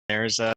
There's a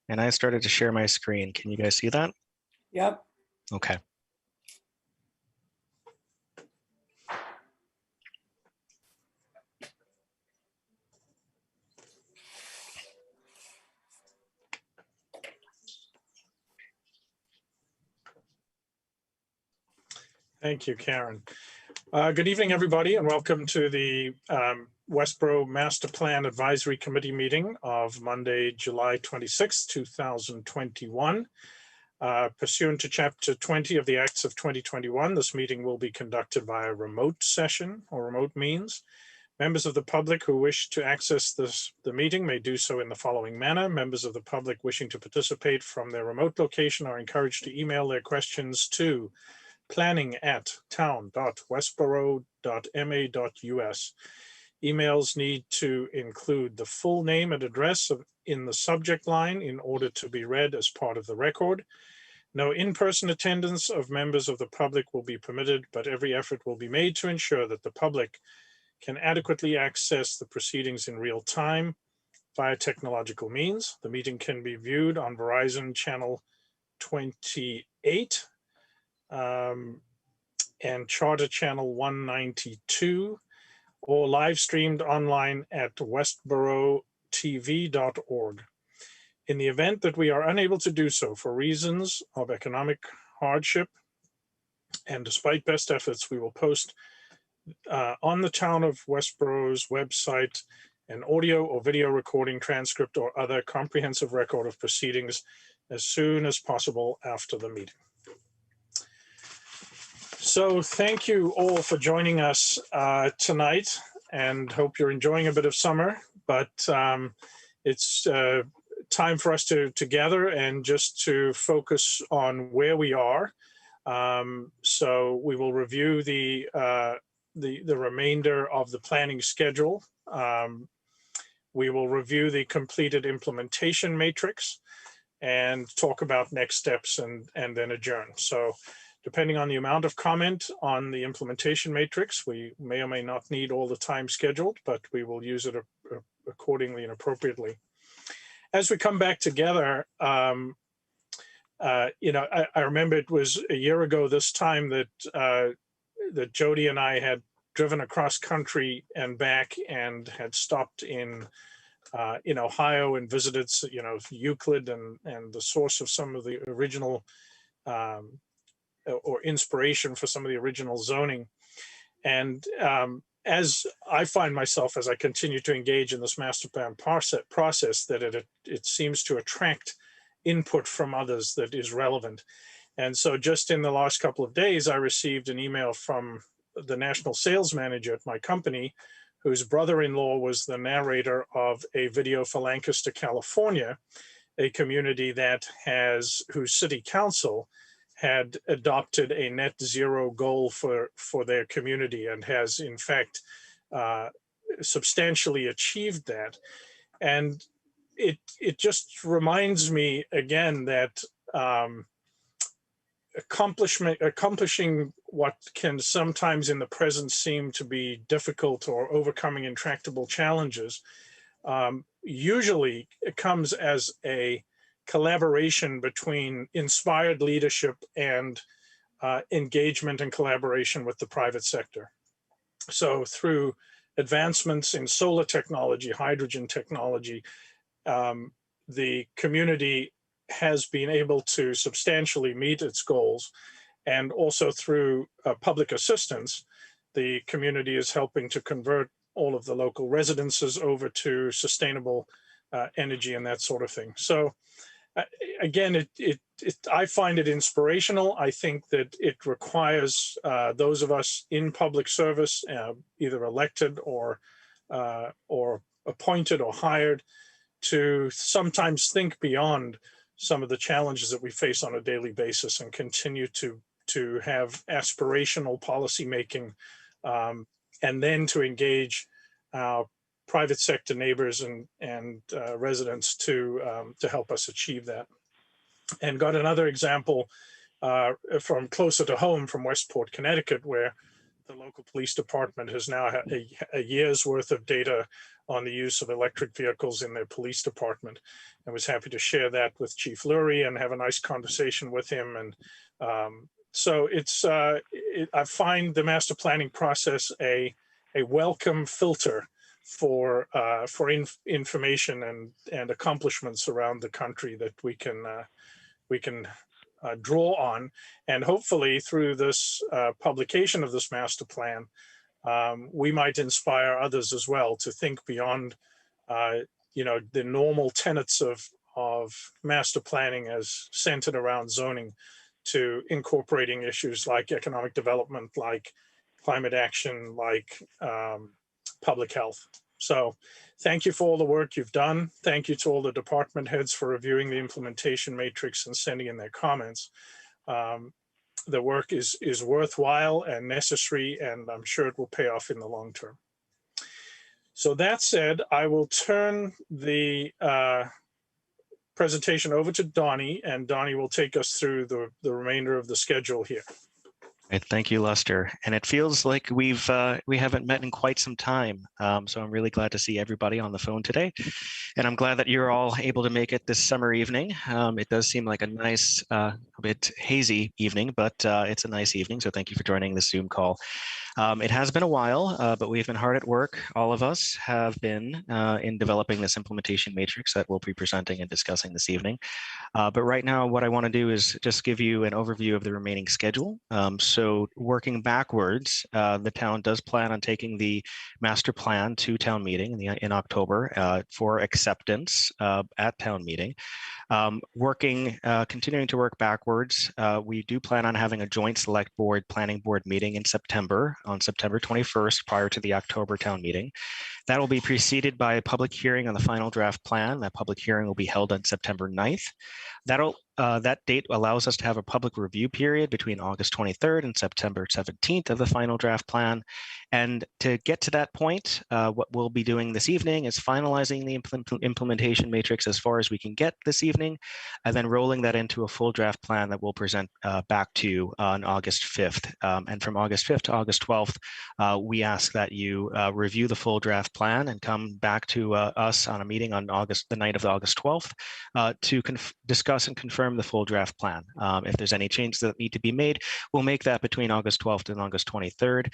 and I started to share my screen. Can you guys see that? Yep. Okay. Thank you, Karen. Good evening, everybody, and welcome to the Westborough Master Plan Advisory Committee meeting of Monday, July 26, 2021. Pursuant to Chapter 20 of the Acts of 2021, this meeting will be conducted via remote session or remote means. Members of the public who wish to access the meeting may do so in the following manner. Members of the public wishing to participate from their remote location are encouraged to email their questions to planning@town.westborough.ma.us. Emails need to include the full name and address in the subject line in order to be read as part of the record. No in-person attendance of members of the public will be permitted, but every effort will be made to ensure that the public can adequately access the proceedings in real time via technological means. The meeting can be viewed on Verizon Channel 28, and Charter Channel 192, or live streamed online at westboroughTV.org. In the event that we are unable to do so for reasons of economic hardship, and despite best efforts, we will post on the Town of Westborough's website an audio or video recording, transcript, or other comprehensive record of proceedings as soon as possible after the meeting. So thank you all for joining us tonight, and hope you're enjoying a bit of summer, but it's time for us to gather and just to focus on where we are. So we will review the remainder of the planning schedule. We will review the completed implementation matrix and talk about next steps and then adjourn. So depending on the amount of comment on the implementation matrix, we may or may not need all the time scheduled, but we will use it accordingly and appropriately. As we come back together, you know, I remember it was a year ago this time that Jody and I had driven across country and back and had stopped in Ohio and visited, you know, Euclid and the source of some of the original or inspiration for some of the original zoning. And as I find myself, as I continue to engage in this master plan process, that it seems to attract input from others that is relevant. And so just in the last couple of days, I received an email from the national sales manager at my company, whose brother-in-law was the narrator of a video for Lancaster, California, a community that whose city council had adopted a net zero goal for their community and has in fact substantially achieved that. And it just reminds me again that accomplishing what can sometimes in the present seem to be difficult or overcoming intractable challenges usually it comes as a collaboration between inspired leadership and engagement and collaboration with the private sector. So through advancements in solar technology, hydrogen technology, the community has been able to substantially meet its goals. And also through public assistance, the community is helping to convert all of the local residences over to sustainable energy and that sort of thing. So again, I find it inspirational. I think that it requires those of us in public service, either elected or appointed or hired, to sometimes think beyond some of the challenges that we face on a daily basis and continue to have aspirational policy making, and then to engage our private sector neighbors and residents to help us achieve that. And got another example from closer to home from Westport, Connecticut, where the local police department has now had a year's worth of data on the use of electric vehicles in their police department. I was happy to share that with Chief Lurie and have a nice conversation with him. And so I find the master planning process a welcome filter for information and accomplishments around the country that we can draw on, and hopefully through this publication of this master plan, we might inspire others as well to think beyond, the normal tenets of master planning as centered around zoning, to incorporating issues like economic development, like climate action, like public health. So thank you for all the work you've done. Thank you to all the department heads for reviewing the implementation matrix and sending in their comments. The work is worthwhile and necessary, and I'm sure it will pay off in the long term. So that said, I will turn the presentation over to Donnie, and Donnie will take us through the remainder of the schedule here. Thank you, Lester. And it feels like we haven't met in quite some time. So I'm really glad to see everybody on the phone today. And I'm glad that you're all able to make it this summer evening. It does seem like a nice, a bit hazy evening, but it's a nice evening. So thank you for joining the Zoom call. It has been a while, but we've been hard at work. All of us have been in developing this implementation matrix that we'll be presenting and discussing this evening. But right now, what I want to do is just give you an overview of the remaining schedule. So working backwards, the town does plan on taking the master plan to town meeting in October for acceptance at town meeting. Continuing to work backwards afterwards, we do plan on having a joint select board planning board meeting in September, on September 21st, prior to the October town meeting. That will be preceded by a public hearing on the final draft plan. That public hearing will be held on September 9th. That date allows us to have a public review period between August 23rd and September 17th of the final draft plan. And to get to that point, what we'll be doing this evening is finalizing the implementation matrix as far as we can get this evening, and then rolling that into a full draft plan that we'll present back to you on August 5th. And from August 5th to August 12th, we ask that you review the full draft plan and come back to us on a meeting on the night of August 12th to discuss and confirm the full draft plan. If there's any changes that need to be made, we'll make that between August 12th and August 23rd.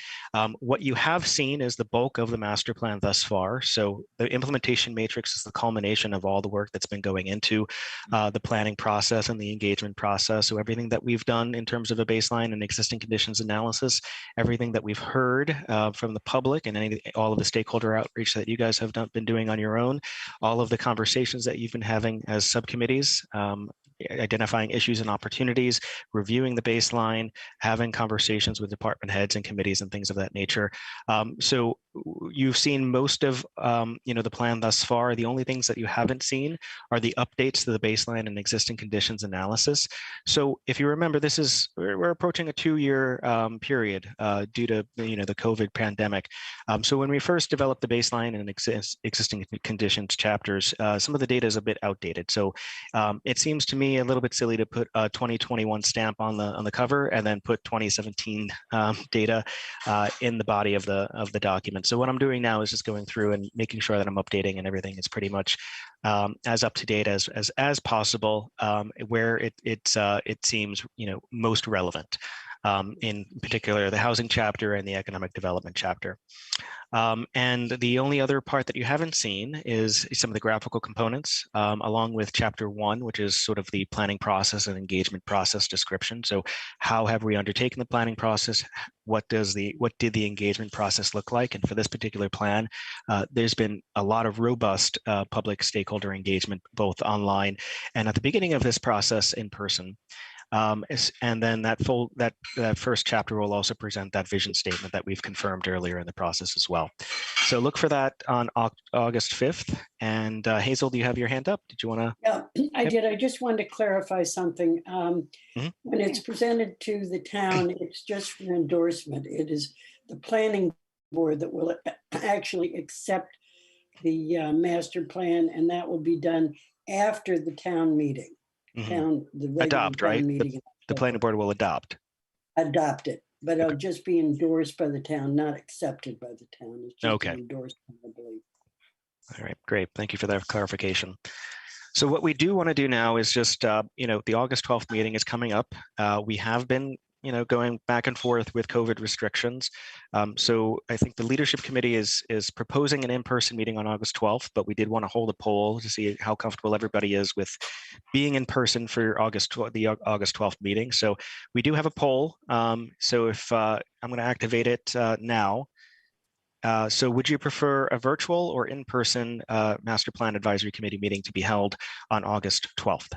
What you have seen is the bulk of the master plan thus far. So the implementation matrix is the culmination of all the work that's been going into the planning process and the engagement process. So everything that we've done in terms of a baseline and existing conditions analysis, everything that we've heard from the public and all of the stakeholder outreach that you guys have been doing on your own, all of the conversations that you've been having as subcommittees, identifying issues and opportunities, reviewing the baseline, having conversations with department heads and committees and things of that nature. So you've seen most of the plan thus far. The only things that you haven't seen are the updates to the baseline and existing conditions analysis. So if you remember, we're approaching a 2-year period due to the COVID pandemic. So when we first developed the baseline and existing conditions chapters, some of the data is a bit outdated. So it seems to me a little bit silly to put a 2021 stamp on the cover and then put 2017 data in the body of the document. So what I'm doing now is just going through and making sure that I'm updating and everything is pretty much as up to date as possible, where it seems most relevant. In particular, the housing chapter and the economic development chapter. And the only other part that you haven't seen is some of the graphical components, along with chapter 1, which is sort of the planning process and engagement process description. So how have we undertaken the planning process? What did the engagement process look like? And for this particular plan, there's been a lot of robust public stakeholder engagement, both online and at the beginning of this process in person. And then that first chapter will also present that vision statement that we've confirmed earlier in the process as well. So look for that on August 5th. And Hazel, do you have your hand up? Did you want to? Yeah, I did. I just wanted to clarify something. When it's presented to the town, it's just for endorsement. It is the planning board that will actually accept the master plan, and that will be done after the town meeting. Adopt, right? The planning board will adopt it, but it'll just be endorsed by the town, not accepted by the town. It's just okay. Endorsed, I believe. All right, great. Thank you for that clarification. So what we do want to do now is just, the August 12th meeting is coming up. We have been going back and forth with COVID restrictions. So I think the leadership committee is proposing an in-person meeting on August 12th, but we did want to hold a poll to see how comfortable everybody is with being in person for the August 12th meeting. So we do have a poll. So if I'm going to activate it now. So would you prefer a virtual or in-person master plan advisory committee meeting to be held on August 12th?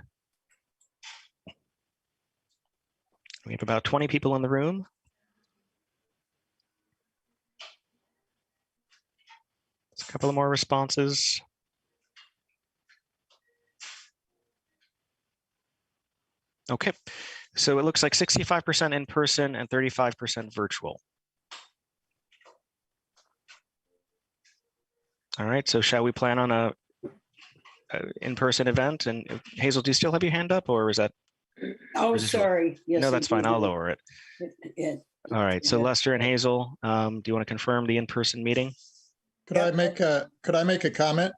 We have about 20 people in the room. A couple of more responses. Okay, so it looks like 65% in person and 35% virtual. All right, so shall we plan on a in-person event? And Hazel, do you still have your hand up, or is that? Oh, sorry. Yes, no, that's fine. I'll lower it. All right. So Lester and Hazel, do you want to confirm the in-person meeting? Could I make a comment?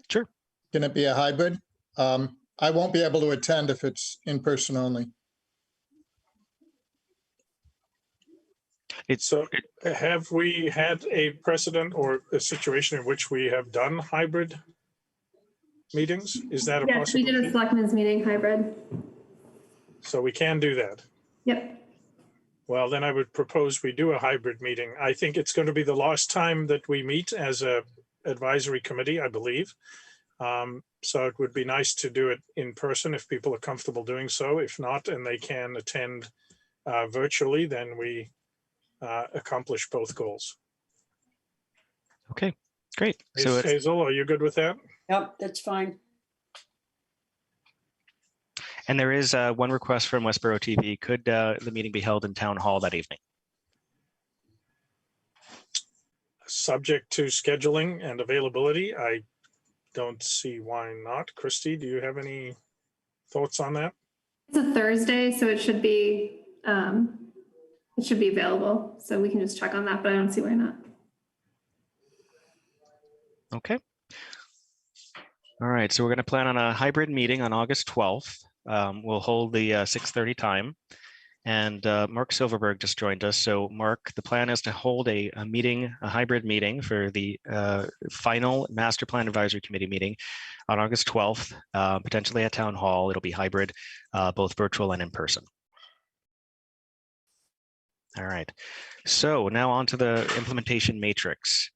Sure. Can it be a hybrid? I won't be able to attend if it's in person only. So have we had a precedent or a situation in which we have done hybrid meetings? Is that a possibility? Yes, we did a selectmen's meeting hybrid. So we can do that. Yep. Well, then I would propose we do a hybrid meeting. I think it's going to be the last time that we meet as a advisory committee, I believe. So it would be nice to do it in person if people are comfortable doing so. If not, and they can attend virtually, then we accomplish both goals. Okay, great. So it's, Hazel, are you good with that? Yep, that's fine. and there is one request from Westborough TV. Could the meeting be held in Town Hall that evening? Subject to scheduling and availability, I don't see why not. Christy, do you have any thoughts on that? It's a Thursday, so it should be available. So we can just check on that, but I don't see why not. Okay. All right, so we're going to plan on a hybrid meeting on August 12th. We'll hold the 6:30 time. And Mark Silverberg just joined us. So Mark, the plan is to hold a hybrid meeting for the final Master Plan Advisory Committee meeting on August 12th, potentially at Town Hall. It'll be hybrid, both virtual and in person. All right, so now on to the implementation matrix.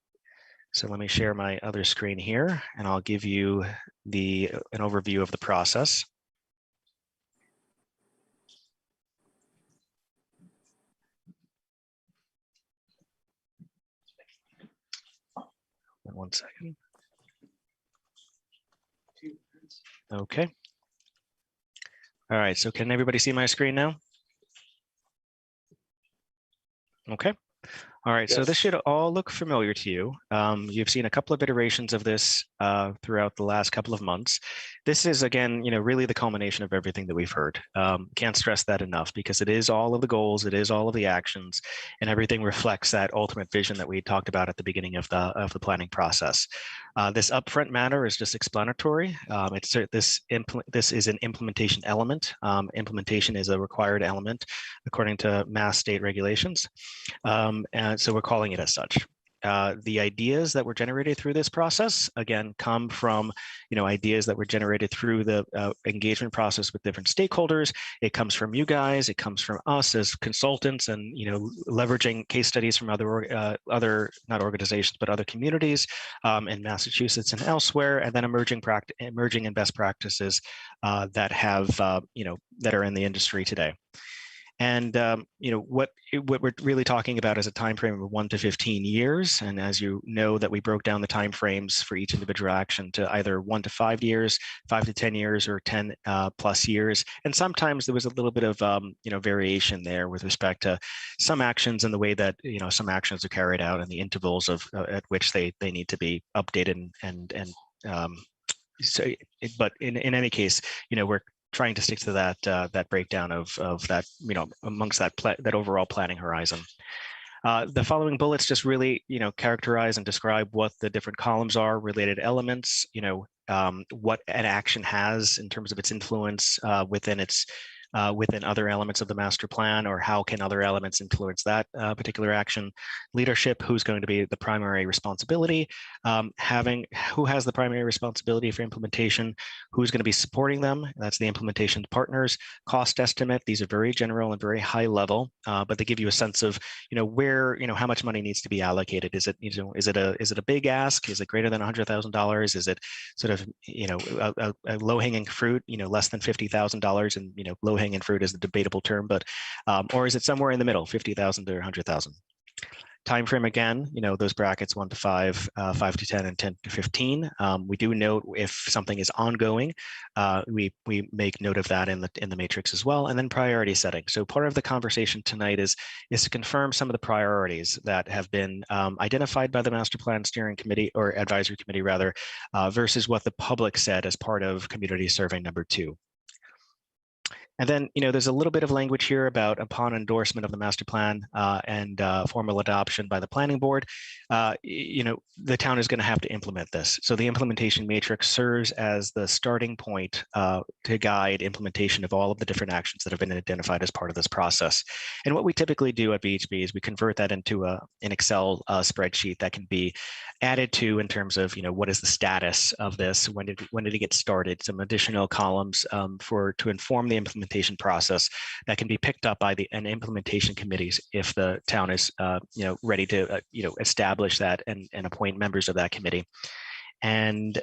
So let me share my other screen here, and I'll give you an overview of the process. One second. Okay. All right, so can everybody see my screen now? Okay. All right, so this Yes. should all look familiar to you. You've seen a couple of iterations of this throughout the last couple of months. This is, again, really the culmination of everything that we've heard. Can't stress that enough, because it is all of the goals, it is all of the actions, and everything reflects that ultimate vision that we talked about at the beginning of the planning process. This upfront matter is just explanatory. This is an implementation element. Implementation is a required element according to Mass state regulations. And so we're calling it as such. The ideas that were generated through this process, again, come from ideas that were generated through the engagement process with different stakeholders. It comes from you guys. It comes from us as consultants, and leveraging case studies from other not organizations but other communities in Massachusetts and elsewhere, and then emerging and best practices that have that are in the industry today. And what we're really talking about is a time frame of 1 to 15 years. And as you know, that we broke down the time frames for each individual action to either 1 to 5 years, 5 to 10 years, or 10 plus years. And sometimes there was a little bit of variation there with respect to some actions and the way that some actions are carried out and the intervals of at which they need to be updated so. But in any case, we're trying to stick to that breakdown of that, amongst that overall planning horizon. The following bullets just really, characterize and describe what the different columns are, related elements, what an action has in terms of its influence within other elements of the master plan, or how can other elements influence that particular action. Leadership, who's going to be the primary responsibility, who has the primary responsibility for implementation, who's going to be supporting them, that's the implementation partners. Cost estimate, these are very general and very high level, but they give you a sense of where, how much money needs to be allocated. Is it is it a big ask? Is it greater than $100,000? Is it sort of a low-hanging fruit, less than $50,000, and low-hanging fruit is a debatable term, but or is it somewhere in the middle, 50,000 to 100,000? Time frame, again, those brackets 1 to 5, 5 to 10, and 10 to 15. We do note if something is ongoing, we make note of that in the matrix as well. And then priority setting. So part of the conversation tonight is to confirm some of the priorities that have been identified by the Master Plan Steering Committee, or Advisory Committee rather, versus what the public said as part of Community Survey number 2. And then, there's a little bit of language here about upon endorsement of the master plan and formal adoption by the planning board, the town is going to have to implement this. So the implementation matrix serves as the starting point to guide implementation of all of the different actions that have been identified as part of this process. And what we typically do at VHB is we convert that into an Excel spreadsheet that can be added to in terms of, what is the status of this? When did it get started? Some additional columns to inform the implementation process that can be picked up by an implementation committees if the town is ready to establish that and appoint members of that committee. And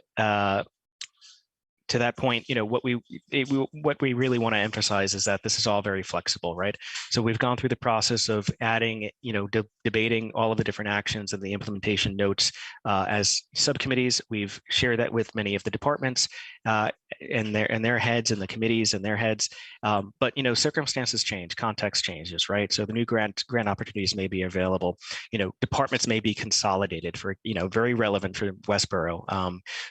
to that point, what we really want to emphasize is that this is all very flexible, right? So we've gone through the process of adding, debating all of the different actions and the implementation notes as subcommittees. We've shared that with many of the departments and their heads, and the committees and their heads. But circumstances change, context changes, right? So the new grant opportunities may be available. Departments may be consolidated for very relevant for Westborough.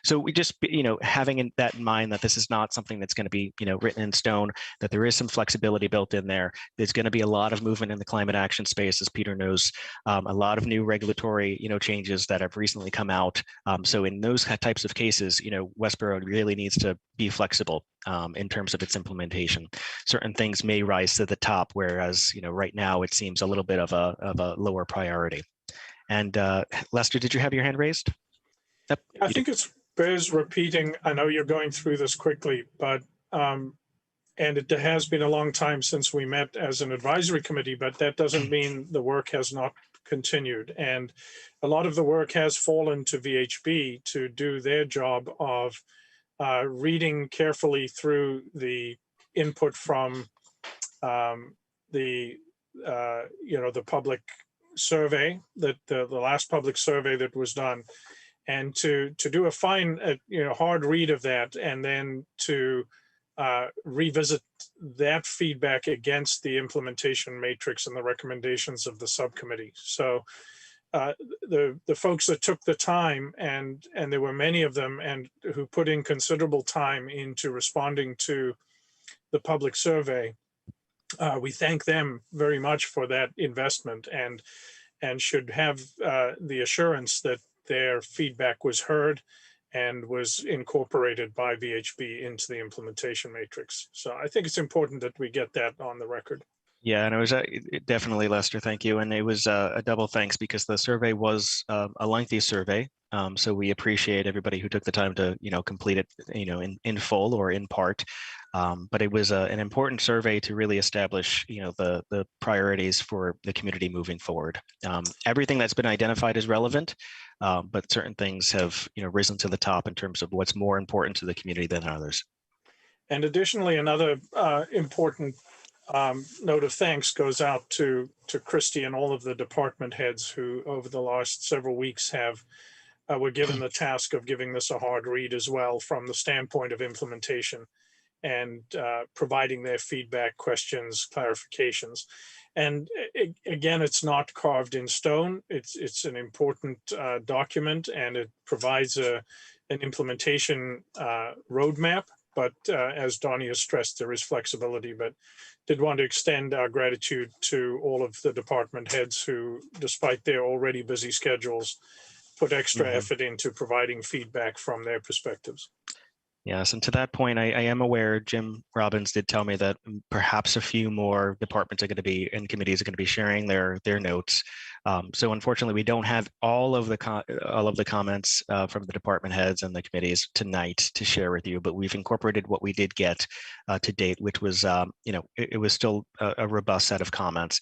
So we just having that in mind, that this is not something that's going to be written in stone, that there is some flexibility built in there. There's going to be a lot of movement in the climate action space, as Peter knows, a lot of new regulatory changes that have recently come out. So in those types of cases, Westborough really needs to be flexible in terms of its implementation. Certain things may rise to the top, whereas right now it seems a little bit of a lower priority. And Lester, did you have your hand raised? Yep, I think it bears repeating. I know you're going through this quickly, but and it has been a long time since we met as an advisory committee, but that doesn't mean the work has not continued. And a lot of the work has fallen to VHB to do their job of reading carefully through the input from the public survey, that the last public survey that was done, and to do a fine hard read of that, and then to revisit that feedback against the implementation matrix and the recommendations of the subcommittee. So the folks that took the time, and there were many of them, and who put in considerable time into responding to the public survey, we thank them very much for that investment, and should have the assurance that their feedback was heard and was incorporated by VHB into the implementation matrix. So I think it's important that we get that on the record. Yeah, and it was definitely, Lester, thank you. And it was a double thanks, because the survey was a lengthy survey. So we appreciate everybody who took the time to complete it in full or in part. But it was an important survey to really establish the priorities for the community moving forward. Everything that's been identified is relevant, but certain things have risen to the top in terms of what's more important to the community than others. And additionally, another important note of thanks goes out to Christy and all of the department heads who over the last several weeks were given the task of giving this a hard read as well, from the standpoint of implementation, and providing their feedback, questions, clarifications. And again, it's not carved in stone. It's an important document, and it provides an implementation roadmap. But as Donnie has stressed, there is flexibility. But did want to extend our gratitude to all of the department heads who, despite their already busy schedules, put extra effort into providing feedback from their perspectives. Yes, and to that point, I am aware, Jim Robbins did tell me that perhaps a few more departments are going to be, and committees are going to be sharing their notes. So unfortunately, we don't have all of the comments from the department heads and the committees tonight to share with you, but we've incorporated what we did get to date, which was, it was still a robust set of comments.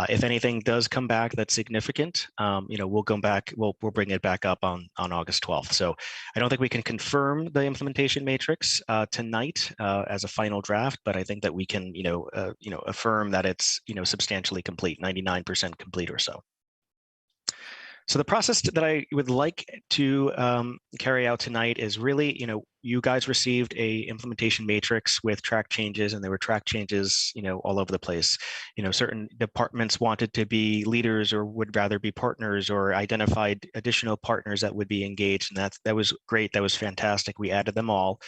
If anything does come back that's significant, we'll go back, we'll bring it back up on August 12th. So I don't think we can confirm the implementation matrix tonight as a final draft, but I think that we can, affirm that it's, substantially complete, 99% complete or so. So the process that I would like to carry out tonight is really, you guys received a implementation matrix with track changes, and there were track changes, all over the place. Certain departments wanted to be leaders or would rather be partners, or identified additional partners that would be engaged. And that was great. That was fantastic. We added them all.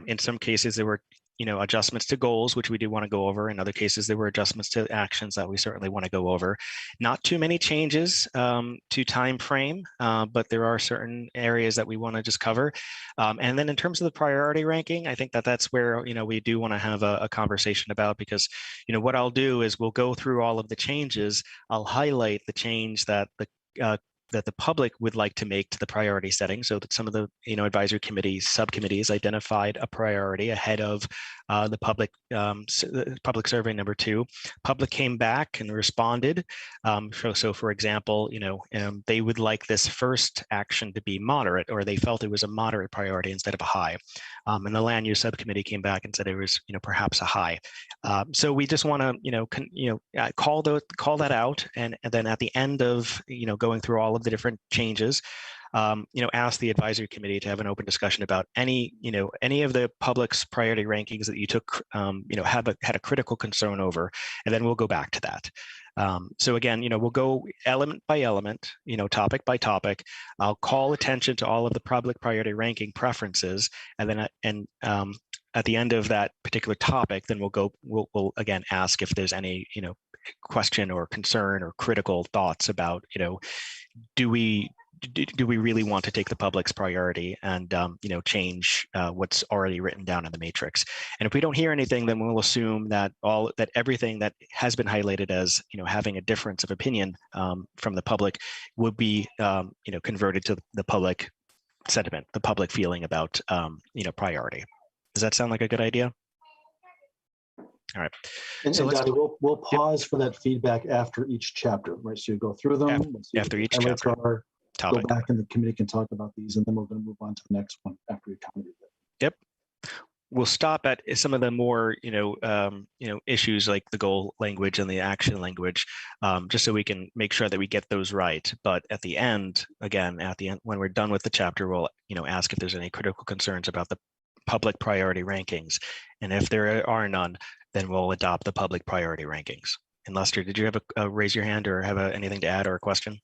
In some cases, there were adjustments to goals, which we do want to go over. In other cases, there were adjustments to actions that we certainly want to go over. Not too many changes to time frame, but there are certain areas that we want to just cover. And then in terms of the priority ranking, I think that that's where, we do want to have a conversation about, because, what I'll do is we'll go through all of the changes. I'll highlight the change that the that the public would like to make to the priority setting, so that some of the advisory committees, subcommittees identified a priority ahead of the public public survey number 2. Public came back and responded. So for example, they would like this first action to be moderate, or they felt it was a moderate priority instead of a high. And the land use subcommittee came back and said it was perhaps a high. So we just want to call that out, and then at the end of going through all of the different changes, ask the advisory committee to have an open discussion about any of the public's priority rankings that you took, had a critical concern over, and then we'll go back to that. So again, we'll go element by element, topic by topic. I'll call attention to all of the public priority ranking preferences, and then at the end of that particular topic, then we'll again ask if there's any question or concern or critical thoughts about do we really want to take the public's priority and change what's already written down in the matrix. And if we don't hear anything, then we'll assume that everything that has been highlighted as having a difference of opinion from the public would be converted to the public sentiment, the public feeling about priority. Does that sound like a good idea? All right. And, so Donnie, we'll pause for that feedback after each chapter, right? So you go through them. After each chapter. Go back and the committee can talk about these, and then we're going to move on to the next one after we commented. Yep. We'll stop at some of the more issues like the goal language and the action language, just so we can make sure that we get those right. But at the end, when we're done with the chapter, we'll ask if there's any critical concerns about the public priority rankings, and if there are none, then we'll adopt the public priority rankings. And Lester, did you have a raise your hand or have anything to add or a question?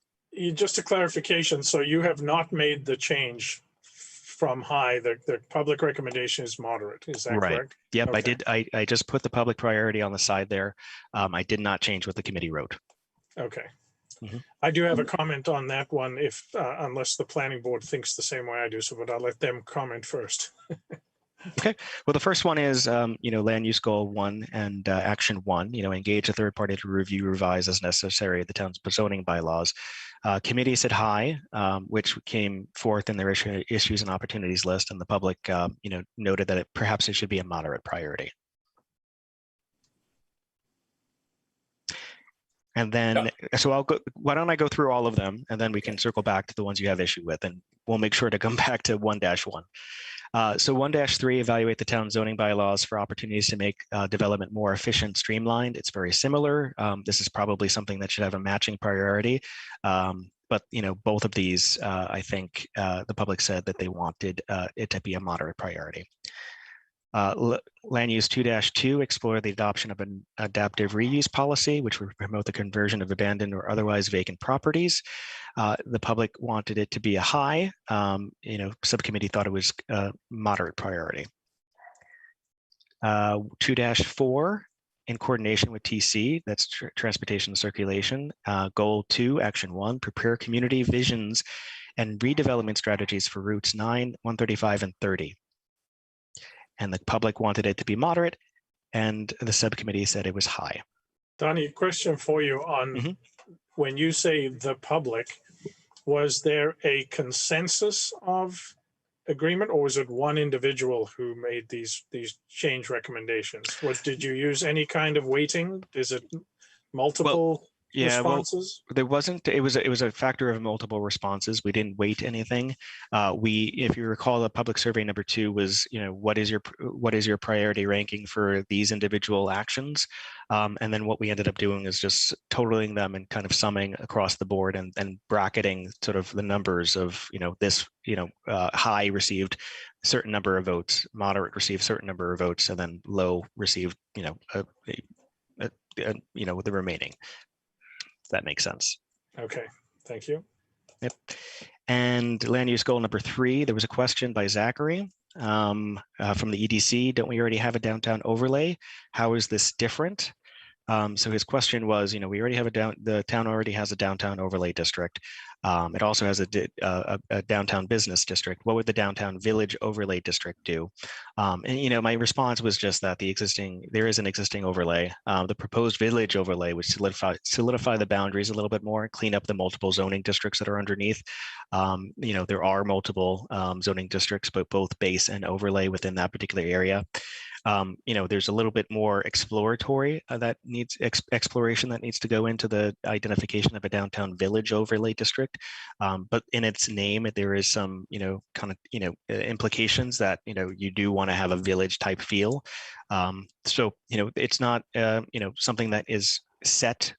Just a clarification. So you have not made the change from high. The public recommendation is moderate. Is that correct? Yep, okay. Okay. I did. I just put the public priority on the side there. I did not change what the committee wrote. Okay. Mm-hmm. I do have a comment on that one, if unless the planning board thinks the same way I do. So, but I'll let them comment first. Okay. Well, the first one is, land use goal 1 and action 1, engage a third party to review, revise as necessary the town's zoning bylaws. Committee said high, which came forth in their issues and opportunities list, and the public, noted that perhaps it should be a moderate priority. And then, so why don't I go through all of them, and then we can circle back to the ones you have issue with, and we'll make sure to come back to 1-1. So 1-3, evaluate the town zoning bylaws for opportunities to make development more efficient, streamlined. It's very similar. This is probably something that should have a matching priority. But both of these, I think the public said that they wanted it to be a moderate priority. Land use 2-2, explore the adoption of an adaptive reuse policy, which would promote the conversion of abandoned or otherwise vacant properties. The public wanted it to be a high. Subcommittee thought it was a moderate priority. 2-4, in coordination with TC, that's transportation and circulation. Goal 2, action 1, prepare community visions and redevelopment strategies for routes 9, 135, and 30. And the public wanted it to be moderate, and the subcommittee said it was high. Donnie, question for you on when you say the public, was there a consensus of agreement, or was it one individual who made these change recommendations? Did you use any kind of weighting? Is it multiple responses? Well, there wasn't. It was a factor of multiple responses. We didn't weight anything. If you recall, the public survey number 2 was, what is your priority ranking for these individual actions? And then what we ended up doing is just totaling them and kind of summing across the board and bracketing sort of the numbers of, this, high received a certain number of votes, moderate received a certain number of votes, and then low received, the remaining. That makes sense. Okay, thank you. Yep. And land use goal number 3, there was a question by Zachary from the EDC. Don't we already have a downtown overlay? How is this different? So his question was, we already have the town already has a downtown overlay district. It also has a downtown business district. What would the downtown village overlay district do? And my response was just that there is an existing overlay. The proposed village overlay would solidify the boundaries a little bit more, clean up the multiple zoning districts that are underneath. There are multiple zoning districts, but both base and overlay within that particular area. There's a little bit more exploratory exploration that needs to go into the identification of a downtown village overlay district. But in its name, there is some, implications that, you do want to have a village type feel. So, it's not, something that is set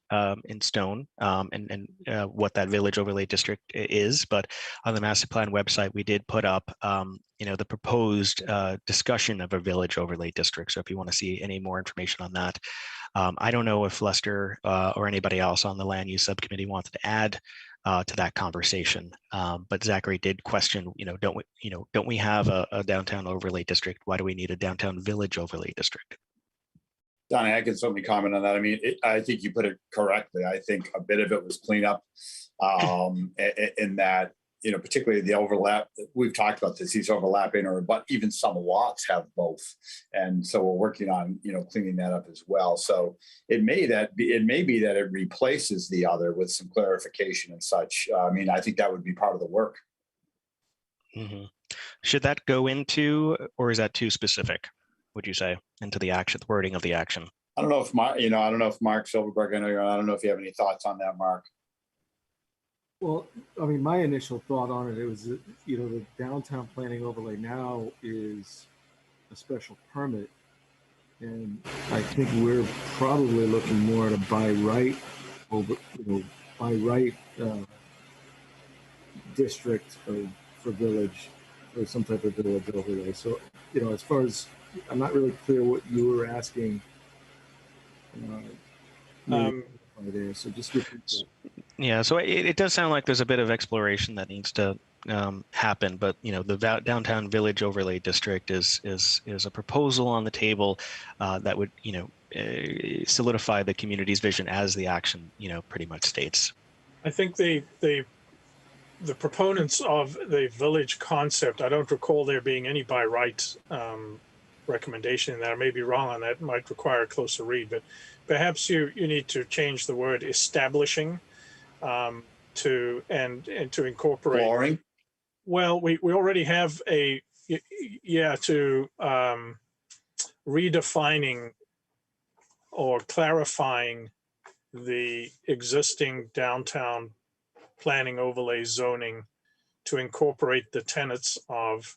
in stone and what that village overlay district is. But on the master plan website, we did put up, the proposed discussion of a village overlay district. So if you want to see any more information on that, I don't know if Lester or anybody else on the land use subcommittee wanted to add to that conversation. But Zachary did question, don't we have a downtown overlay district? Why do we need a downtown village overlay district? Donnie, I can certainly comment on that. I mean, I think you put it correctly. I think a bit of it was cleanup in that, particularly the overlap. We've talked about this, these overlapping, but even some lots have both. And so we're working on, cleaning that up as well. So it may be that it replaces the other with some clarification and such. I mean, I think that would be part of the work. Mm-hmm. Should that go into, or is that too specific, would you say, into the wording of the action? I don't know if Mark Silverberg, I don't know if you have any thoughts on that, Mark. Well, I mean, my initial thought on it was, the downtown planning overlay now is a special permit. And I think we're probably looking more at a by right district for village, or some type of village overlay. So, as far as, I'm not really clear what you were asking. There, so just repeat that. Yeah, so it does sound like there's a bit of exploration that needs to happen, but the downtown village overlay district is a proposal on the table that would solidify the community's vision as the action pretty much states. I think the proponents of the village concept, I don't recall there being any by right recommendation in that. I may be wrong on that. It might require a closer read, but perhaps you need to change the word establishing to incorporate. Exploring? Well, we already have redefining or clarifying the existing downtown planning overlay zoning to incorporate the tenets of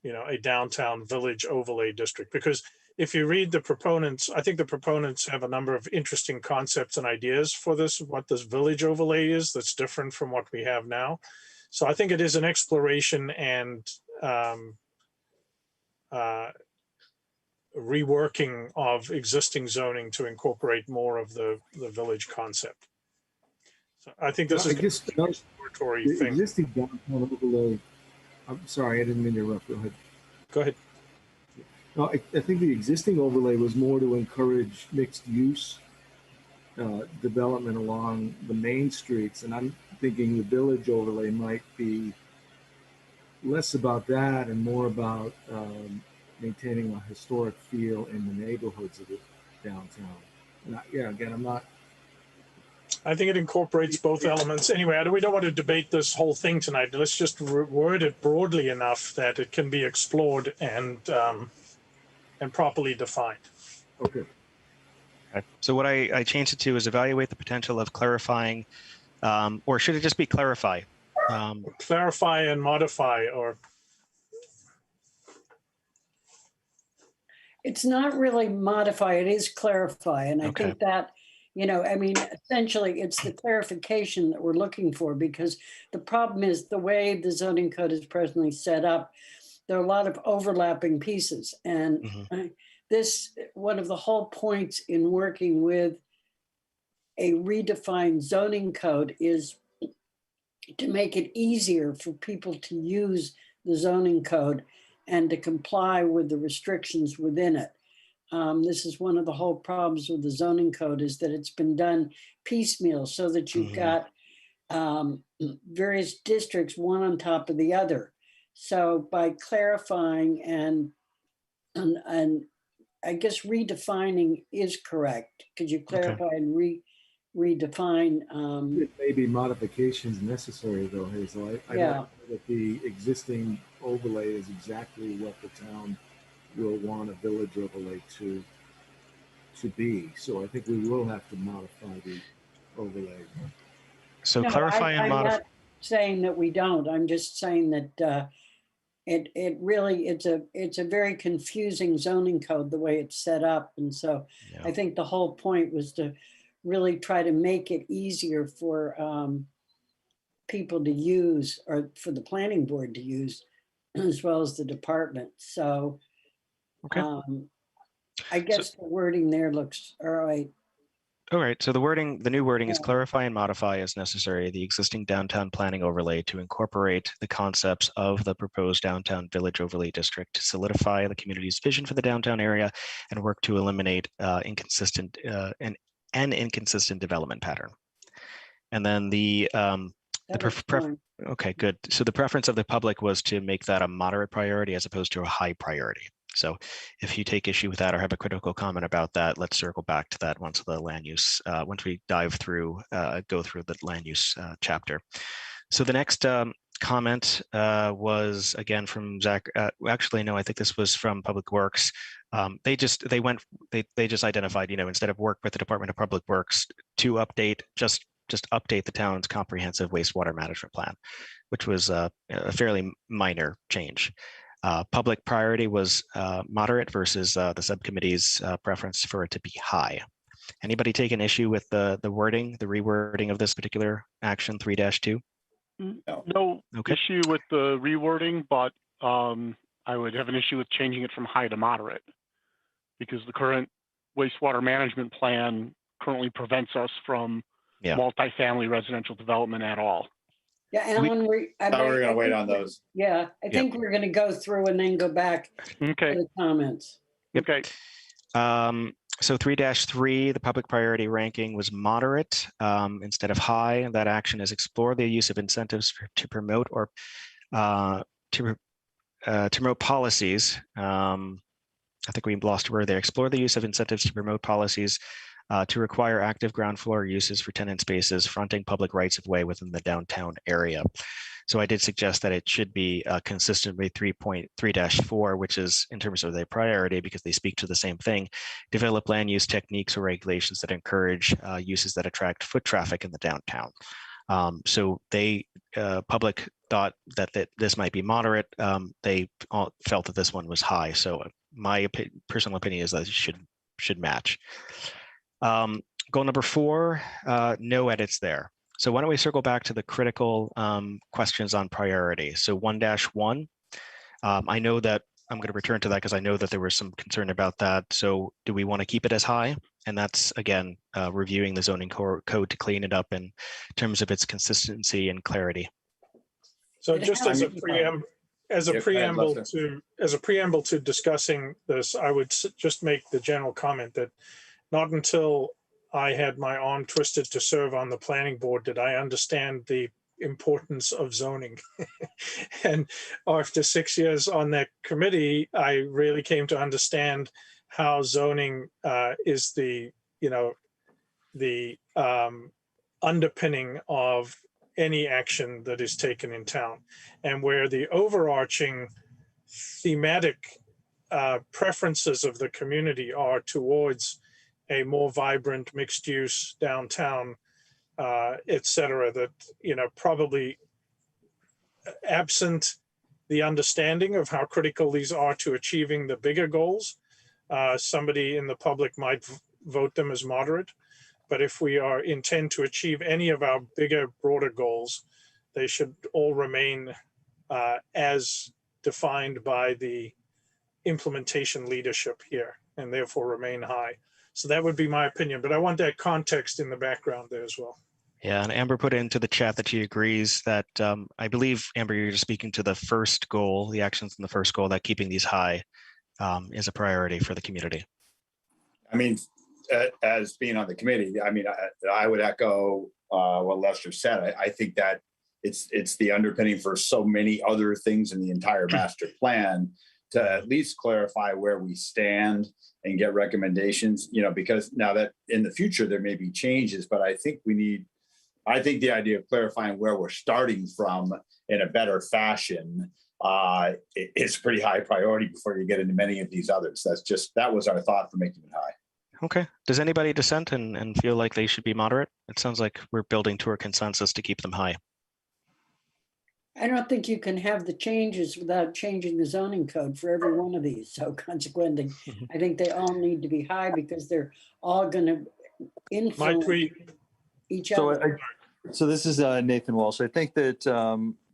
a downtown village overlay district. Because if you read the proponents, I think the proponents have a number of interesting concepts and ideas for this, what this village overlay is that's different from what we have now. So I think it is an exploration and reworking of existing zoning to incorporate more of the village concept. So I think this is an exploratory thing. Existing downtown overlay. I'm sorry, I didn't mean to interrupt. Go ahead. Go ahead. No, I think the existing overlay was more to encourage mixed use development along the main streets, and I'm thinking the village overlay might be less about that and more about maintaining a historic feel in the neighborhoods of the downtown. And I'm not. I think it incorporates both elements. Anyway, we don't want to debate this whole thing tonight. Let's just word it broadly enough that it can be explored and properly defined. Okay. So what I changed it to is evaluate the potential of clarifying, or should it just be clarify? Clarify and modify, or it's not really modify, it is clarify. And I think that, essentially it's the clarification that we're looking for, because the problem is the way the zoning code is presently set up, there are a lot of overlapping pieces. And one of the whole points in working with a redefined zoning code is to make it easier for people to use the zoning code and to comply with the restrictions within it. this is one of the whole problems with the zoning code, is that it's been done piecemeal so that you've got various districts, one on top of the other. So by clarifying and I guess redefining is correct. Could you clarify and redefine? It may be modifications necessary though, Hazel. I don't know that the existing overlay is exactly what the town will want a village overlay to be. So I think we will have to modify the overlay. So No, clarify and I'm modify. not saying that we don't. I'm just saying that it really, it's a very confusing zoning code the way it's set up. And so I think the whole point was to really try to make it easier for people to use, or for the planning board to use, as well as the department. So I guess the wording there looks all right. All right, so the new wording is clarify and modify as necessary the existing downtown planning overlay to incorporate the concepts of the proposed downtown village overlay district to solidify the community's vision for the downtown area and work to eliminate an inconsistent development pattern. And then okay, good. So the preference of the public was to make that a moderate priority as opposed to a high priority. So if you take issue with that or have a critical comment about that, let's circle back to that once the land use, once we go through the land use chapter. So the next comment was again from Zach. Actually, no, I think this was from Public Works. They just identified, instead of work with the Department of Public Works to update, just update the town's comprehensive wastewater management plan, which was a fairly minor change. Public priority was moderate versus the subcommittee's preference for it to be high. Anybody take an issue with the wording, the rewording of this particular action 3-2? No issue with the rewording, but I would have an issue with changing it from high to moderate, because the current wastewater management plan currently prevents us from multifamily residential development at all. Yeah, Alan, we're going to wait on those. Yeah, I think we're going to go through and then go back to the comments. Okay. So 3-3, the public priority ranking was moderate instead of high. That action is explore the use of incentives to promote or to promote policies. I think we lost a word there. Explore the use of incentives to promote policies to require active ground floor uses for tenant spaces fronting public rights of way within the downtown area. So I did suggest that it should be consistent with 3.3-4, which is in terms of their priority, because they speak to the same thing. Develop land use techniques or regulations that encourage uses that attract foot traffic in the downtown. So they public thought that this might be moderate. They all felt that this one was high. So my personal opinion is that it should match. Goal number 4, no edits there. So why don't we circle back to the critical questions on priority. So 1-1, I know that I'm going to return to that because I know that there was some concern about that. So do we want to keep it as high? And that's, again, reviewing the zoning code to clean it up in terms of its consistency and clarity. So just as a preamble to discussing this, I would just make the general comment that not until I had my arm twisted to serve on the planning board did I understand the importance of zoning. And after 6 years on that committee, I really came to understand how zoning is the underpinning of any action that is taken in town, and where the overarching thematic preferences of the community are towards a more vibrant mixed use downtown, et cetera, that, probably absent the understanding of how critical these are to achieving the bigger goals, somebody in the public might vote them as moderate. But if we intend to achieve any of our bigger, broader goals, they should all remain as defined by the implementation leadership here, and therefore remain high. So that would be my opinion, but I want that context in the background there as well. Yeah, and Amber put into the chat that she agrees that I believe, Amber, you're just speaking to the first goal, the actions in the first goal, that keeping these high is a priority for the community. I mean, as being on the committee, I mean, I would echo what Lester said. I think that it's the underpinning for so many other things in the entire master plan to at least clarify where we stand and get recommendations, you know, because now that in the future there may be changes, but I think the idea of clarifying where we're starting from in a better fashion is pretty high priority before you get into many of these others. That was our thought for making it high. Okay. Does anybody dissent and feel like they should be moderate? It sounds like we're building to a consensus to keep them high. I don't think you can have the changes without changing the zoning code for every one of these. So consequently, I think they all need to be high because they're all going to influence each other. So this is Nathan Walsh. I think that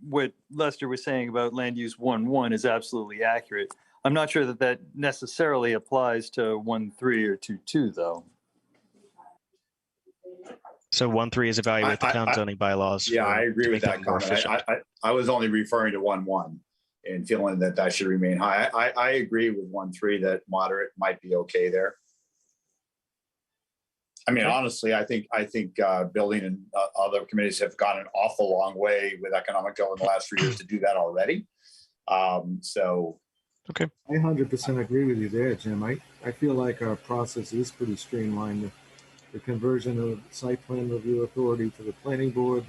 what Lester was saying about land use 1.1 is absolutely accurate. I'm not sure that that necessarily applies to 1.3 or 2.2 though. So 1.3 is evaluate the town zoning bylaws. Yeah, I agree with that comment. I was only referring to 1.1 and feeling that should remain high. I agree with 1.3 that moderate might be okay there. I mean, honestly, I think building and other committees have gone an awful long way with economic development in the last 3 years to do that already. Okay. I 100% agree with you there, Jim. I feel like our process is pretty streamlined. The conversion of site plan review authority to the planning board,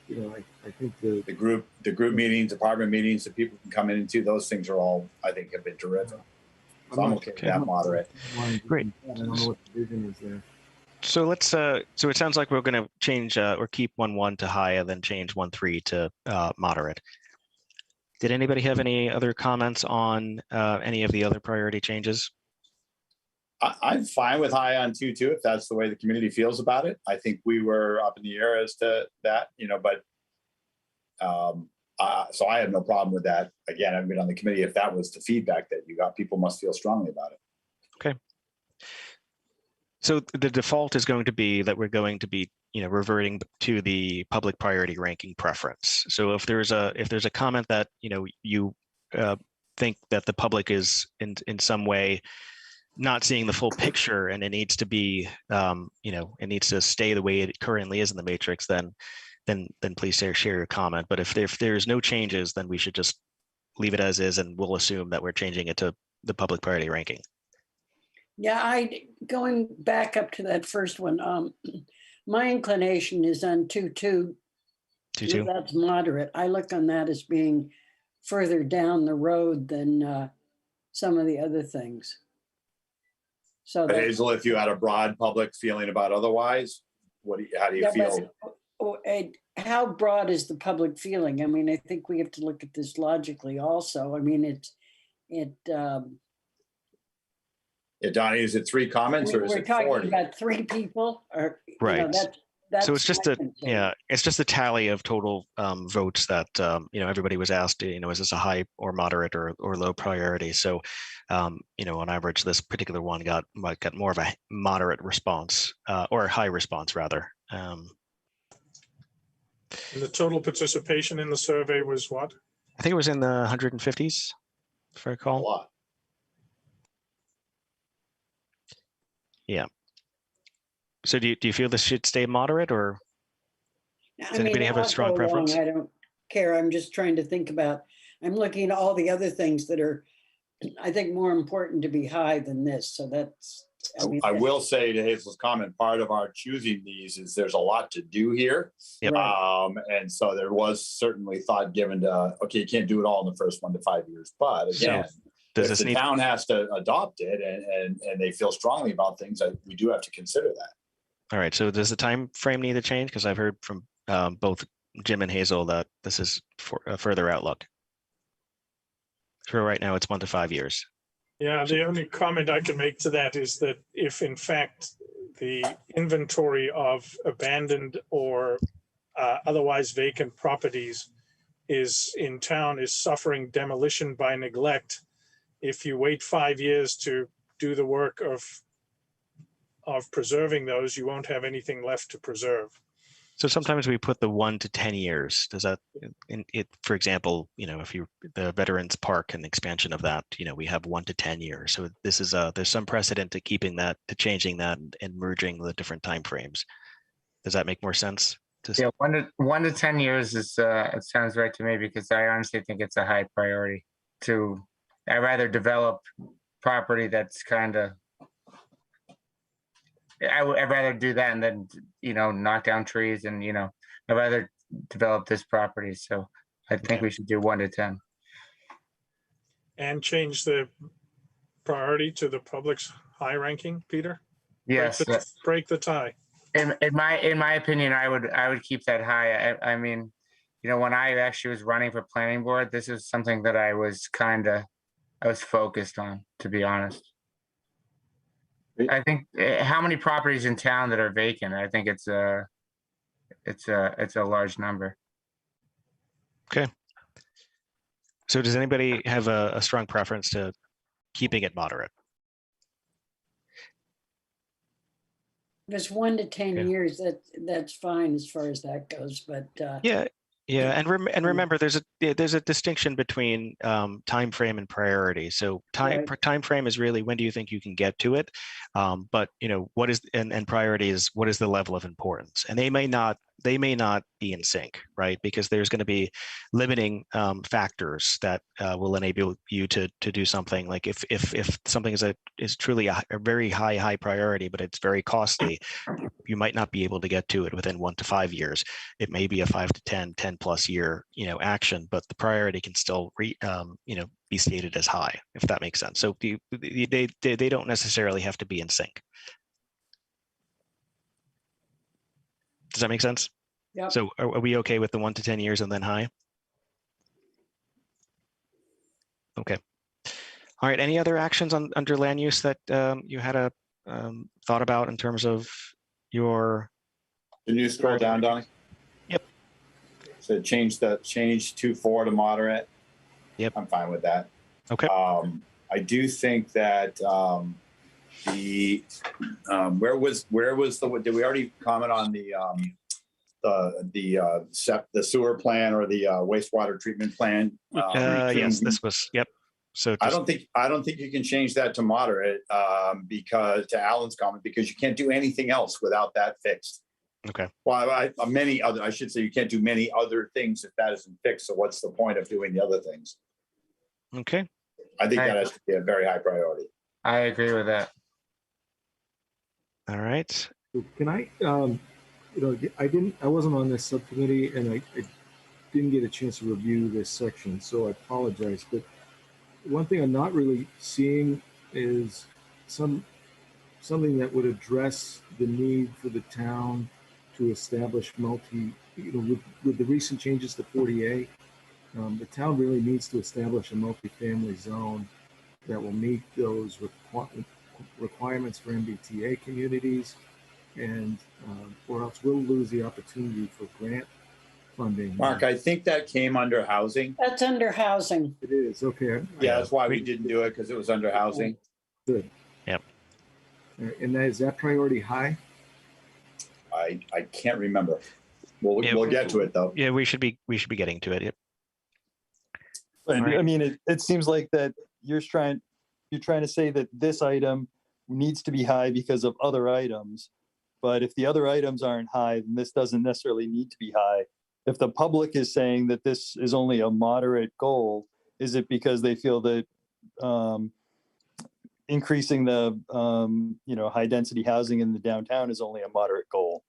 I think the group meetings, department meetings that people can come into, those things are all, I think, have been terrific. So I'm okay with that moderate. Great. I don't know what the vision is there. So let's, so it sounds like we're going to change or keep 1.1 to high and then change 1.3 to moderate. Did anybody have any other comments on any of the other priority changes? I'm fine with high on 2.2 if that's the way the community feels about it. I think we were up in the air as to that, but so I have no problem with that. Again, I've been on the committee. If that was the feedback that you got, people must feel strongly about it. Okay. So the default is going to be that we're going to be, reverting to the public priority ranking preference. So if there's a comment that, you think that the public is in some way not seeing the full picture and it needs to be, it needs to stay the way it currently is in the matrix, then please share your comment. But if there's no changes, then we should just leave it as is, and we'll assume that we're changing it to the public priority ranking. Yeah, going back up to that first one, my inclination is on 2.2. 2.2. That's moderate. I look on that as being further down the road than some of the other things. So Hazel, if you had a broad public feeling about otherwise, how do you feel? How broad is the public feeling? I mean, I think we have to look at this logically also. I mean, Donnie, is it 3 comments or is it 40? We're talking about 3 people, or right. That's so it's just it's just a tally of total votes that everybody was asked. Is this a high or moderate or low priority? So on average, this particular one got more of a moderate response or a high response rather. And the total participation in the survey was what? I think it was in the 150s, if I recall. A lot. Yeah. So do you feel this should stay moderate, or does anybody have a strong preference? I don't care. I'm just trying to think about, I'm looking at all the other things that are, I think, more important to be high than this. So that's, I will say to Hazel's comment, part of our choosing these is there's a lot to do here. Yep. And so there was certainly thought given to, okay, you can't do it all in the first 1 to 5 years. But again, if the town has to adopt it and they feel strongly about things, we do have to consider that. All right. So does the time frame need to change? Because I've heard from both Jim and Hazel that this is for a further outlook. So right now it's 1 to 5 years. Yeah, the only comment I can make to that is that if in fact the inventory of abandoned or otherwise vacant properties in town is suffering demolition by neglect, if you wait 5 years to do the work of preserving those, you won't have anything left to preserve. So sometimes we put the 1 to 10 years. Does that, for example, if the Veterans Park and expansion of that, we have 1 to 10 years. So this is there's some precedent to keeping that, to changing that and merging the different timeframes. Does that make more sense? Yeah, 1 to 10 years is it sounds right to me, because I honestly think it's a high priority. I'd rather develop property that's kind of. I'd rather do that and then knock down trees and I'd rather develop this property. So I think we should do 1 to 10. And change the priority to the public's high ranking, Peter? Yes. Break the tie. In my opinion, I would keep that high. I mean, when I actually was running for planning board, this is something that I was focused on, to be honest. I think how many properties in town that are vacant? I think it's a large number. Okay. So does anybody have a strong preference to keeping it moderate? If it's 1 to 10 years, that's fine as far as that goes. But yeah, and remember, there's a distinction between time frame and priority. So time frame is really when do you think you can get to it, but what is and priority is what is the level of importance, and they may not be in sync, right? Because there's going to be limiting factors that will enable you to do something. Like if something is truly a very high priority, but it's very costly, you might not be able to get to it within 1 to 5 years. It may be a 5 to 10 plus year action, but the priority can still be stated as high, if that makes sense. So they don't necessarily have to be in sync. Does that make sense? Yeah. So are we okay with the 1 to 10 years and then high? Okay. All right. Any other actions under land use that you had a thought about in terms of your? Can you scroll down, Donnie? Yep. So change 2.4 to moderate. Yep. I'm fine with that. Okay. I do think that where was did we already comment on the sewer plan or the wastewater treatment plan? Yes, this was, yep. So I don't think you can change that to moderate because, to Alan's comment, because you can't do anything else without that fixed. Okay. Well, I should say you can't do many other things if that isn't fixed. So what's the point of doing the other things? Okay. I think that has to be a very high priority. I agree with that. All right. Can I, I wasn't on this subcommittee and I didn't get a chance to review this section, so I apologize. But one thing I'm not really seeing is something that would address the need for the town to establish with the recent changes to 40A, the town really needs to establish a multifamily zone that will meet those requirements for MBTA communities, and or else we'll lose the opportunity for grant funding. Mark, I think that came under housing. that's under housing. It is, okay. Yeah, that's why we didn't do it, because it was under housing. Good. Yep. And is that priority high? I can't remember. We'll get to it though. Yeah, we should be getting to it. Yep. I mean, it seems like that you're trying to say that this item needs to be high because of other items, but if the other items aren't high, then this doesn't necessarily need to be high. If the public is saying that this is only a moderate goal, is it because they feel that increasing the high density housing in the downtown is only a moderate goal?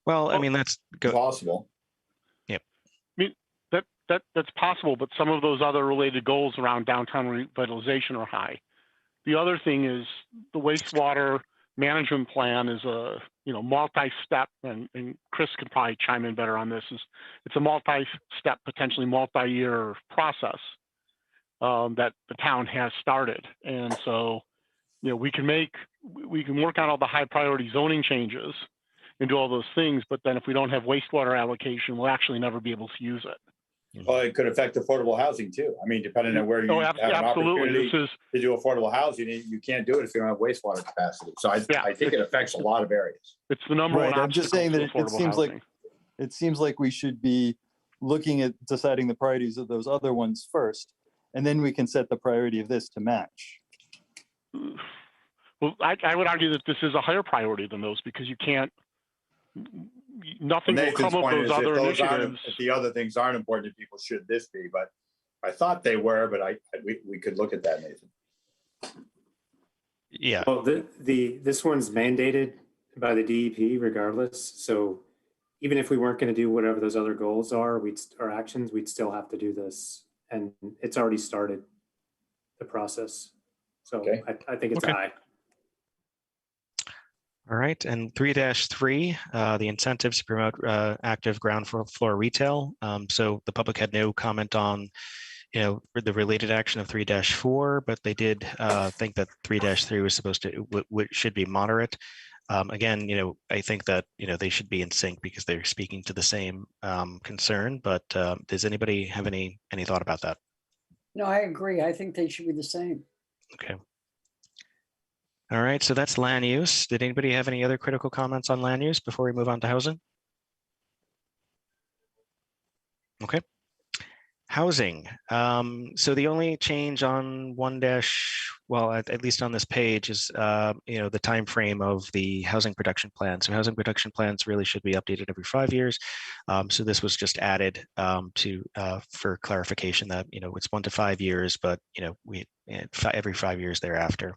Well, I mean, that's possible. Yep. I mean, that's possible, but some of those other related goals around downtown revitalization are high. The other thing is the wastewater management plan is a multi-step, and Chris can probably chime in better on this. It's a multi-step, potentially multi-year process that the town has started, and so we can work on all the high priority zoning changes and do all those things, but then if we don't have wastewater allocation, we'll actually never be able to use it. Well, it could affect affordable housing too. I mean, depending on where you have an opportunity to do affordable housing, you can't do it if you don't have wastewater capacity. So I think it affects a lot of areas. It's the number one Right, I'm just saying that it seems like we should be looking at deciding the priorities of those other ones first, and then we can set the priority of this to match. Well, I would argue that this is a higher priority than those because you can't, nothing will come of those other initiatives. If the other things aren't important to people, should this be? But I thought they were, but we could look at that, Nathan. Yeah. Well, this one's mandated by the DEP regardless. So even if we weren't going to do whatever those other goals are, our actions, we'd still have to do this. And it's already started the process. So okay. I think it's high. All right, and 3-3, the incentives to promote active ground floor retail. So the public had no comment on, the related action of 3-4, but they did think that 3-3 was supposed to should be moderate. Again, I think that they should be in sync because they're speaking to the same concern. But does anybody have any thought about that? No, I agree. I think they should be the same. Okay. All right, so that's land use. Did anybody have any other critical comments on land use before we move on to housing? Okay. Housing. So the only change on at least on this page is, the time frame of the housing production plan. So housing production plans really should be updated every 5 years. So this was just added for clarification that, it's 1 to 5 years, but, every 5 years thereafter.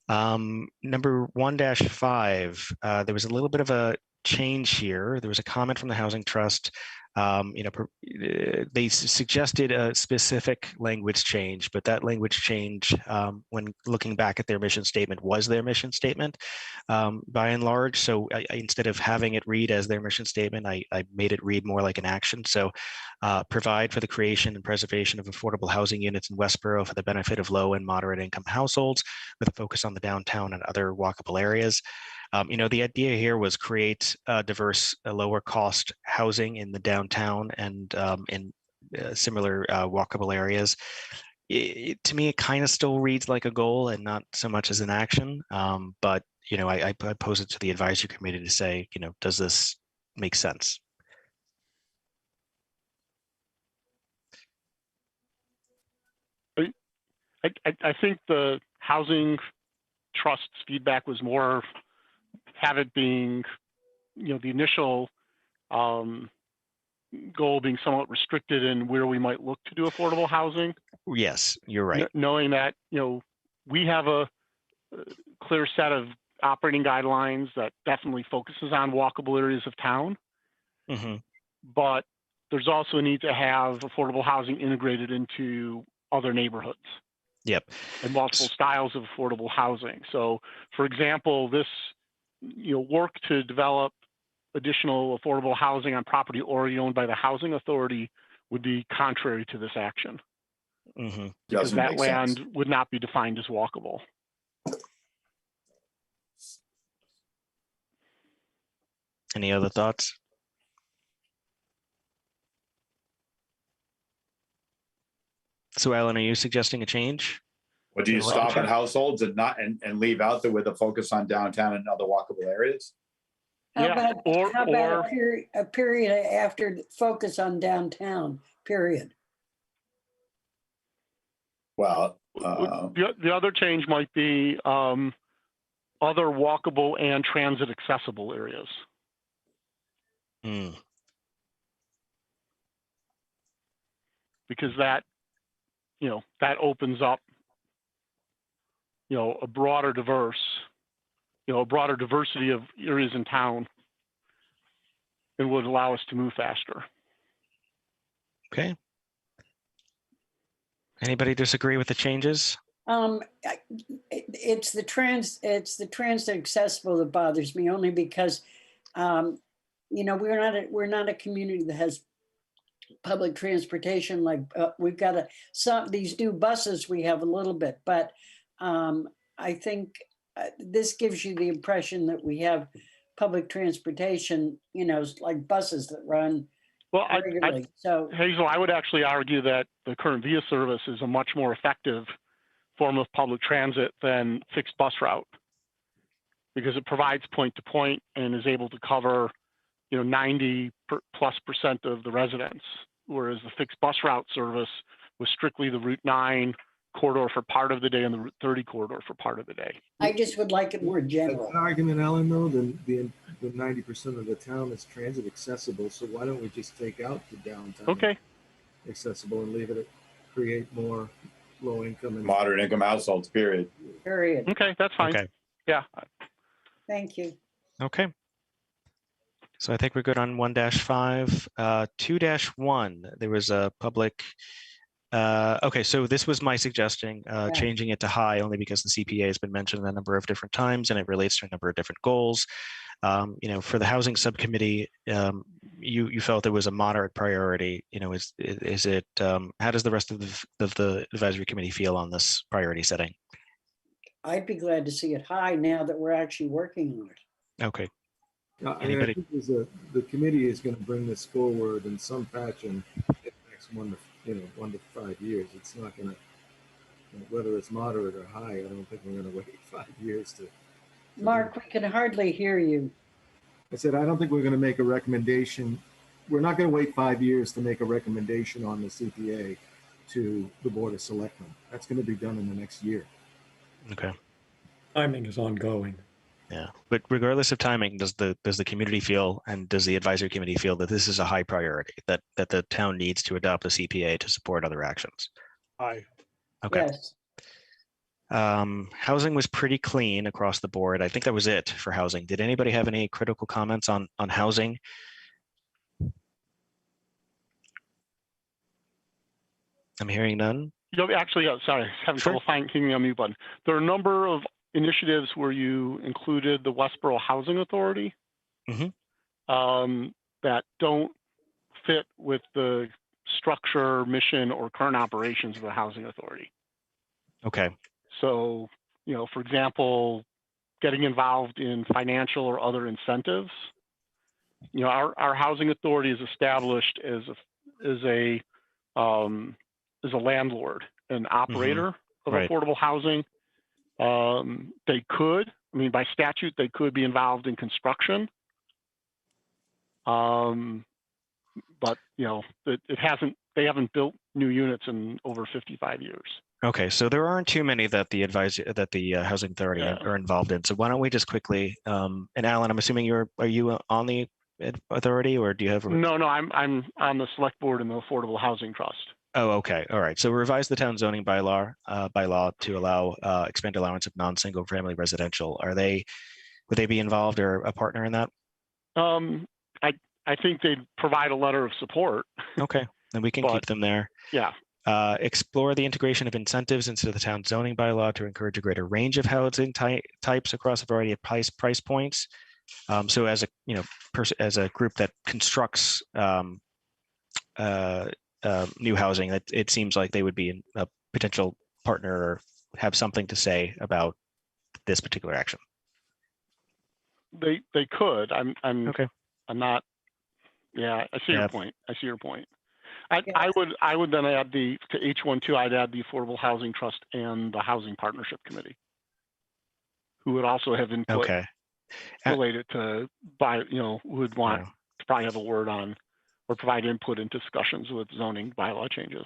Number 1-5, there was a little bit of a change here. There was a comment from the Housing Trust. They suggested a specific language change, but that language change, when looking back at their mission statement, was their mission statement by and large. So instead of having it read as their mission statement, I made it read more like an action. So provide for the creation and preservation of affordable housing units in Westborough for the benefit of low and moderate income households with a focus on the downtown and other walkable areas. The idea here was create diverse, lower cost housing in the downtown and in similar walkable areas. To me, it kind of still reads like a goal and not so much as an action. But, I pose it to the advisory committee to say, does this make sense? I think the Housing Trust's feedback was more have it being, the initial goal being somewhat restricted in where we might look to do affordable housing. Yes, you're right. Knowing that, we have a clear set of operating guidelines that definitely focuses on walkable areas of town. Mm-hmm. But there's also a need to have affordable housing integrated into other neighborhoods. Yep. And multiple styles of affordable housing. So, for example, this work to develop additional affordable housing on property already owned by the housing authority would be contrary to this action. Mm-hmm. Because that land would not be defined as walkable. Any other thoughts? So, Alan, are you suggesting a change? Would you stop at households and not and leave out with a focus on downtown and other walkable areas? How about a period after focus on downtown, period? Well, the other change might be other walkable and transit accessible areas. Because that, that opens up, a broader diversity of areas in town and would allow us to move faster. Okay. Anybody disagree with the changes? It's the transit accessible that bothers me, only because we're not a community that has public transportation like we've got these new buses we have a little bit, but I think this gives you the impression that we have public transportation, like buses that run Well, regularly. So Hazel, I would actually argue that the current VIA service is a much more effective form of public transit than fixed bus route, because it provides point to point and is able to cover, 90+% of the residents, whereas the fixed bus route service was strictly the Route 9 corridor for part of the day and the Route 30 corridor for part of the day. I just would like it more general. An argument, Alan, though, the 90% of the town is transit accessible. So why don't we just take out the downtown accessible and leave it, create more low income and Moderate income households, period. Period. Okay, that's fine. Okay. Yeah. Thank you. Okay. So I think we're good on 1-5. 2-1, there was a public. Okay, so this was my suggesting changing it to high only because the CPA has been mentioned a number of different times and it relates to a number of different goals. For the housing subcommittee, you felt it was a moderate priority. Is it? How does the rest of the advisory committee feel on this priority setting? I'd be glad to see it high now that we're actually working on it. Okay. I think the committee is going to bring this forward in some fashion in the next 1 to 5 years. It's not going to, whether it's moderate or high, I don't think we're going to wait 5 years to. Mark, we can hardly hear you. I said, I don't think we're going to make a recommendation. We're not going to wait 5 years to make a recommendation on the CPA to the Board of Selectmen. That's going to be done in the next year. Okay. Timing is ongoing. Yeah, but regardless of timing, does the community feel and does the advisory committee feel that this is a high priority, that the town needs to adopt a CPA to support other actions? Aye. Okay. Yes. Housing was pretty clean across the board. I think that was it for housing. Did anybody have any critical comments on housing? I'm hearing none. Actually, sorry, having trouble finding the unmute button. There are a number of initiatives where you included the Westborough Housing Authority that don't fit with the structure, mission, or current operations of the Housing Authority. Okay. So, for example, getting involved in financial or other incentives. Our Housing Authority is established as a landlord and operator of affordable housing. They could, by statute, they could be involved in construction. But they haven't built new units in over 55 years. Okay, so there aren't too many that the Housing Authority are involved in. So why don't we just quickly, and Alan, I'm assuming are you on the authority, or do you have? No, I'm on the select board in the Affordable Housing Trust. Oh, okay. All right. So revise the town zoning bylaw to allow expanded allowance of non-single family residential. Would they be involved or a partner in that? I think they'd provide a letter of support. Okay, then we can keep them there. Yeah. Explore the integration of incentives into the town zoning bylaw to encourage a greater range of housing types across a variety of price points. So as a group that constructs new housing, it seems like they would be a potential partner or have something to say about this particular action. They could. Okay. I'm not. Yeah, I see your point. I would then add to H1 I'd add the Affordable Housing Trust and the Housing Partnership Committee, who would also have input related to who would want to probably have a word on or provide input in discussions with zoning bylaw changes.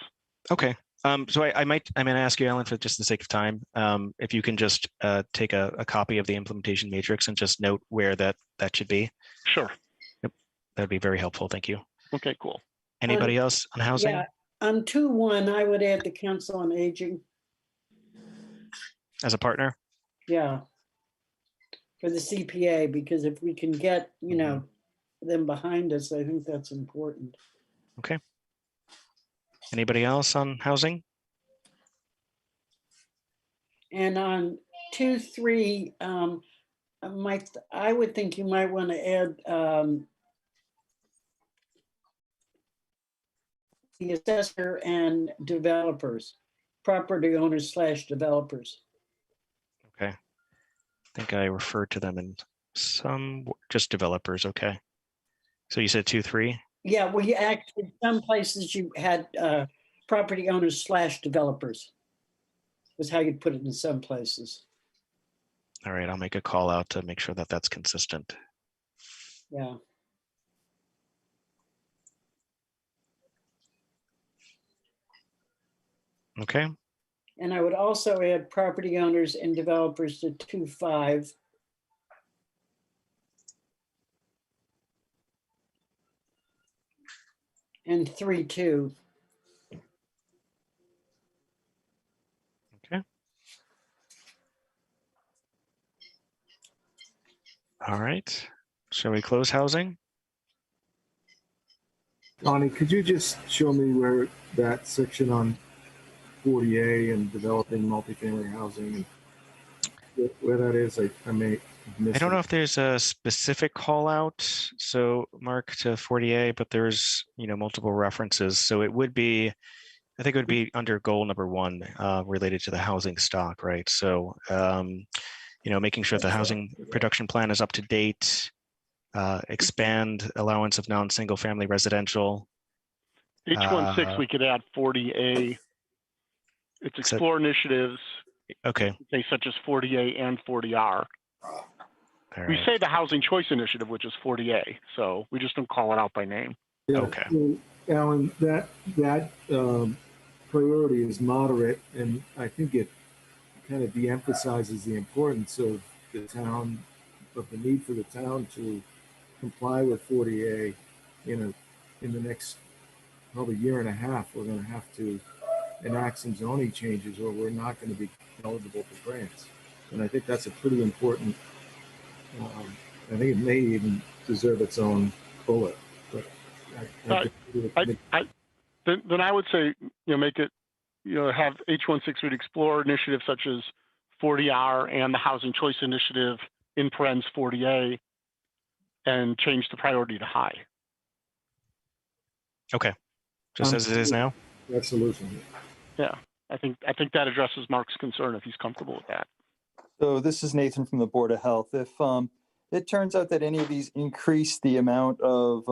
Okay. So I'm going to ask you, Alan, for just the sake of time, if you can just take a copy of the implementation matrix and just note where that should be. Sure. Yep. That'd be very helpful. Thank you. Okay, cool. Anybody else on housing? Yeah, on 2-1, I would add the Council on Aging. As a partner? Yeah. For the CPA, because if we can get, them behind us, I think that's important. Okay. Anybody else on housing? And on 2-3, I would think you might want to add the assessor and developers, property owners / developers. Okay. I think I referred to them in some, just developers. Okay. So you said 2-3? Yeah, well, you actually, some places you had property owners / developers was how you'd put it in some places. All right, I'll make a call out to make sure that that's consistent. Yeah. Okay. And I would also add property owners and developers to 2.5. And 3.2. Okay. All right. Shall we close housing? Donnie, could you just show me where that section on 40A and developing multifamily housing and where that is? I may have missed I don't it. know if there's a specific call out, so Mark, to 40A, but there's, multiple references. So it would be, I think it would be under goal number 1, related to the housing stock, right? So, making sure the housing production plan is up to date, expand allowance of non-single family residential. H16, we could add 40A. It's explore initiatives. Okay. Such as 40A and 40R. We say the housing choice initiative, which is 40A, so we just don't call it out by name. Yeah, okay. So, Alan, that priority is moderate, and I think it kind of de-emphasizes the importance of the town, of the need for the town to comply with 40A. In the next probably year and a half, we're going to have to enact some zoning changes, or we're not going to be eligible for grants. And I think that's a pretty important. I think it may even deserve its own bullet. But then I would say, make it, have H16 would explore initiatives such as 40R and the housing choice initiative in parens 40A, and change the priority to high. Okay, just as it is now. That's solution. Yeah, I think that addresses Mark's concern if he's comfortable with that. So this is Nathan from the Board of Health. If it turns out that any of these increase the amount of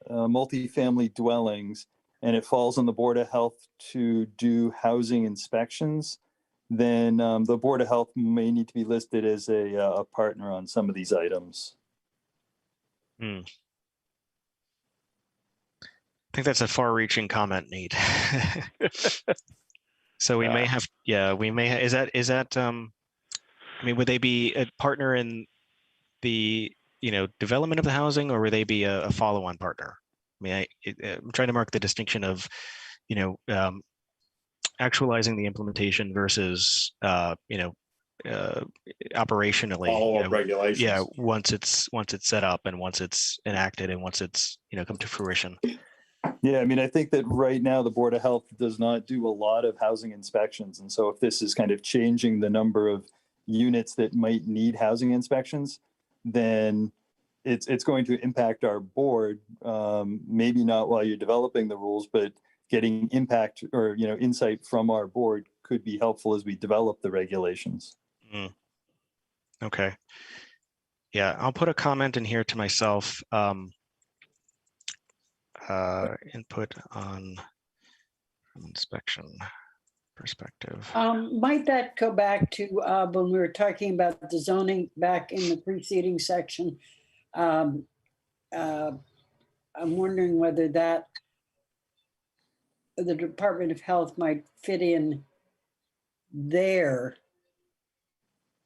multifamily dwellings, and it falls on the Board of Health to do housing inspections, then the Board of Health may need to be listed as a partner on some of these items. I think that's a far-reaching comment, Nate. So we may have, is that, would they be a partner in the, development of the housing, or would they be a follow-on partner? I'm trying to mark the distinction of, actualizing the implementation versus, operationally, regulations. Yeah, once it's set up and once it's enacted and once it's, come to fruition. Yeah, I think that right now the Board of Health does not do a lot of housing inspections. And so if this is kind of changing the number of units that might need housing inspections, then it's going to impact our board, maybe not while you're developing the rules, but getting impact or, insight from our board could be helpful as we develop the regulations. Okay. Yeah, I'll put a comment in here to myself. Input on inspection perspective. Might that go back to when we were talking about the zoning back in the preceding section? I'm wondering whether the Department of Health might fit in there.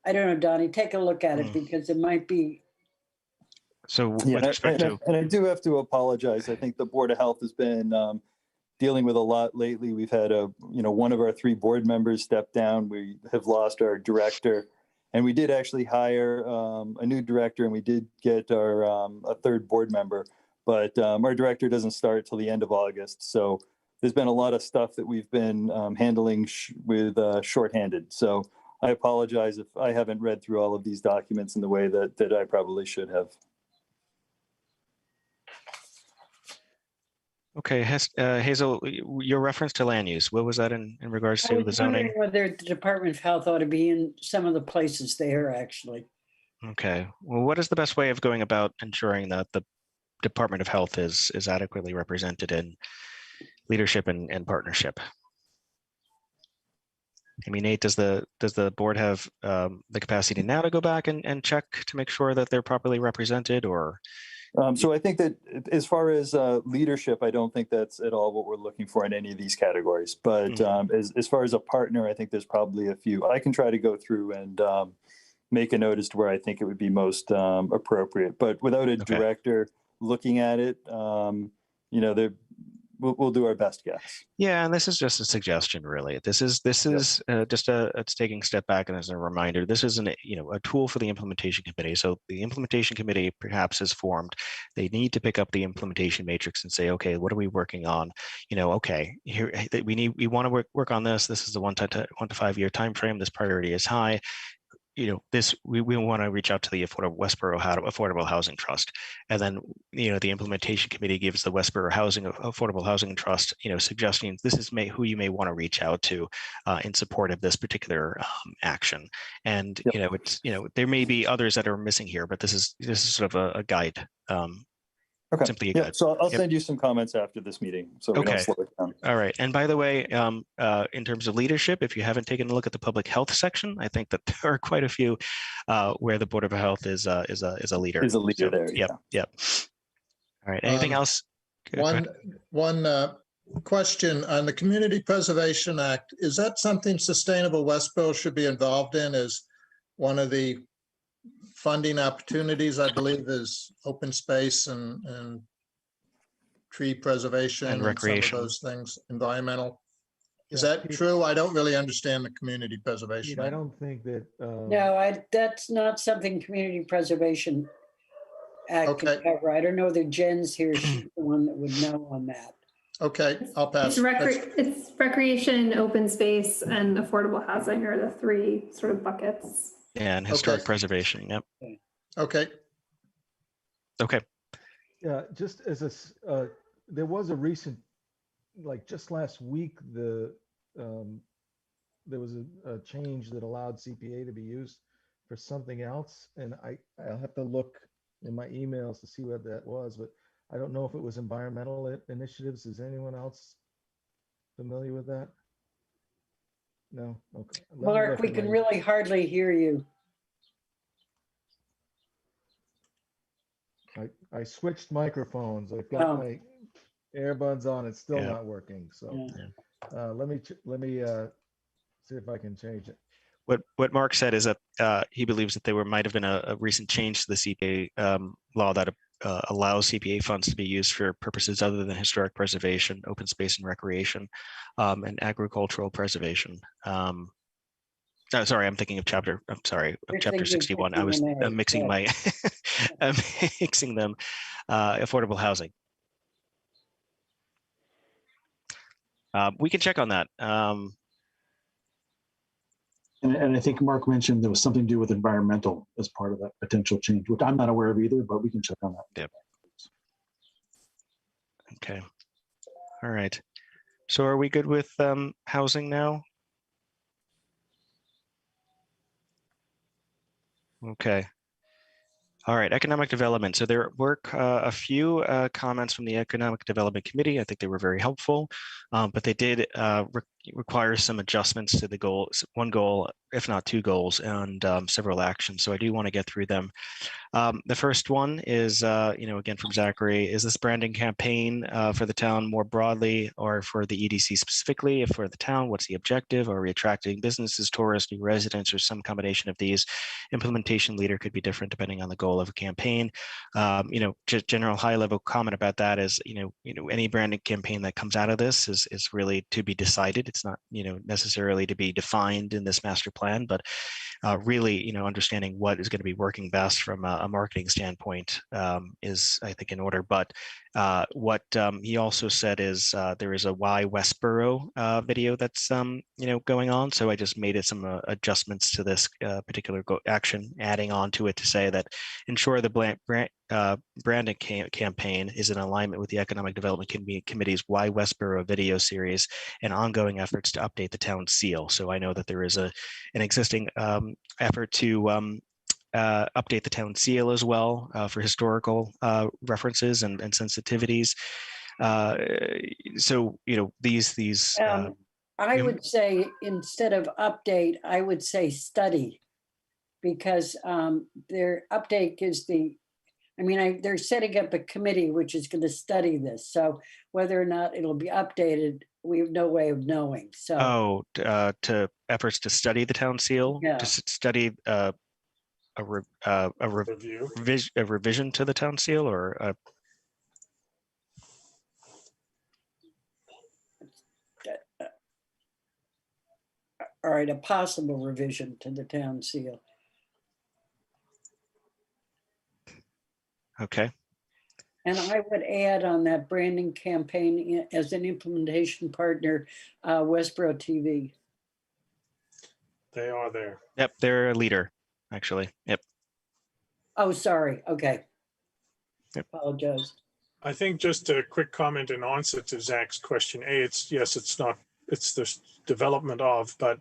I don't know, Donnie, take a look at it because it might be. So with respect to, and I do have to apologize. I think the Board of Health has been dealing with a lot lately. We've had one of our 3 board members step down. We have lost our director, and we did actually hire a new director, and we did get our a 3rd board member, but our director doesn't start till the end of August. So there's been a lot of stuff that we've been handling with shorthanded. So I apologize if I haven't read through all of these documents in the way that I probably should have. Okay, Hazel, your reference to land use, what was that in regards to the zoning? Whether the Department of Health ought to be in some of the places there, actually. Okay, well, what is the best way of going about ensuring that the Department of Health is adequately represented in leadership and partnership. I mean, Nate, does the board have the capacity now to go back and check to make sure that they're properly represented, or? So I think that as far as leadership, I don't think that's at all what we're looking for in any of these categories. But as far as a partner, I think there's probably a few. I can try to go through and make a note as to where I think it would be most appropriate. But without a director looking at it, we'll do our best guess. Yeah, and this is just a suggestion, really. This is just it's taking a step back, and as a reminder, this is a tool for the implementation committee. So the implementation committee perhaps is formed. They need to pick up the implementation matrix and say, okay, what are we working on? Okay, here we want to work on this. This is a 1 to 5 year time frame. This priority is high. We want to reach out to the Westborough Affordable Housing Trust, and then the implementation committee gives the Westborough Affordable Housing Trust suggestions. This is who you may want to reach out to in support of this particular action. And there may be others that are missing here, but this is sort of a guide. Okay. Simply a guide. So I'll send you some comments after this meeting, so we don't slow it down. All right. And by the way, in terms of leadership, if you haven't taken a look at the public health section, I think that there are quite a few where the Board of Health is a leader. Is a leader there. Yep. All right. Anything else? One question on the Community Preservation Act. Is that something Sustainable Westborough should be involved in as one of the funding opportunities? I believe is open space and tree preservation and recreation, some of those things, environmental. Is that true? I don't really understand the Community Preservation Act. I don't think that. No, that's not something Community Preservation Act can cover. I don't know that Jen's here. She's the one that would know on that. Okay, I'll pass. It's recreation, open space, and affordable housing are the three sort of buckets. Yeah, and historic preservation. Yep. Okay. Yeah, just as there was a recent, like just last week, there was a change that allowed CPA to be used for something else, and I'll have to look in my emails to see what that was, but I don't know if it was environmental initiatives. Is anyone else familiar with that? No. Okay. Mark, we can really hardly hear you. I switched microphones. I've got my earbuds on. It's still not working. So let me see if I can change it. What Mark said is that he believes that there might have been a recent change to the CPA law that allows CPA funds to be used for purposes other than historic preservation, open space and recreation, and agricultural preservation. Sorry, I'm thinking of chapter 61. I was mixing my, I'm mixing them, affordable housing. We can check on that. And I think Mark mentioned there was something to do with environmental as part of that potential change, which I'm not aware of either, but we can check on that. Yep. Okay. All right. So are we good with housing now? Okay. All right, economic development. So there were a few comments from the Economic Development Committee. I think they were very helpful, but they did require some adjustments to the goals, one goal, if not two goals, and several actions. So I do want to get through them. The first one is, again from Zachary, is this branding campaign for the town more broadly or for the EDC specifically? If for the town, what's the objective? Are we attracting businesses, tourists, new residents, or some combination of these? Implementation leader could be different depending on the goal of a campaign. Just general high level comment about that is, any branding campaign that comes out of this is really to be decided. It's not, necessarily to be defined in this master plan, but really, understanding what is going to be working best from a marketing standpoint is, I think, in order. But what he also said is there is a Why Westborough video that's going on. So I just made some adjustments to this particular action, adding on to it to say that ensure the branding campaign is in alignment with the Economic Development Committee's Why Westborough video series and ongoing efforts to update the town's seal. So I know that there is an existing effort to update the town seal as well for historical references and sensitivities. So, these I would say instead of update, I would say study, because their update gives they're setting up a committee which is going to study this. So whether or not it'll be updated, we have no way of knowing. So to efforts to study the town seal, Yeah. to study a Review. revision to the town seal, or all right, a possible revision to the town seal. okay. And I would add on that branding campaign as an implementation partner, Westborough TV. They are there. Yep, they're a leader, actually. Yep. Oh, sorry. Okay. Yep. Apologize. I think just a quick comment in answer to Zach's question. It's the development of, but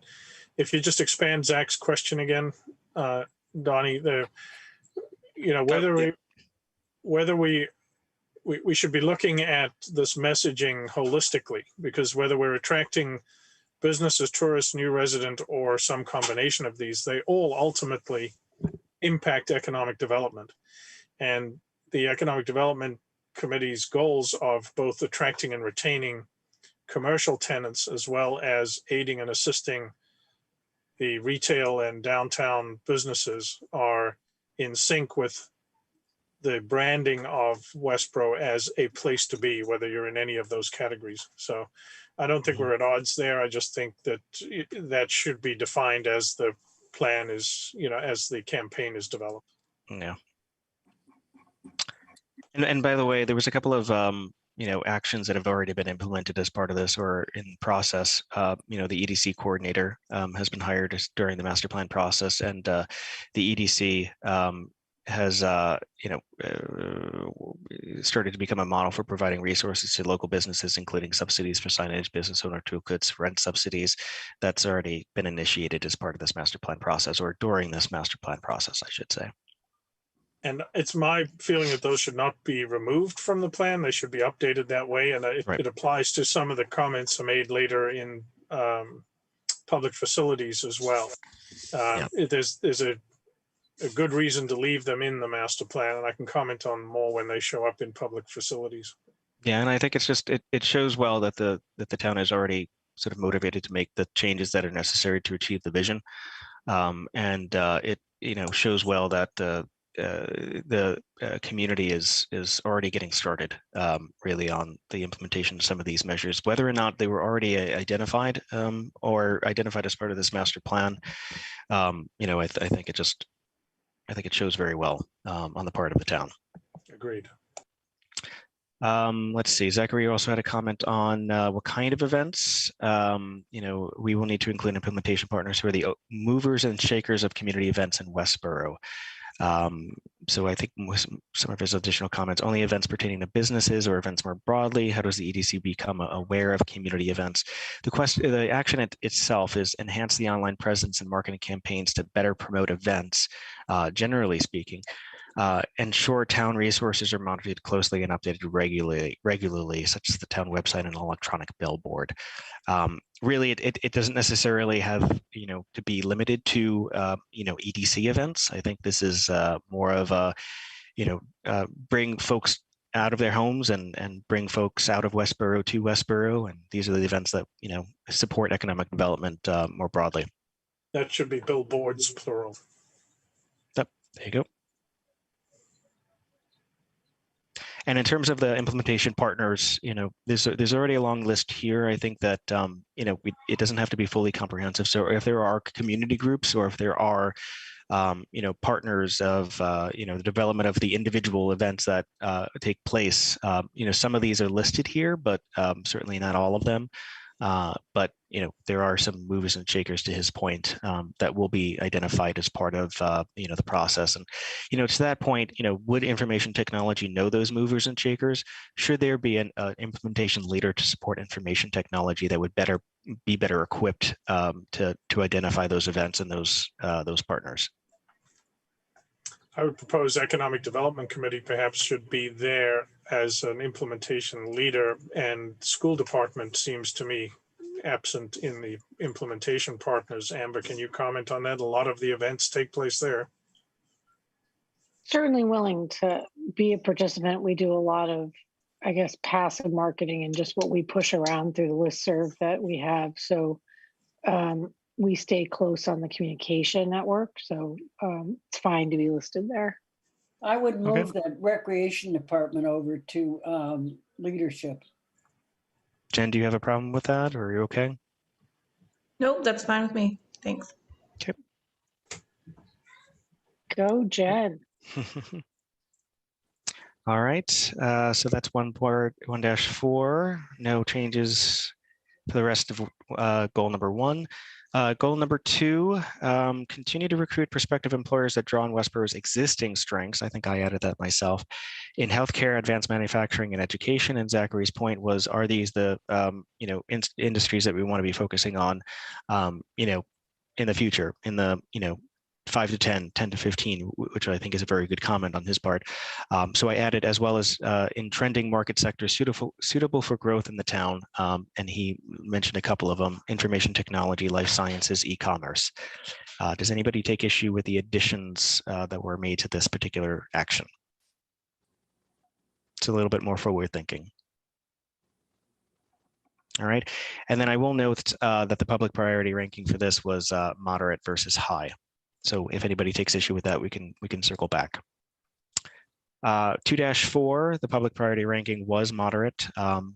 if you just expand Zach's question again, Donnie, whether we should be looking at this messaging holistically, because whether we're attracting businesses, tourists, new resident, or some combination of these, they all ultimately impact economic development. And the Economic Development Committee's goals of both attracting and retaining commercial tenants, as well as aiding and assisting the retail and downtown businesses, are in sync with the branding of Westborough as a place to be, whether you're in any of those categories. So I don't think we're at odds there. I just think that that should be defined as the plan is, as the campaign is developed. Yeah. And by the way, there was a couple of actions that have already been implemented as part of this or in process. The EDC coordinator has been hired during the master plan process, and the EDC has started to become a model for providing resources to local businesses, including subsidies for signage, business owner toolkits, rent subsidies. That's already been initiated as part of this master plan process, or during this master plan process, I should say. And it's my feeling that those should not be removed from the plan. They should be updated that way. And it applies to some of the comments made later in public facilities as well. There's a good reason to leave them in the master plan, and I can comment on more when they show up in public facilities. Yeah, and I think it's just it shows well that the town is already sort of motivated to make the changes that are necessary to achieve the vision, and it shows well that the community is already getting started really on the implementation of some of these measures, whether or not they were already identified or identified as part of this master plan. I think it shows very well on the part of the town. Agreed. Let's see, Zachary also had a comment on what kind of events. We will need to include implementation partners who are the movers and shakers of community events in Westborough. So I think some of his additional comments, only events pertaining to businesses or events more broadly. How does the EDC become aware of community events? The action itself is enhance the online presence and marketing campaigns to better promote events, generally speaking. Ensure town resources are monitored closely and updated regularly, such as the town website and electronic billboard. Really, it doesn't necessarily have to be limited to EDC events. I think this is more of a bring folks out of their homes and bring folks out of Westborough to Westborough, and these are the events that support economic development more broadly. That should be billboards, plural. Yep, there you go. And in terms of the implementation partners, there's already a long list here. I think that it doesn't have to be fully comprehensive. So if there are community groups, or if there are partners of the development of the individual events that take place, some of these are listed here, but certainly not all of them. But there are some movers and shakers, to his point, that will be identified as part of the process. And to that point, would information technology know those movers and shakers? Should there be an implementation leader to support information technology that would be better equipped to identify those events and those partners? I would propose Economic Development Committee perhaps should be there as an implementation leader, and school department seems to me absent in the implementation partners. Amber, can you comment on that? A lot of the events take place there. Certainly willing to be a participant. We do a lot of, I guess, passive marketing and just what we push around through the listserv that we have. So we stay close on the communication network. So it's fine to be listed there. I would move the recreation department over to leadership. Jen, do you have a problem with that, or are you okay? Nope, that's fine with me. Thanks. Okay. Go, Jen. All right, so that's 1.1-4. No changes for the rest of goal number 1. Goal number 2, continue to recruit prospective employers that draw on Westborough's existing strengths. I think I added that myself. In healthcare, advanced manufacturing, and education. And Zachary's point was, are these the industries that we want to be focusing on, in the future, in the 5 to 10, 10 to 15, which I think is a very good comment on his part. So I added, as well as in trending market sectors suitable for growth in the town. And he mentioned a couple of them: information technology, life sciences, e-commerce. Does anybody take issue with the additions that were made to this particular action? It's a little bit more forward thinking. All right. And then I will note that the public priority ranking for this was moderate versus high. So if anybody takes issue with that, we can circle back. 2-4, the public priority ranking was moderate.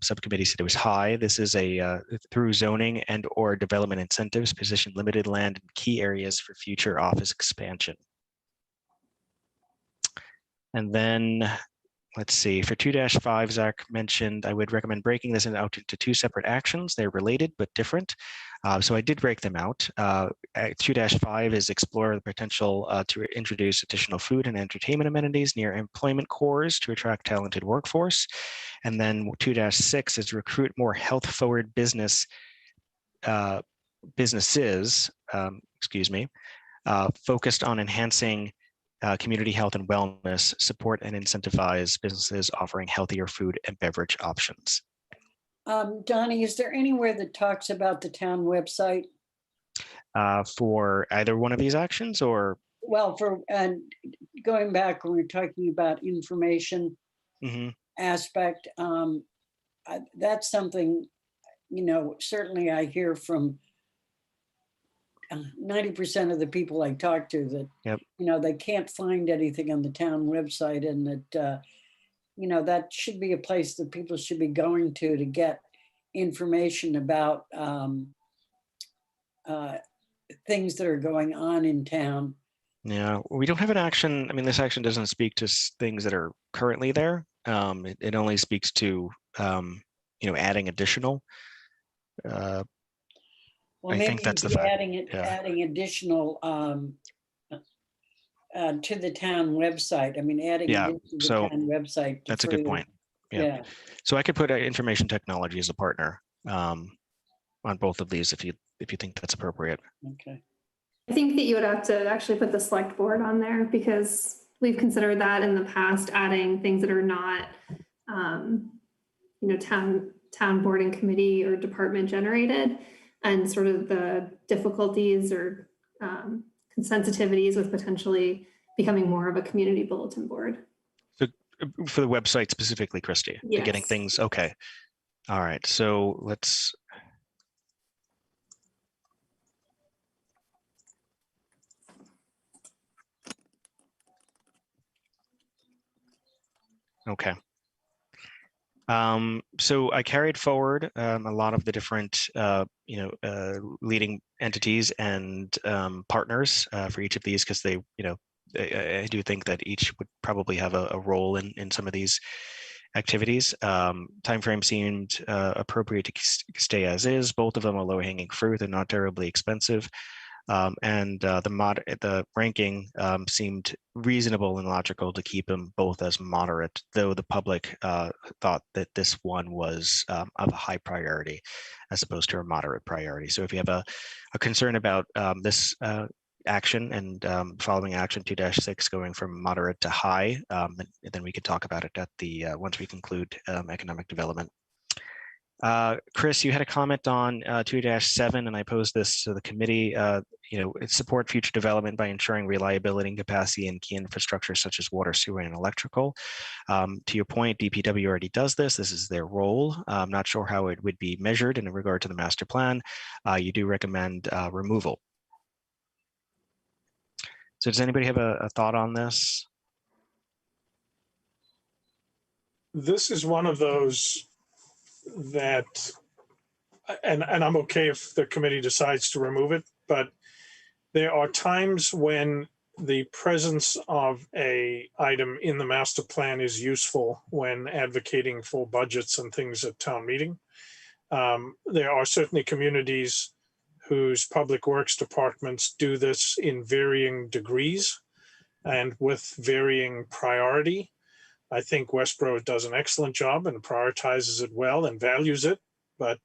Subcommittee said it was high. This is a through zoning and or development incentives, position limited land in key areas for future office expansion. And then let's see, for 2-5, Zach mentioned I would recommend breaking this out into 2 separate actions. They're related but different. So I did break them out. 2-5 is explore the potential to introduce additional food and entertainment amenities near employment cores to attract talented workforce. And then 2-6 is recruit more health-forward businesses, focused on enhancing community health and wellness, support and incentivize businesses offering healthier food and beverage options. Donnie, is there anywhere that talks about the town website? For either one of these actions, or? Well, going back when we're talking about information aspect, that's something, certainly I hear from 90% of the people I talk to that, they can't find anything on the town website, and that, that should be a place that people should be going to get information about things that are going on in town. Yeah, we don't have an action. I mean, this action doesn't speak to things that are currently there. It only speaks to, adding additional. Well, I maybe think that's the fact. Adding additional to the town website. I mean, adding it into the town website. That's a good point. Yeah. So I could put information technology as a partner on both of these if you think that's appropriate. Okay. I think that you would have to actually put the select board on there, because we've considered that in the past, adding things that are not, town board and committee or department generated, and sort of the difficulties or sensitivities with potentially becoming more of a community bulletin board. So for the website specifically, Christy, yes. Getting things, okay. All right, so let's. Okay. So I carried forward a lot of the different, leading entities and partners for each of these, because they, I do think that each would probably have a role in some of these activities. Timeframe seemed appropriate to stay as is. Both of them are low-hanging fruit and not terribly expensive. And the ranking seemed reasonable and logical to keep them both as moderate, though the public thought that this one was of a high priority as opposed to a moderate priority. So if you have a concern about this action and following action 2-6 going from moderate to high, and then we could talk about it at the once we conclude economic development. Chris, you had a comment on 2-7, and I posed this to the committee. It's support future development by ensuring reliability and capacity in key infrastructure such as water, sewer, and electrical. To your point, DPW already does this. This is their role. I'm not sure how it would be measured in regard to the master plan. You do recommend removal. So does anybody have a thought on this? This is one of those that, and I'm okay if the committee decides to remove it, but there are times when the presence of a item in the master plan is useful when advocating for budgets and things at town meeting. There are certainly communities whose public works departments do this in varying degrees and with varying priority. I think Westborough does an excellent job and prioritizes it well and values it. But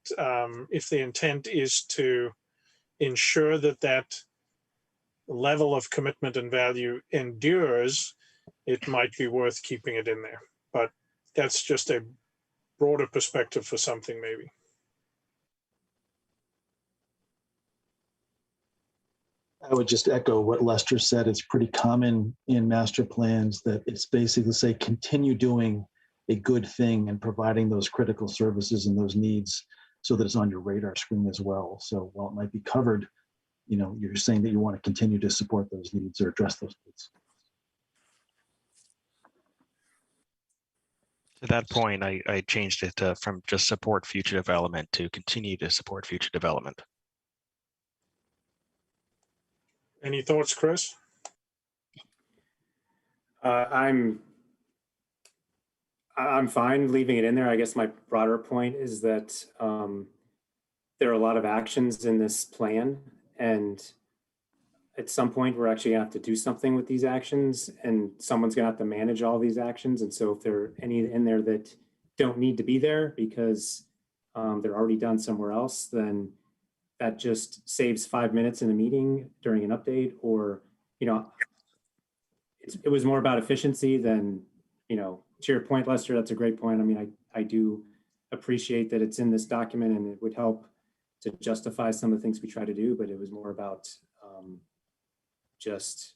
if the intent is to ensure that that level of commitment and value endures, it might be worth keeping it in there. But that's just a broader perspective for something maybe. I would just echo what Lester said. It's pretty common in master plans that it's basically say continue doing a good thing and providing those critical services and those needs so that it's on your radar screen as well. So while it might be covered, you're saying that you want to continue to support those needs or address those needs. To that point, I changed it from just support future development to continue to support future development. Any thoughts, Chris? I'm fine leaving it in there. I guess my broader point is that there are a lot of actions in this plan, and at some point we're actually gonna have to do something with these actions, and someone's gonna have to manage all these actions. And so if there are any in there that don't need to be there because they're already done somewhere else, then that just saves 5 minutes in a meeting during an update, or, it was more about efficiency than, to your point, Lester, that's a great point. I mean, I do appreciate that it's in this document and it would help to justify some of the things we try to do, but it was more about just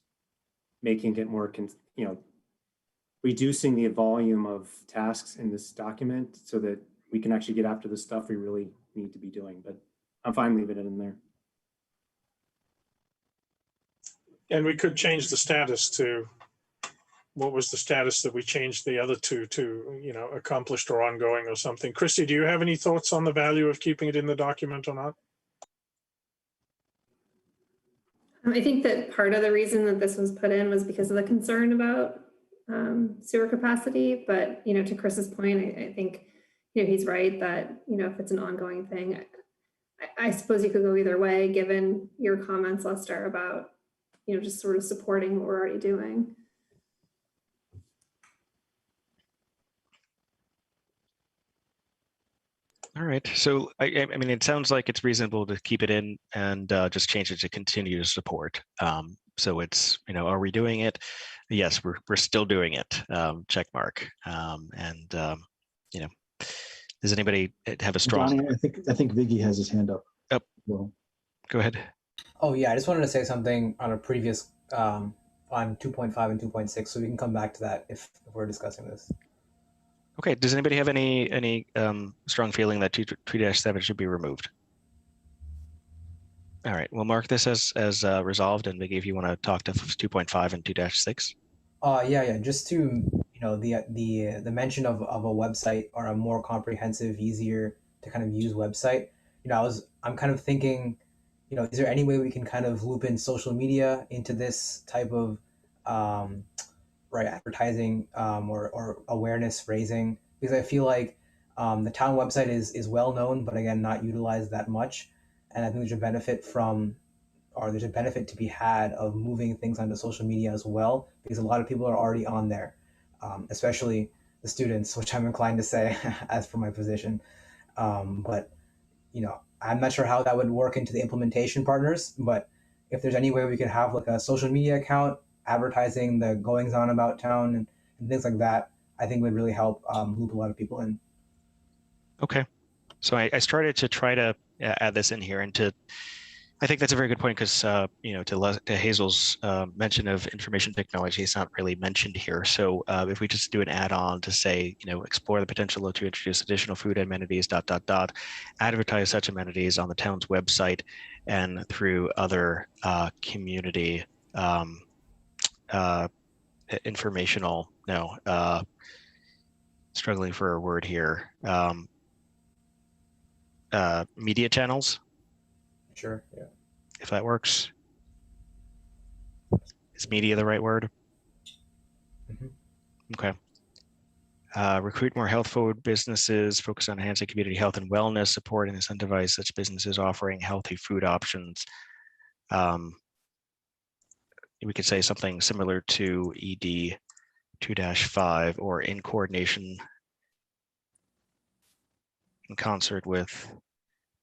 making it more, reducing the volume of tasks in this document so that we can actually get after the stuff we really need to be doing. But I'm fine leaving it in there. And we could change the status to, what was the status that we changed the other two to, accomplished or ongoing or something. Christy, do you have any thoughts on the value of keeping it in the document or not? I think that part of the reason that this was put in was because of the concern about sewer capacity. But, to Chris's point, I think, he's right that, if it's an ongoing thing, I suppose you could go either way, given your comments, Lester, about, just sort of supporting what we're already doing. All right. So, I mean, it sounds like it's reasonable to keep it in and just change it to continue to support. So it's, are we doing it? Yes, we're still doing it. Check mark. Does anybody have a strong? Johnny, I think Viggy has his hand up. Oh, well, go ahead. Oh yeah, I just wanted to say something on a previous on 2.5 and 2.6, so we can come back to that if we're discussing this. Okay. Does anybody have any strong feeling that 2-7 should be removed? All right. We'll mark this as resolved. And Viggy, if you want to talk to 2.5 and 2-6. Yeah. Just to the mention of a website or a more comprehensive, easier to kind of use website. I'm kind of thinking, is there any way we can kind of loop in social media into this type of advertising or awareness raising? Because I feel like the town website is well known, but again, not utilized that much. And I think there's a benefit to be had of moving things onto social media as well, because a lot of people are already on there, especially the students, which I'm inclined to say as for my position. But I'm not sure how that would work into the implementation partners, but if there's any way we could have like a social media account advertising the goings on about town and things like that, I think would really help loop a lot of people in. Okay. So I started to try to add this in here, and I think that's a very good point because to Hazel's mention of information technology, it's not really mentioned here. So if we just do an add-on to say, explore the potential to introduce additional food amenities, ... advertise such amenities on the town's website and through other community informational, struggling for a word here, media channels. Sure, yeah. If that works. Is media the right word? Mm-hmm. Okay. Recruit more health forward businesses, focus on enhancing community health and wellness, support and incentivize such businesses offering healthy food options. We could say something similar to ED 2-5 or in coordination in concert with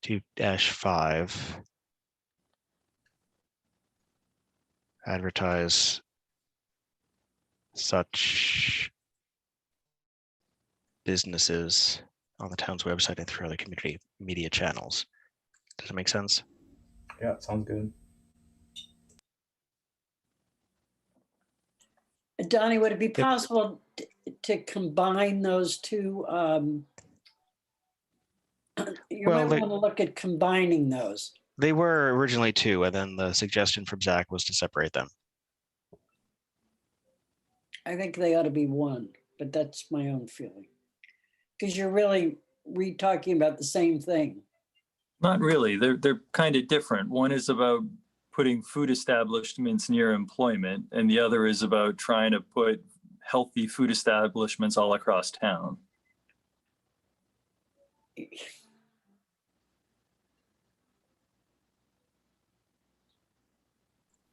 2-5. Advertise such businesses on the town's website and through other community media channels. Does it make sense? Yeah, sounds good. Donnie, would it be possible to combine those two? You might want to look at combining those. They were originally two, and then the suggestion from Zach was to separate them. I think they ought to be one, but that's my own feeling. Because you're really talking about the same thing. Not really. They're kind of different. One is about putting food establishments near employment, and the other is about trying to put healthy food establishments all across town.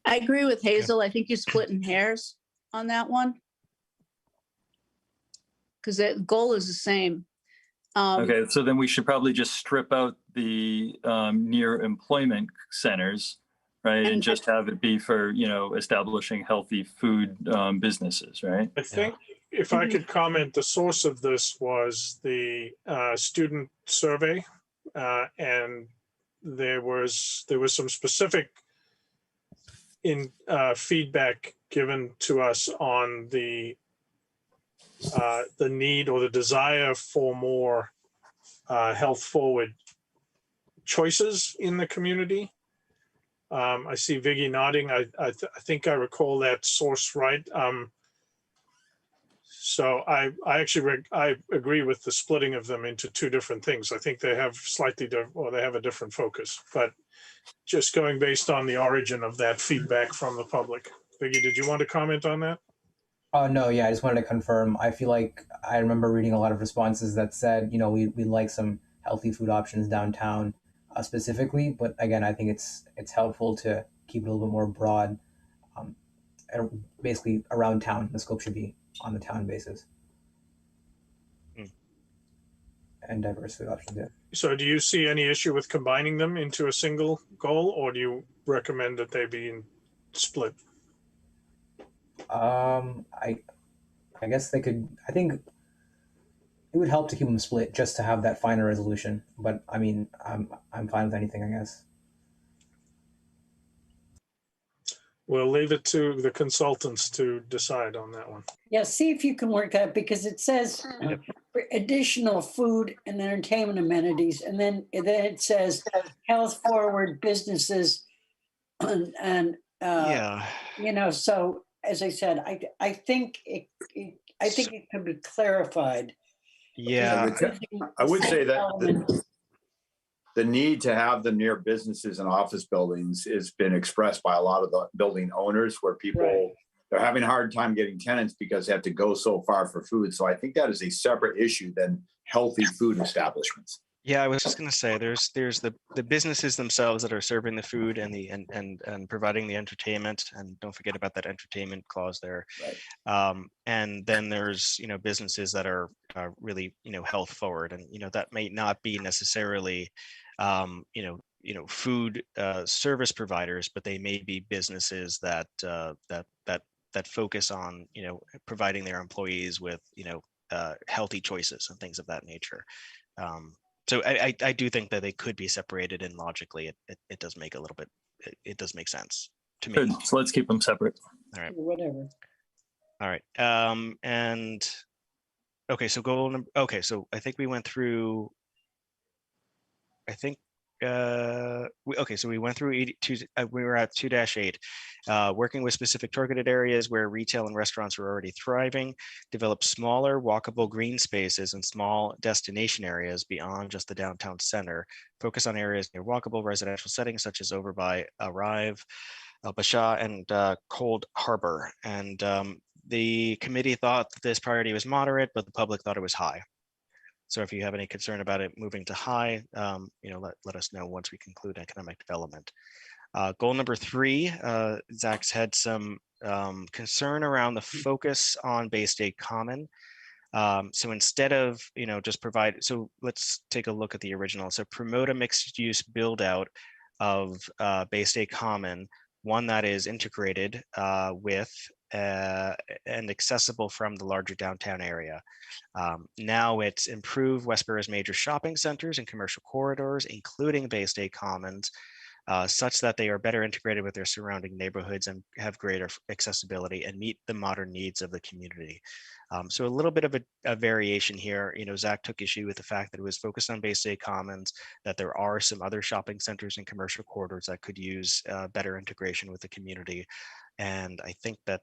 I agree with Hazel. I think you're splitting hairs on that one. Because the goal is the same. Okay, so then we should probably just strip out the near employment centers, right? And just have it be for, establishing healthy food businesses, right? I think if I could comment, the source of this was the student survey, and there was some specific feedback given to us on the need or the desire for more health forward choices in the community. I see Viggy nodding. I think I recall that source right. So I actually I agree with the splitting of them into two different things. I think they have they have a different focus, but just going based on the origin of that feedback from the public. Viggy, did you want to comment on that? Oh, no, yeah, I just wanted to confirm. I feel like I remember reading a lot of responses that said, we'd like some healthy food options downtown specifically. But again, I think it's helpful to keep it a little bit more broad, basically around town. The scope should be on the town basis. And diverse food options, yeah. So do you see any issue with combining them into a single goal, or do you recommend that they be split? I guess they could. I think it would help to keep them split just to have that finer resolution. But I mean, I'm fine with anything, I guess. We'll leave it to the consultants to decide on that one. Yeah, see if you can work that, because it says additional food and entertainment amenities, and then it says health forward businesses, and so as I said, I think it could be clarified. Yeah, I would say that the need to have them near businesses and office buildings has been expressed by a lot of the building owners, where people, they're having a hard time getting tenants because they have to go so far for food. So I think that is a separate issue than healthy food establishments. Yeah, I was just going to say there's the businesses themselves that are serving the food and providing the entertainment, and don't forget about that entertainment clause there. Right. And then there's businesses that are really health forward, and that may not be necessarily food service providers, but they may be businesses that that focus on providing their employees with healthy choices and things of that nature. So I do think that they could be separated, and logically it does make a little bit, it does make sense to me. Good. So let's keep them separate. All right. Whatever. All right. And okay, so goal number, okay, so I think we went through, I think, okay, so we went through 82, we were at 2-8, working with specific targeted areas where retail and restaurants are already thriving, develop smaller walkable green spaces and small destination areas beyond just the downtown center, focus on areas near walkable residential settings such as over by Arrive, El Basha, and Cold Harbor. And the committee thought that this priority was moderate, but the public thought it was high. So if you have any concern about it moving to high, let us know once we conclude economic development. Goal number 3, Zach's had some concern around the focus on Bay State Common. So instead of, just provide, so let's take a look at the original. So promote a mixed use build out of Bay State Common, one that is integrated with and accessible from the larger downtown area. Now it's improve Westborough's major shopping centers and commercial corridors, including Bay State Commons, such that they are better integrated with their surrounding neighborhoods and have greater accessibility and meet the modern needs of the community. So a little bit of a variation here. Zach took issue with the fact that it was focused on Bay State Commons, that there are some other shopping centers and commercial corridors that could use better integration with the community. And I think that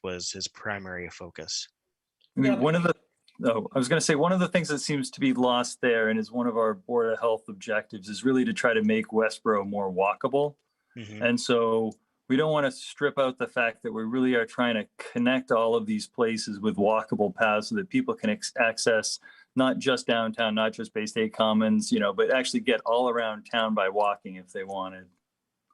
was his primary focus. I mean, I was going to say, one of the things that seems to be lost there, and is one of our Board of Health objectives, is really to try to make Westborough more walkable. Mm-hmm. And so we don't want to strip out the fact that we really are trying to connect all of these places with walkable paths so that people can access not just downtown, not just Bay State Commons, but actually get all around town by walking if they wanted.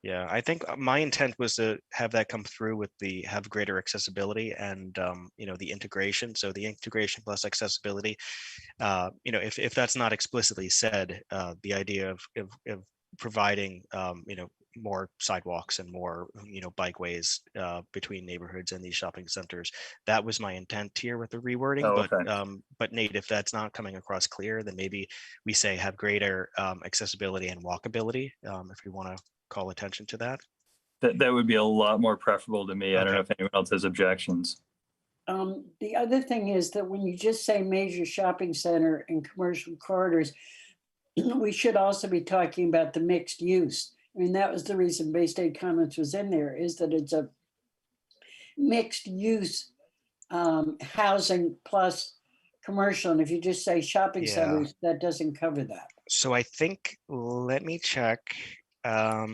Yeah, I think my intent was to have that come through with have greater accessibility and, the integration. So the integration plus accessibility, if that's not explicitly said, the idea of providing, more sidewalks and more, bikeways between neighborhoods and these shopping centers. That was my intent here with the rewording. Oh, okay. But Nate, if that's not coming across clear, then maybe we say have greater accessibility and walkability, if we want to call attention to that. That would be a lot more preferable to me. I don't know if anyone else has objections. The other thing is that when you just say major shopping center and commercial corridors, we should also be talking about the mixed use. I mean, that was the reason Bay State Commons was in there, is that it's a mixed use housing plus commercial. And if you just say shopping centers, that doesn't cover that. So I think, let me check. Let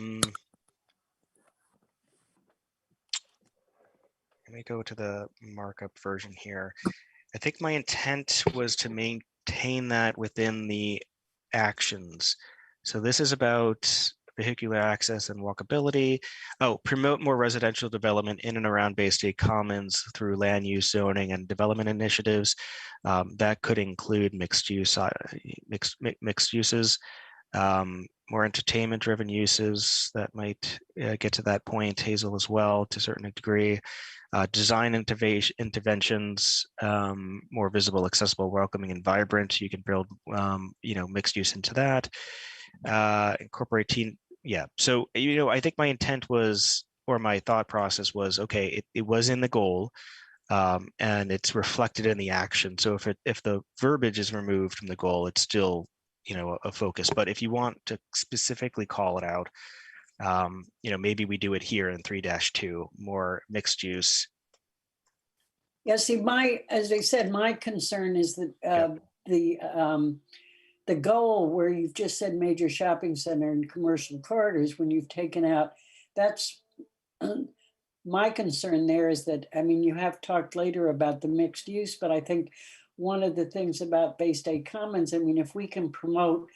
me go to the markup version here. I think my intent was to maintain that within the actions. So this is about vehicular access and walkability. Oh, promote more residential development in and around Bay State Commons through land use zoning and development initiatives. That could include mixed use, mixed uses. More entertainment-driven uses that might get to that point, Hazel, as well, to a certain degree. Design interventions, more visible, accessible, welcoming, and vibrant. You can build, mixed use into that. Incorporate teen, So, I think my intent was, or my thought process was, okay, it was in the goal, and it's reflected in the action. So if the verbiage is removed from the goal, it's still a focus. But if you want to specifically call it out, maybe we do it here in 3-2, more mixed use. Yeah, see, as I said, my concern is that the goal where you've just said major shopping center and commercial corridors, when you've taken out, that's my concern there is that, I mean, you have talked later about the mixed use, but I think one of the things about Bay State Commons, I mean, if we can promote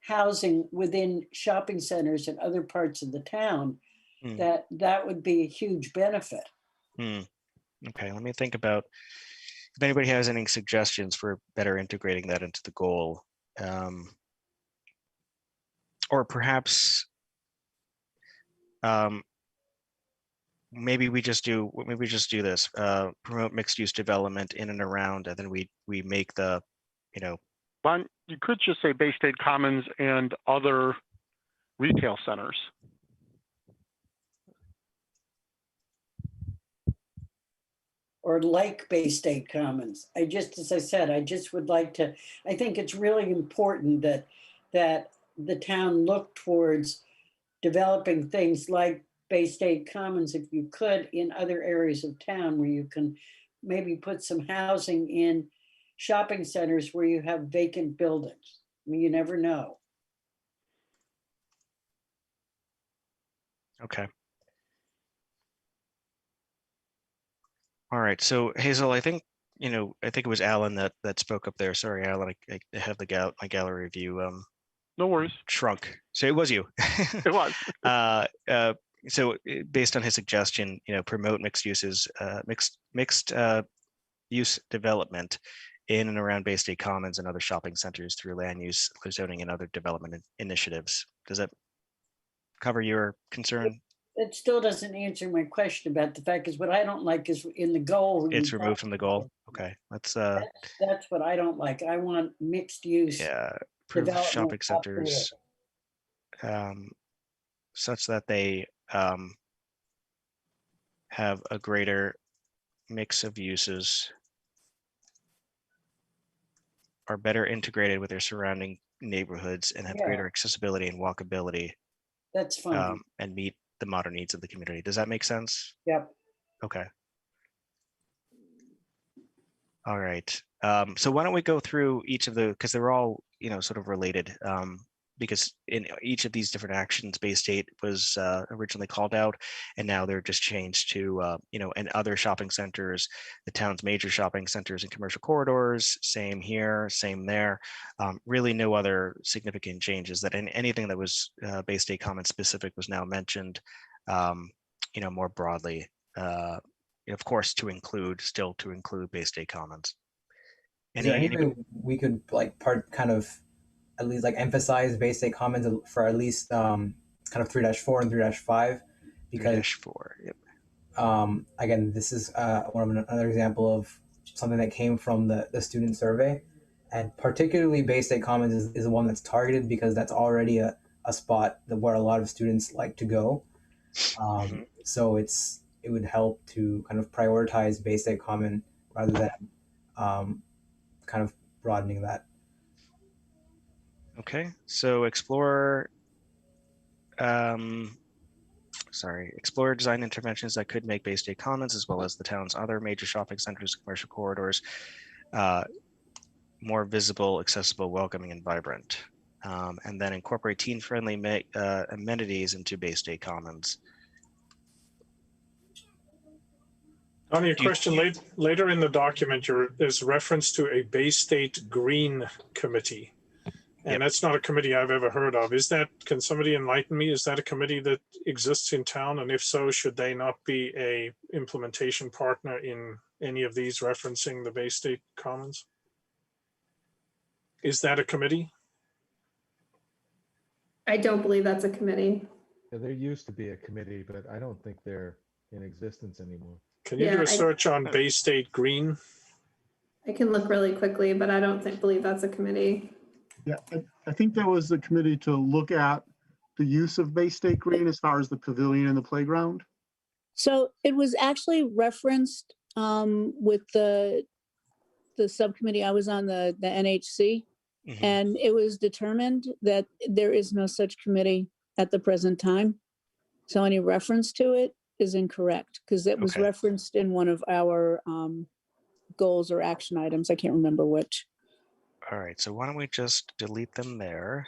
housing within shopping centers and other parts of the town, that would be a huge benefit. Okay, let me think about if anybody has any suggestions for better integrating that into the goal. Or perhaps maybe we just do this, promote mixed use development in and around, and then we make the, But you could just say Bay State Commons and other retail centers. Or like Bay State Commons. As I said, I just would like to, I think it's really important that the town look towards developing things like Bay State Commons, if you could, in other areas of town where you can maybe put some housing in shopping centers where you have vacant buildings. I mean, you never know. Okay. All right. So Hazel, I think it was Alan that spoke up there. Sorry, Alan, I have my gallery view no worries, shrunk. So it was you. It was. So based on his suggestion, promote mixed uses, mixed use development in and around Bay State Commons and other shopping centers through land use, zoning, and other development initiatives. Does that cover your concern? It still doesn't answer my question about the fact is what I don't like is in the goal. It's removed from the goal. Okay, that's what I don't like. I want mixed use. Yeah, improve shopping centers such that they have a greater mix of uses, are better integrated with their surrounding neighborhoods, and have greater accessibility and walkability. That's fine. And meet the modern needs of the community. Does that make sense? Yep. Okay. All right. So why don't we go through each of the, because they're all, sort of related, because in each of these different actions, Bay State was originally called out, and now they're just changed to, and other shopping centers, the town's major shopping centers and commercial corridors, same here, same there. Really no other significant changes. That anything that was Bay State Commons specific was now mentioned, more broadly, of course, to include Bay State Commons. Is there any way we could at least emphasize Bay State Commons for at least kind of 3-4 and 3-5, because 3-4, yep. Again, this is another example of something that came from the student survey, and particularly Bay State Commons is the one that's targeted because that's already a spot where a lot of students like to go. So it would help to kind of prioritize Bay State Common rather than kind of broadening that. Okay, so explore design interventions that could make Bay State Commons, as well as the town's other major shopping centers, commercial corridors, more visible, accessible, welcoming, and vibrant. And then incorporate teen-friendly amenities into Bay State Commons. Donnie, a question later in the document, there's reference to a Bay State Green Committee. And that's not a committee I've ever heard of. Can somebody enlighten me? Is that a committee that exists in town? And if so, should they not be a implementation partner in any of these referencing the Bay State Commons? Is that a committee? I don't believe that's a committee. Yeah, there used to be a committee, but I don't think they're in existence anymore. Can you do a search on Bay State Green? I can look really quickly, but I don't believe that's a committee. Yeah, I think there was a committee to look at the use of Bay State Green as far as the pavilion and the playground. So it was actually referenced with the subcommittee. I was on the NHC, and it was determined that there is no such committee at the present time. So any reference to it is incorrect, because it was referenced in one of our goals or action items. I can't remember which. All right, so why don't we just delete them there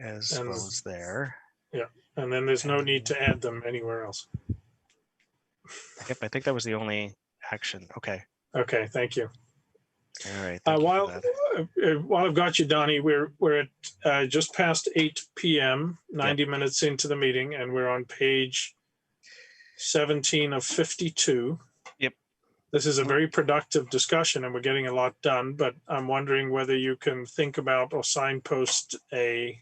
as well as there. Yeah, and then there's no need to add them anywhere else. Yep, I think that was the only action. Okay. Okay, thank you. All right. While I've got you, Donnie, we're at just past 8 p.m., 90 minutes into the meeting, and we're on page 17 of 52. Yep. This is a very productive discussion, and we're getting a lot done, but I'm wondering whether you can think about or signpost a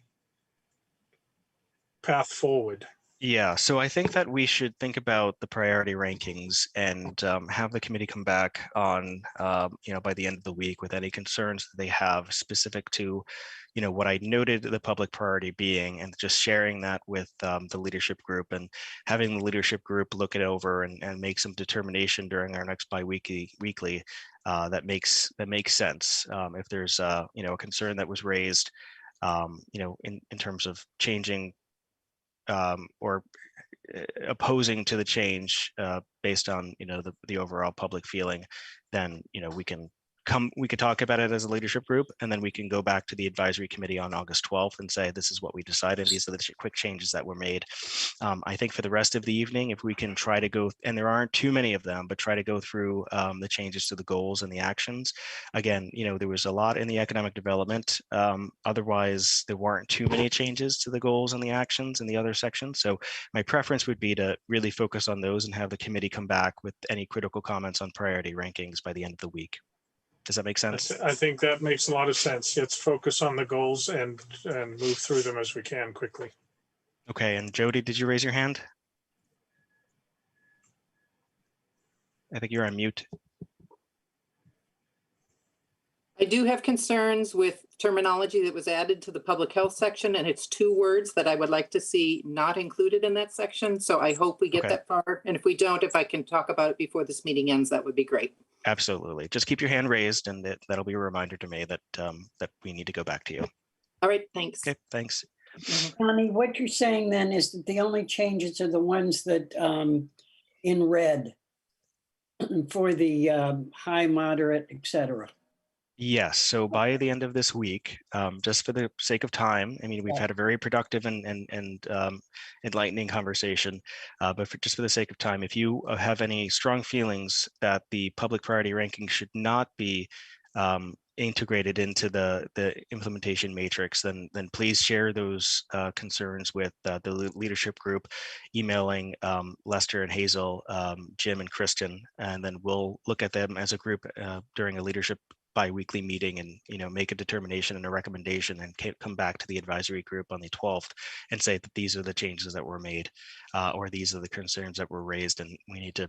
path forward? Yeah, so I think that we should think about the priority rankings and have the committee come back on, by the end of the week with any concerns that they have specific to, what I noted the public priority being, and just sharing that with the leadership group and having the leadership group look it over and make some determination during our next weekly that makes sense. If there's a concern that was raised, in terms of changing or opposing to the change based on the overall public feeling, then we could talk about it as a leadership group, and then we can go back to the advisory committee on August 12th and say this is what we decided. These are the quick changes that were made. I think for the rest of the evening, if we can try to go, and there aren't too many of them, but try to go through the changes to the goals and the actions. Again, there was a lot in the economic development. Otherwise, there weren't too many changes to the goals and the actions in the other sections. So my preference would be to really focus on those and have the committee come back with any critical comments on priority rankings by the end of the week. Does that make sense? I think that makes a lot of sense. Let's focus on the goals and move through them as we can quickly. Okay, and Jody, did you raise your hand? I think you're on mute. I do have concerns with terminology that was added to the public health section, and it's 2 words that I would like to see not included in that section. So I hope we get that far. And if we don't, if I can talk about it before this meeting ends, that would be great. Absolutely. Just keep your hand raised, and that'll be a reminder to me that that we need to go back to you. All right, thanks. Okay, thanks. Connie, what you're saying then is that the only changes are the ones that in red for the high, moderate, et cetera. Yes. So by the end of this week, just for the sake of time, I mean, we've had a very productive and enlightening conversation, but just for the sake of time, if you have any strong feelings that the public priority ranking should not be integrated into the implementation matrix, then please share those concerns with the leadership group, emailing Lester and Hazel, Jim and Kristen, and then we'll look at them as a group during a leadership bi-weekly meeting and make a determination and a recommendation and come back to the advisory group on the 12th and say that these are the changes that were made or these are the concerns that were raised, and we need to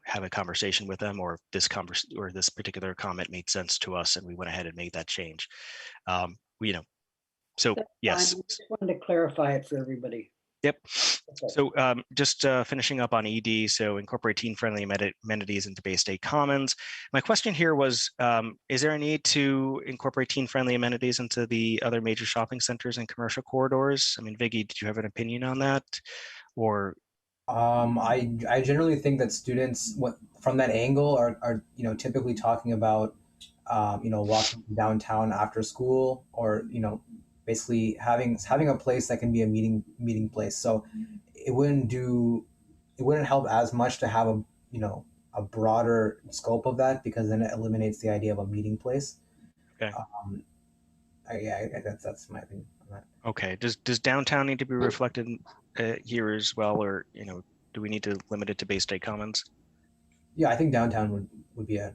have a conversation with them, or this particular comment made sense to us and we went ahead and made that change. So yes, I just wanted to clarify it for everybody. Yep. So just finishing up on ED, so incorporate teen-friendly amenities into Bay State Commons. My question here was, is there a need to incorporate teen-friendly amenities into the other major shopping centers and commercial corridors? I mean, Viggy, did you have an opinion on that? Or I generally think that students from that angle are typically talking about walking downtown after school, or basically having a place that can be a meeting place. So it wouldn't help as much to have a broader scope of that, because then it eliminates the idea of a meeting place. Okay. That's my opinion on that. Okay. Does downtown need to be reflected here as well, or do we need to limit it to Bay State Commons? Yeah, I think downtown would be a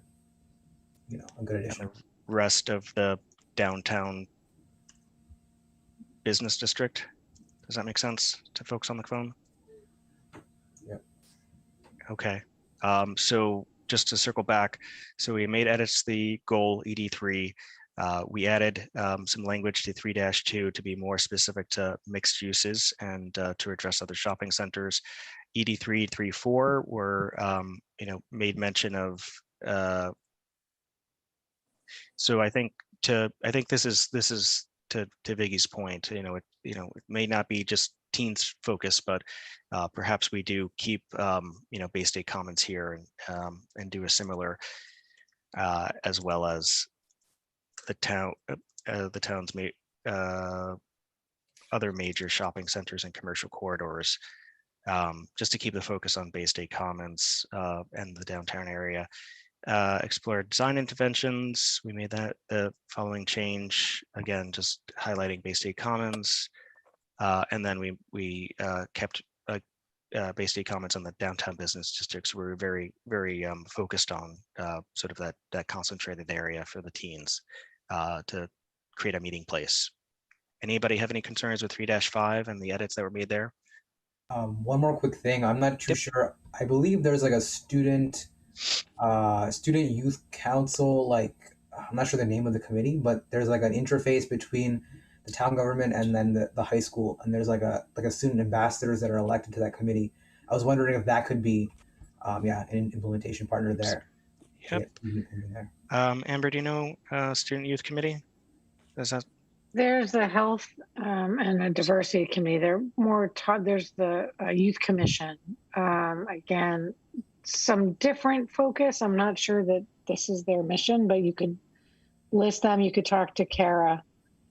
good addition. And the rest of the downtown business district, does that make sense to folks on the phone? Yep. Okay. So just to circle back, so we made edits to the goal ED3. We added some language to 3-2 to be more specific to mixed uses and to address other shopping centers. ED3, 3-4 were made mention of. So I think this is to Viggy's point. It may not be just teens focus, but perhaps we do keep Bay State Commons here and do a similar, as well as the town's other major shopping centers and commercial corridors, just to keep the focus on Bay State Commons and the downtown area. Explore design interventions. We made that the following change, again, just highlighting Bay State Commons, and then we kept Bay State Commons on the downtown business districts. We're very focused on sort of that concentrated area for the teens to create a meeting place. Anybody have any concerns with 3-5 and the edits that were made there? One more quick thing. I'm not too sure. I believe there's like a student youth council, like I'm not sure the name of the committee, but there's like an interface between the town government and then the high school, and there's like a student ambassadors that are elected to that committee. I was wondering if that could be an implementation partner there. Yep. Amber, do you know student youth committee? Is that There's the health and the diversity committee. They're more there's the youth commission. Again, some different focus. I'm not sure that this is their mission, but you could list them. You could talk to Kara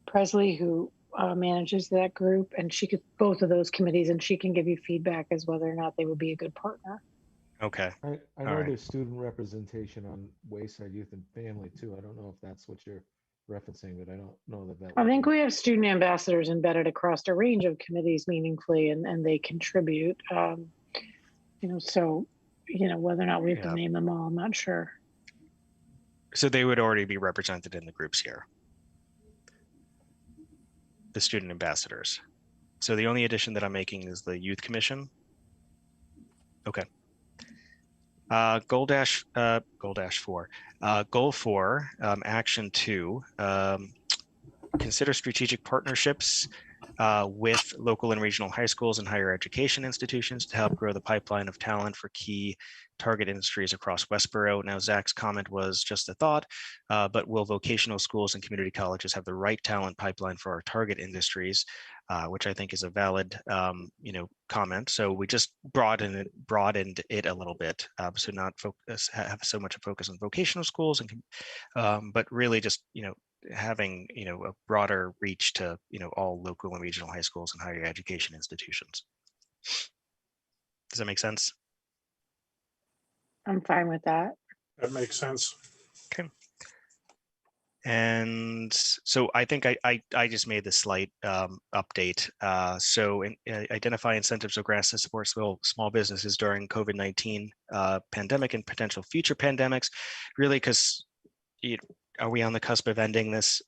Presley, who manages that group, and she could both of those committees, and she can give you feedback as whether or not they would be a good partner. okay? I know there's student representation on Wayside Youth and Family too. I don't know if that's what you're referencing, but I don't know that. I think we have student ambassadors embedded across a range of committees meaningfully, and they contribute. So whether or not we have to name them all, I'm not sure. So they would already be represented in the groups here, the student ambassadors. So the only addition that I'm making is the youth commission. Okay. Goal 4, action 2, consider strategic partnerships with local and regional high schools and higher education institutions to help grow the pipeline of talent for key target industries across Westborough. Now, Zach's comment was just a thought, but will vocational schools and community colleges have the right talent pipeline for our target industries, which I think is a valid, comment. So we just broadened it a little bit, so not have so much a focus on vocational schools, and but really just having a broader reach to all local and regional high schools and higher education institutions. Does that make sense? I'm fine with that. That makes sense. Okay. And so I think I just made this slight update. So identify incentives or grants to support small businesses during COVID-19 pandemic and potential future pandemics, really, because are we on the cusp of ending this?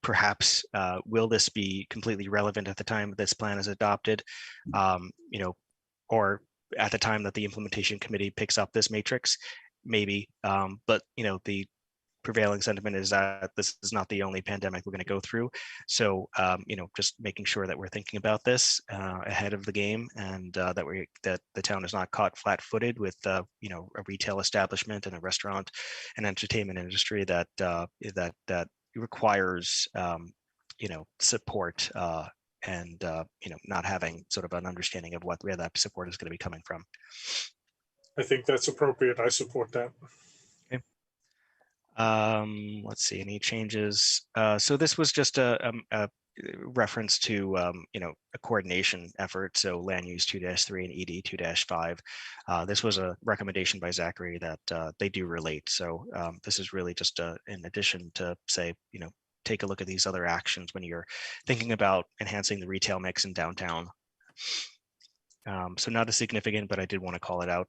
Perhaps will this be completely relevant at the time this plan is adopted, or at the time that the implementation committee picks up this matrix, maybe. But the prevailing sentiment is that this is not the only pandemic we're going to go through. So just making sure that we're thinking about this ahead of the game, and that the town is not caught flat-footed with a retail establishment and a restaurant and entertainment industry that requires support and not having sort of an understanding of where that support is going to be coming from. I think that's appropriate. I support that. Okay. Let's see, any changes? So this was just a reference to a coordination effort. So land use 2-3 and ED 2-5. This was a recommendation by Zachary that they do relate. So this is really just in addition to say, take a look at these other actions when you're thinking about enhancing the retail mix in downtown. So not as significant, but I did want to call it out.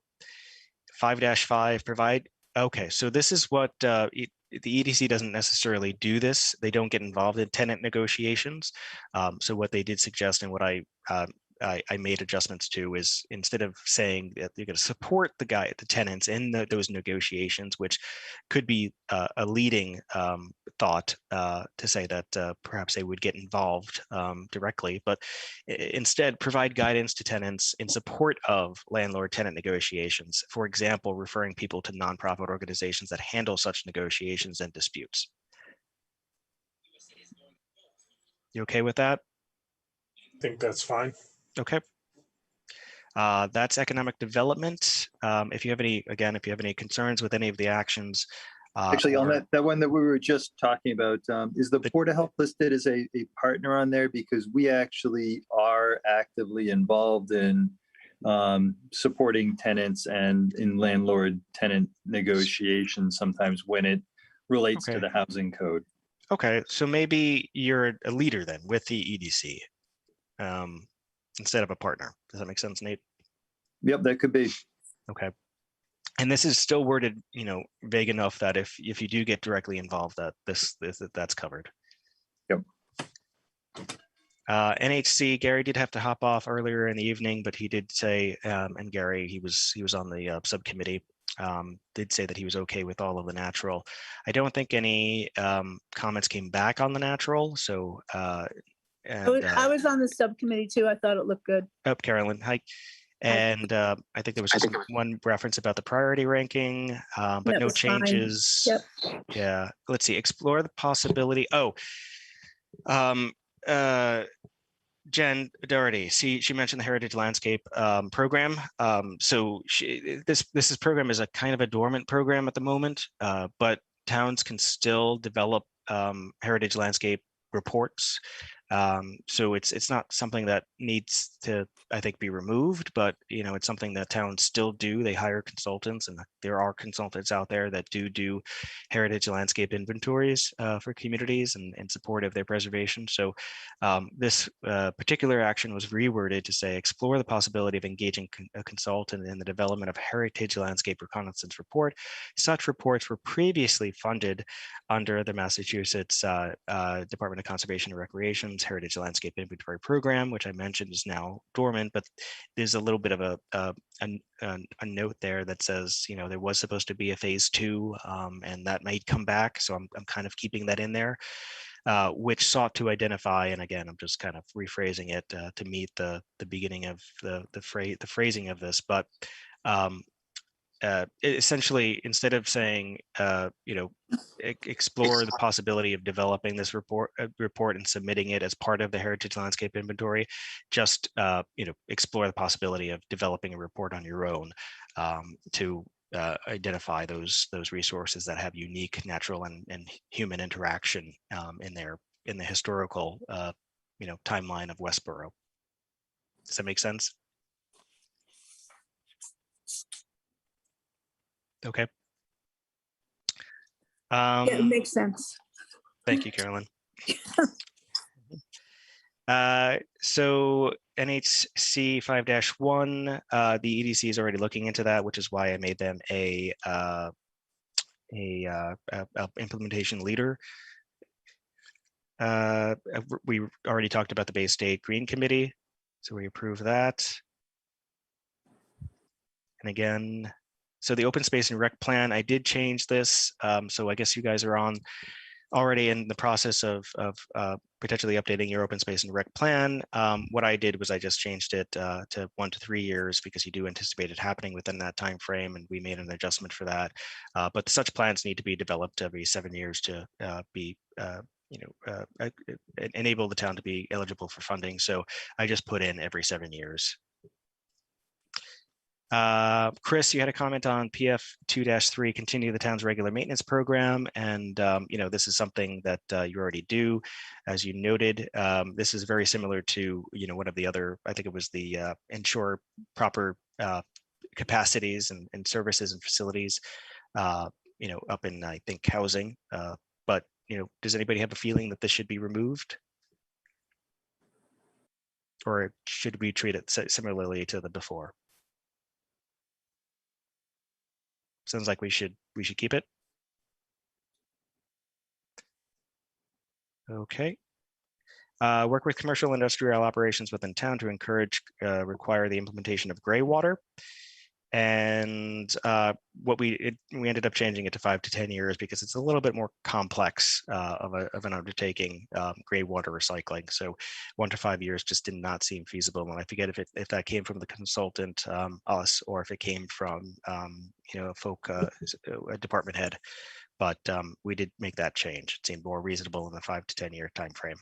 5-5 provide. Okay, so this is what the EDC doesn't necessarily do this. They don't get involved in tenant negotiations. So what they did suggest, and what I made adjustments to, is instead of saying that you're going to support the tenants in those negotiations, which could be a leading thought to say that perhaps they would get involved directly, but instead provide guidance to tenants in support of landlord-tenant negotiations. For example, referring people to nonprofit organizations that handle such negotiations and disputes. You okay with that? I think that's fine. Okay. That's economic development. If you have any concerns with any of the actions. Actually, on that one that we were just talking about, is the Board of Health listed as a partner on there? Because we actually are actively involved in supporting tenants and in landlord-tenant negotiations sometimes when it relates to the housing code. Okay, so maybe you're a leader then with the EDC. Instead of a partner. Does that make sense, Nate? Yep, that could be. Okay. And this is still worded, vague enough that if you do get directly involved, that that's covered. Yep. NHC, Gary did have to hop off earlier in the evening, but he did say, and Gary, he was on the subcommittee, did say that he was okay with all of the natural. I don't think any comments came back on the natural. So, I was on the subcommittee too. I thought it looked good. Oh, Carolyn, hi. And I think there was just one reference about the priority ranking, but no changes. Yep. Yeah, let's see, explore the possibility. Oh, Jen Doherty, she mentioned the Heritage Landscape program. So this program is a kind of a dormant program at the moment, but towns can still develop heritage landscape reports. So it's not something that needs to, I think, be removed, but it's something that towns still do. They hire consultants, and there are consultants out there that do heritage landscape inventories for communities and in support of their preservation. So this particular action was reworded to say, explore the possibility of engaging a consultant in the development of heritage landscape reconnaissance report. Such reports were previously funded under the Massachusetts Department of Conservation and Recreation's Heritage Landscape Inventory Program, which I mentioned is now dormant, but there's a little bit of a note there that says, there was supposed to be a phase 2, and that might come back. So I'm kind of keeping that in there, which sought to identify, and again, I'm just kind of rephrasing it to meet the beginning of the phrasing of this, but essentially, instead of saying, explore the possibility of developing this report and submitting it as part of the Heritage Landscape Inventory, just explore the possibility of developing a report on your own to identify those resources that have unique natural and human interaction in the historical timeline of Westborough. Does that make sense? Okay. Yeah, it makes sense. Thank you, Carolyn. So NHC 5-1, the EDC is already looking into that, which is why I made them a implementation leader. We already talked about the Bay State Green Committee, so we approve that. And again, so the open space and rec plan, I did change this. So I guess you guys are already in the process of potentially updating your open space and rec plan. What I did was I just changed it to 1 to 3 years because you do anticipate it happening within that time frame, and we made an adjustment for that. But such plans need to be developed every 7 years to enable the town to be eligible for funding. So I just put in every 7 years. Chris, you had a comment on PF 2-3, continue the town's regular maintenance program. And, this is something that you already do. As you noted, this is very similar to, one of the other, I think it was the ensure proper capacities and services and facilities, up in, I think, housing. But, does anybody have a feeling that this should be removed? Or should we treat it similarly to the before? Sounds like we should keep it. Okay. Work with commercial industrial operations within town to encourage, require the implementation of gray water. And what we ended up changing it to 5 to 10 years because it's a little bit more complex of an undertaking, gray water recycling. So 1 to 5 years just did not seem feasible. And I forget if that came from the consultant, us, or if it came from a department head. But we did make that change. It seemed more reasonable in the 5 to 10 year time frame.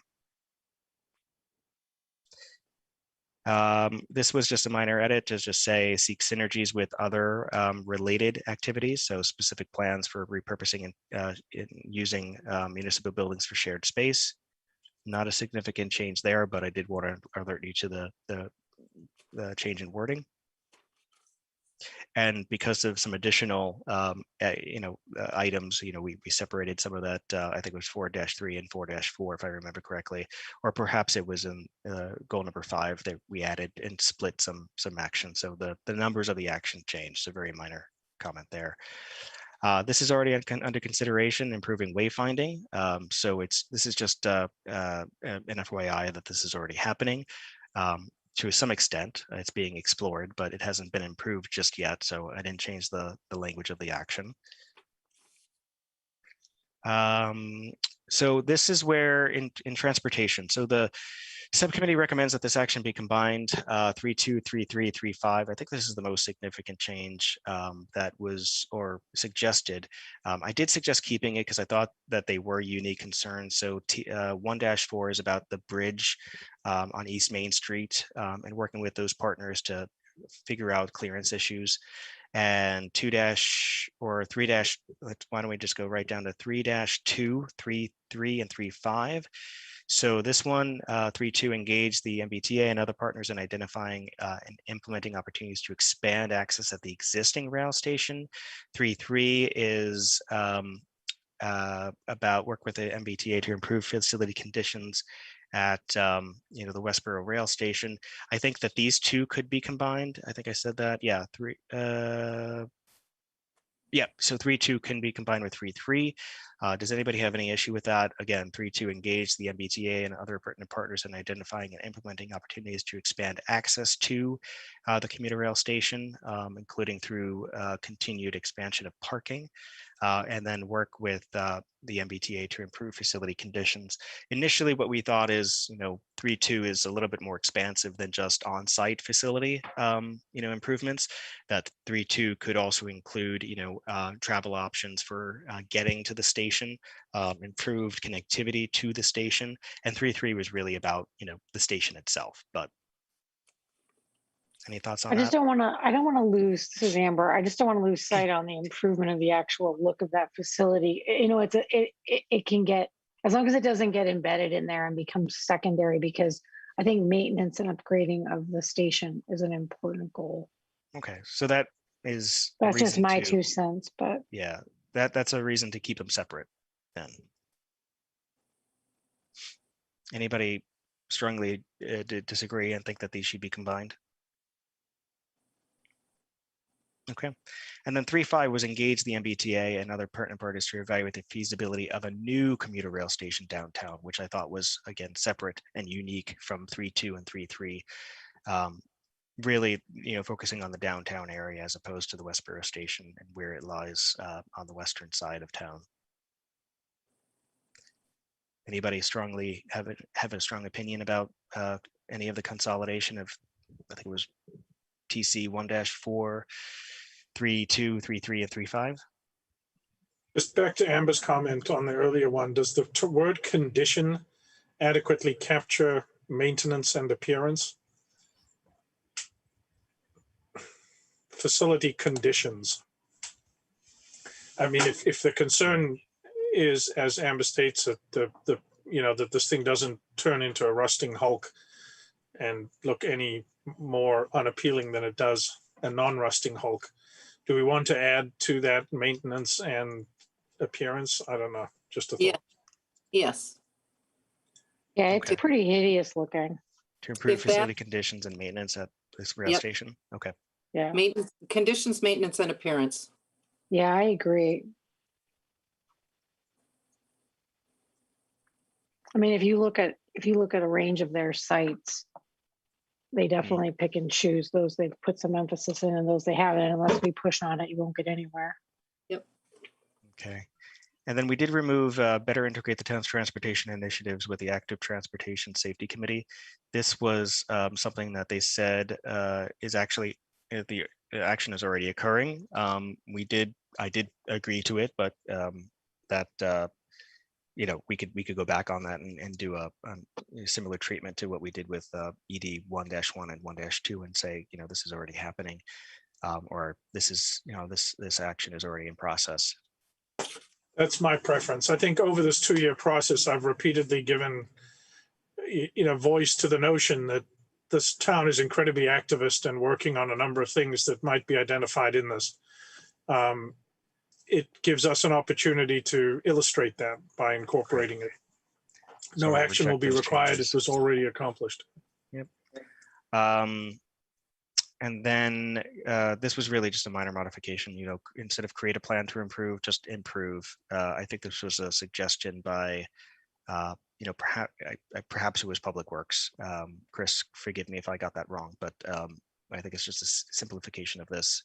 This was just a minor edit to just say seek synergies with other related activities. So specific plans for repurposing and using municipal buildings for shared space. Not a significant change there, but I did want to alert you to the change in wording. And because of some additional, items, we separated some of that. I think it was 4-3 and 4-4, if I remember correctly, or perhaps it was in goal number 5 that we added and split some action. So the numbers of the action changed. So very minor comment there. This is already under consideration, improving wayfinding. So this is just an FYI that this is already happening. To some extent, it's being explored, but it hasn't been improved just yet. So I didn't change the language of the action. So this is where in transportation, so the subcommittee recommends that this action be combined 3.2, 3.3, 3.5. I think this is the most significant change that was or suggested. I did suggest keeping it because I thought that they were unique concerns. So 1-4 is about the bridge on East Main Street and working with those partners to figure out clearance issues. And 2- or 3- why don't we just go right down to 3-2, 3.3, and 3.5. So this one, 3.2, engage the MBTA and other partners in identifying and implementing opportunities to expand access at the existing rail station. 3.3 is about work with the MBTA to improve facility conditions at the Westborough rail station. I think that these two could be combined. I think I said that. Yeah, so 3.2 can be combined with 3.3. Does anybody have any issue with that? Again, 3.2, engage the MBTA and other pertinent partners in identifying and implementing opportunities to expand access to the commuter rail station, including through continued expansion of parking, and then work with the MBTA to improve facility conditions. Initially, what we thought is, 3.2 is a little bit more expansive than just on-site facility, improvements. That 3.2 could also include, travel options for getting to the station, improved connectivity to the station, and 3.3 was really about, the station itself. But any thoughts on that? I don't want to lose, this is Amber. I just don't want to lose sight on the improvement of the actual look of that facility. It can get, as long as it doesn't get embedded in there and becomes secondary, because I think maintenance and upgrading of the station is an important goal. Okay, so that's just my 2 cents, but yeah, that's a reason to keep them separate then. Anybody strongly disagree and think that these should be combined? Okay, and then 3.5 was engage the MBTA and other pertinent parties to evaluate the feasibility of a new commuter rail station downtown, which I thought was, again, separate and unique from 3.2 and 3.3. Really, focusing on the downtown area as opposed to the Westborough station and where it lies on the western side of town. Anybody strongly have a strong opinion about any of the consolidation of, I think it was TC 1-4, 3.2, 3.3, and 3.5? Just back to Amber's comment on the earlier one, does the word condition adequately capture maintenance and appearance? Facility conditions. I mean, if the concern is, as Amber states, that that this thing doesn't turn into a rusting hulk and look any more unappealing than it does a non-rusting hulk, do we want to add to that maintenance and appearance? I don't know, just a thought. Yeah. Yes. Yeah, it's pretty hideous looking. To improve facility conditions and maintenance at this rail station? Okay. Yeah. Maintenance, conditions, maintenance, and appearance. Yeah, I agree. I mean, if you look at a range of their sites, they definitely pick and choose those they've put some emphasis in and those they haven't. Unless we push on it, you won't get anywhere. Yep. Okay. And then we did remove better integrate the town's transportation initiatives with the Active Transportation Safety Committee. This was something that they said is actually, the action is already occurring. I did agree to it, but that we could go back on that and do a similar treatment to what we did with ED 1-1 and 1-2 and say, this is already happening, or this is, this action is already in process. That's my preference. I think over this 2-year process, I've repeatedly given, voice to the notion that this town is incredibly activist and working on a number of things that might be identified in this. It gives us an opportunity to illustrate that by incorporating it. No action will be required. It was already accomplished. Yep. And then this was really just a minor modification, instead of create a plan to improve, just improve. I think this was a suggestion by, perhaps it was Public Works. Chris, forgive me if I got that wrong, but I think it's just a simplification of this.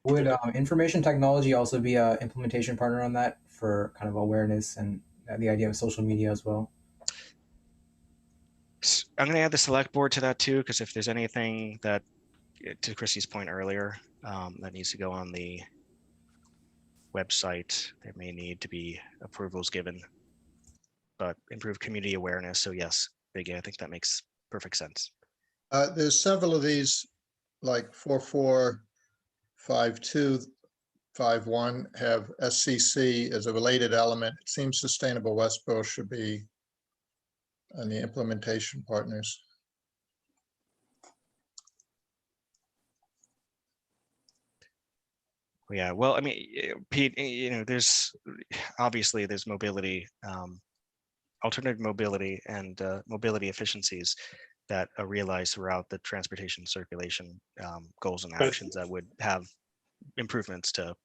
Would information technology also be a implementation partner on that for kind of awareness and the idea of social media as well? I'm going to add the select board to that too, because if there's anything that, to Chrissy's point earlier, that needs to go on the website, there may need to be approvals given, but improve community awareness. So yes, Biggie, I think that makes perfect sense. There's several of these, like 445251 have SCC as a related element. It seems Sustainable Westboro should be on the implementation partners. Yeah, well, I mean, Pete, there's obviously there's mobility, alternative mobility and mobility efficiencies that are realized throughout the transportation circulation goals and actions that would have improvements to,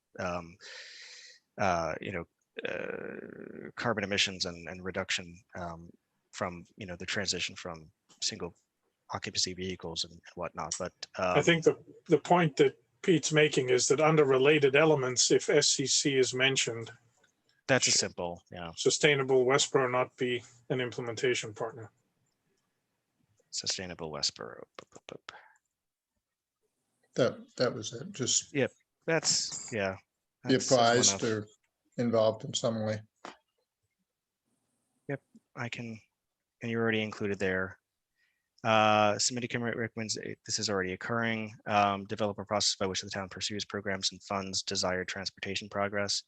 carbon emissions and reduction from, the transition from single occupancy vehicles and whatnot. But I think the point that Pete's making is that under related elements, if SCC is mentioned, that's a simple, yeah. Sustainable Westboro not be an implementation partner. Sustainable Westboro. That was it. Just yep. That's yeah. Be advised or involved in some way. Yep, I can, and you're already included there. Subcommittee committee recommends this is already occurring. Develop a process by which the town pursues programs and funds desired transportation projects.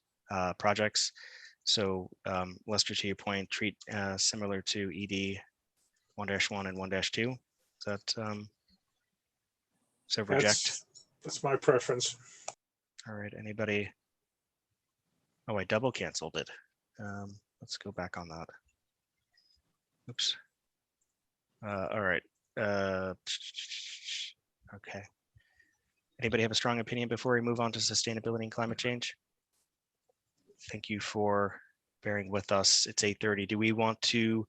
So Lester, to your point, treat similar to ED 1-1 and 1-2. Is that so reject? That's my preference. All right, anybody? Oh, I double canceled it. Let's go back on that. Oops. All right. Okay. Anybody have a strong opinion before we move on to sustainability and climate change? Thank you for bearing with us. It's 8:30. Do we want to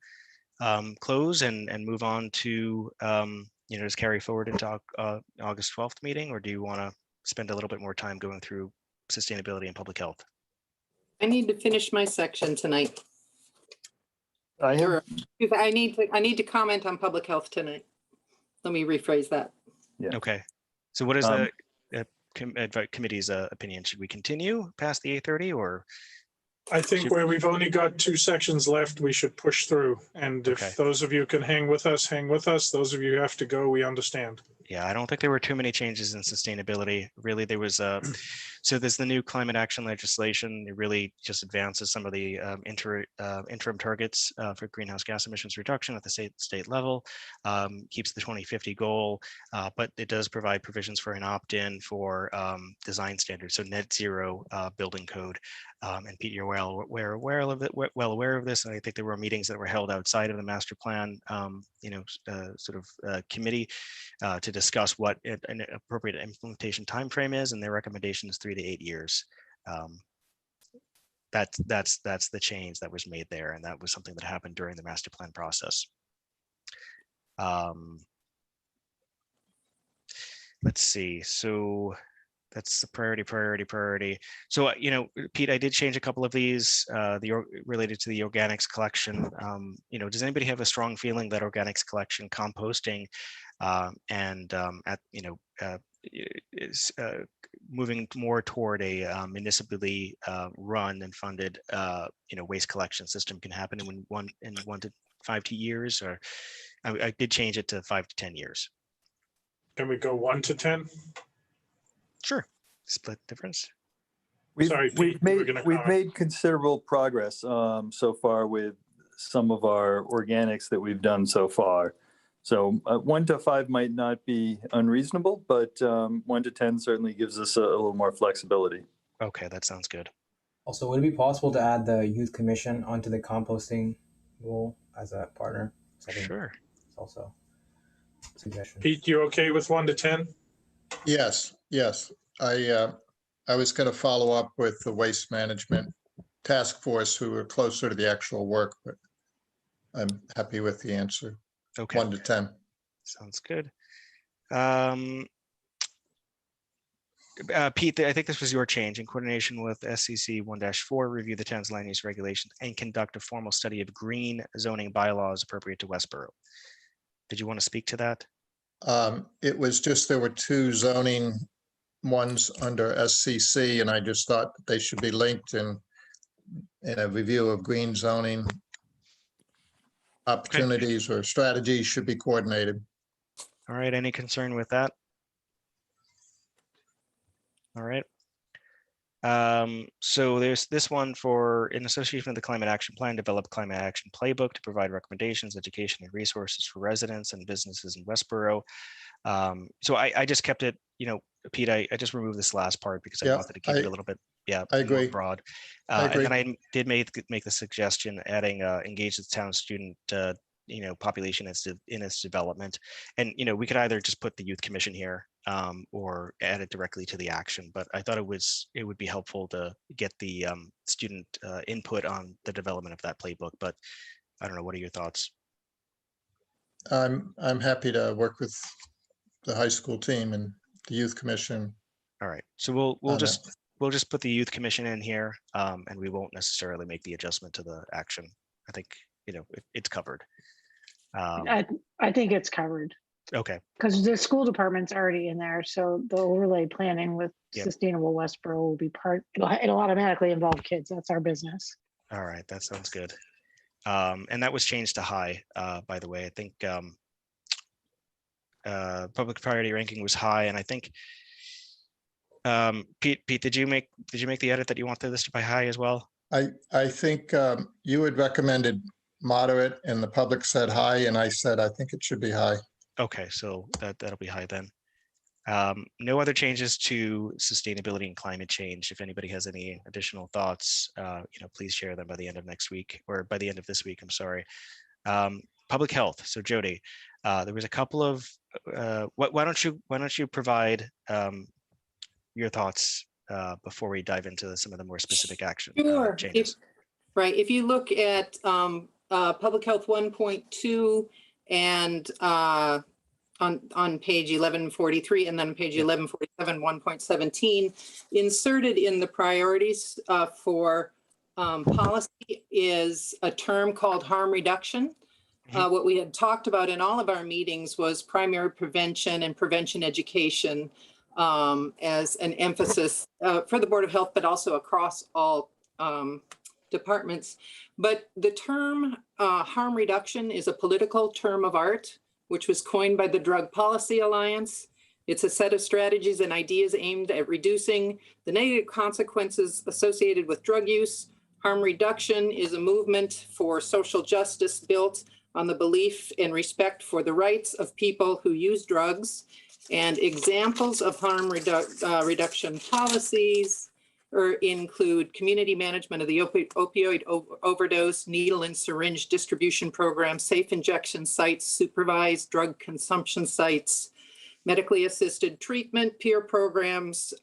close and move on to, just carry forward into August 12th meeting, or do you want to spend a little bit more time going through sustainability and public health? I need to finish my section tonight. I need to comment on public health tonight. Let me rephrase that. Yeah. Okay. So what is the committee's opinion? Should we continue past the 8:30 or? I think where we've only got 2 sections left, we should push through. And if those of you can hang with us, hang with us. Those of you who have to go, we understand. Yeah, I don't think there were too many changes in sustainability. Really, there was so there's the new climate action legislation. It really just advances some of the interim targets for greenhouse gas emissions reduction at the state level, keeps the 2050 goal, but it does provide provisions for an opt-in for design standards, so net zero building code. And Pete, you're well aware of it, well aware of this. And I think there were meetings that were held outside of the master plan, committee to discuss what an appropriate implementation timeframe is, and their recommendation is 3 to 8 years. That's the change that was made there, and that was something that happened during the master plan process. Let's see. So that's the priority. So, Pete, I did change a couple of these, related to the organics collection. Does anybody have a strong feeling that organics collection, composting, is moving more toward a municipally run and funded, waste collection system can happen in 1 to 5 years, or I did change it to 5 to 10 years. Can we go 1 to 10? Sure. Split difference. We've made considerable progress so far with some of our organics that we've done so far. So 1 to 5 might not be unreasonable, but 1 to 10 certainly gives us a little more flexibility. Okay, that sounds good. Also, would it be possible to add the youth commission onto the composting rule as a partner? Sure. Also. suggestion. Pete, you okay with 1 to 10? Yes, yes. I was going to follow up with the waste management task force who are closer to the actual work, but I'm happy with the answer. Okay. 1 to 10. Sounds good. Pete, I think this was your change. In coordination with SCC 1-4, review the town's land use regulations and conduct a formal study of green zoning bylaws appropriate to Westborough. Did you want to speak to that? It was just there were 2 zoning ones under SCC, and I just thought they should be linked in a review of green zoning opportunities or strategies should be coordinated. All right. Any concern with that? All right. So there's this one for, in association with the Climate Action Plan, develop Climate Action Playbook to provide recommendations, education, and resources for residents and businesses in Westborough. So I just kept it, Pete, I just removed this last part because I wanted to keep it a little bit, I agree. more broad. And then I did make the suggestion adding engage the town student population in its development. And we could either just put the youth commission here or add it directly to the action, but I thought it would be helpful to get the student input on the development of that playbook. But I don't know, what are your thoughts? I'm happy to work with the high school team and the youth commission. All right, so we'll just put the youth commission in here, and we won't necessarily make the adjustment to the action. I think it's covered. I think it's covered. Okay. Because the school department's already in there, so the overlay planning with Sustainable Westborough will be part. It'll automatically involve kids. That's our business. All right, that sounds good. And that was changed to high, by the way. I think public priority ranking was high, and I think Pete, did you make the edit that you wanted this to be high as well? I think you had recommended moderate, and the public said high, and I said I think it should be high. Okay, so that'll be high then. No other changes to sustainability and climate change. If anybody has any additional thoughts, please share them by the end of next week, or by the end of this week, I'm sorry. Public health. So Jody, there was a couple of, why don't you provide your thoughts before we dive into some of the more specific action changes? Right. If you look at Public Health 1.2 and on page 1143 and then page 1147, 1.17, inserted in the priorities for policy is a term called harm reduction. What we had talked about in all of our meetings was primary prevention and prevention education as an emphasis for the Board of Health, but also across all departments. But the term harm reduction is a political term of art, which was coined by the Drug Policy Alliance. It's a set of strategies and ideas aimed at reducing the negative consequences associated with drug use. Harm reduction is a movement for social justice built on the belief and respect for the rights of people who use drugs. And examples of harm reduction policies include community management of the opioid overdose, needle and syringe distribution program, safe injection sites, supervised drug consumption sites, medically assisted treatment, peer programs,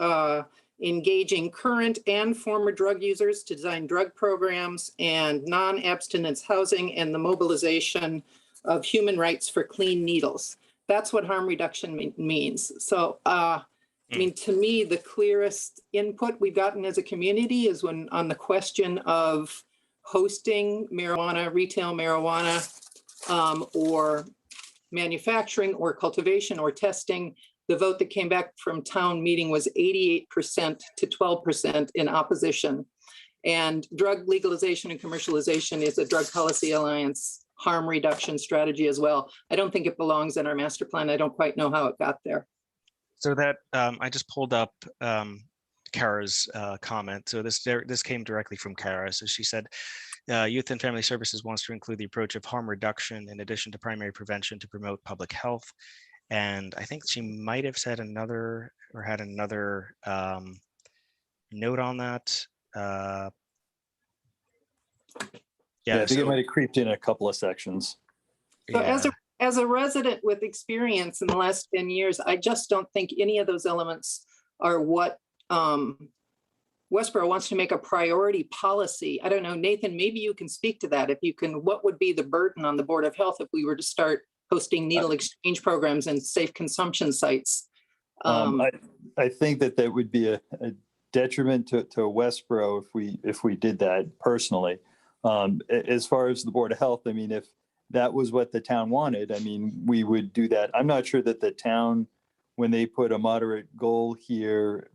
engaging current and former drug users to design drug programs, and non-abstinence housing, and the mobilization of human rights for clean needles. That's what harm reduction means. So, to me, the clearest input we've gotten as a community is when on the question of hosting marijuana, retail marijuana, or manufacturing or cultivation or testing, the vote that came back from town meeting was 88% to 12% in opposition. And drug legalization and commercialization is a Drug Policy Alliance harm reduction strategy as well. I don't think it belongs in our master plan. I don't quite know how it got there. So that I just pulled up Kara's comment. So this came directly from Kara. So she said, Youth and Family Services wants to include the approach of harm reduction in addition to primary prevention to promote public health. And I think she might have said another or had another note on that. Yeah, I think it might have creeped in a couple of sections. So as a resident with experience in the last 10 years, I just don't think any of those elements are what Westborough wants to make a priority policy. I don't know, Nathan, maybe you can speak to that. If you can, what would be the burden on the Board of Health if we were to start hosting needle exchange programs and safe consumption sites? I think that would be a detriment to Westborough if we did that personally. As far as the Board of Health, I mean, if that was what the town wanted, I mean, we would do that. I'm not sure that the town, when they put a moderate goal here,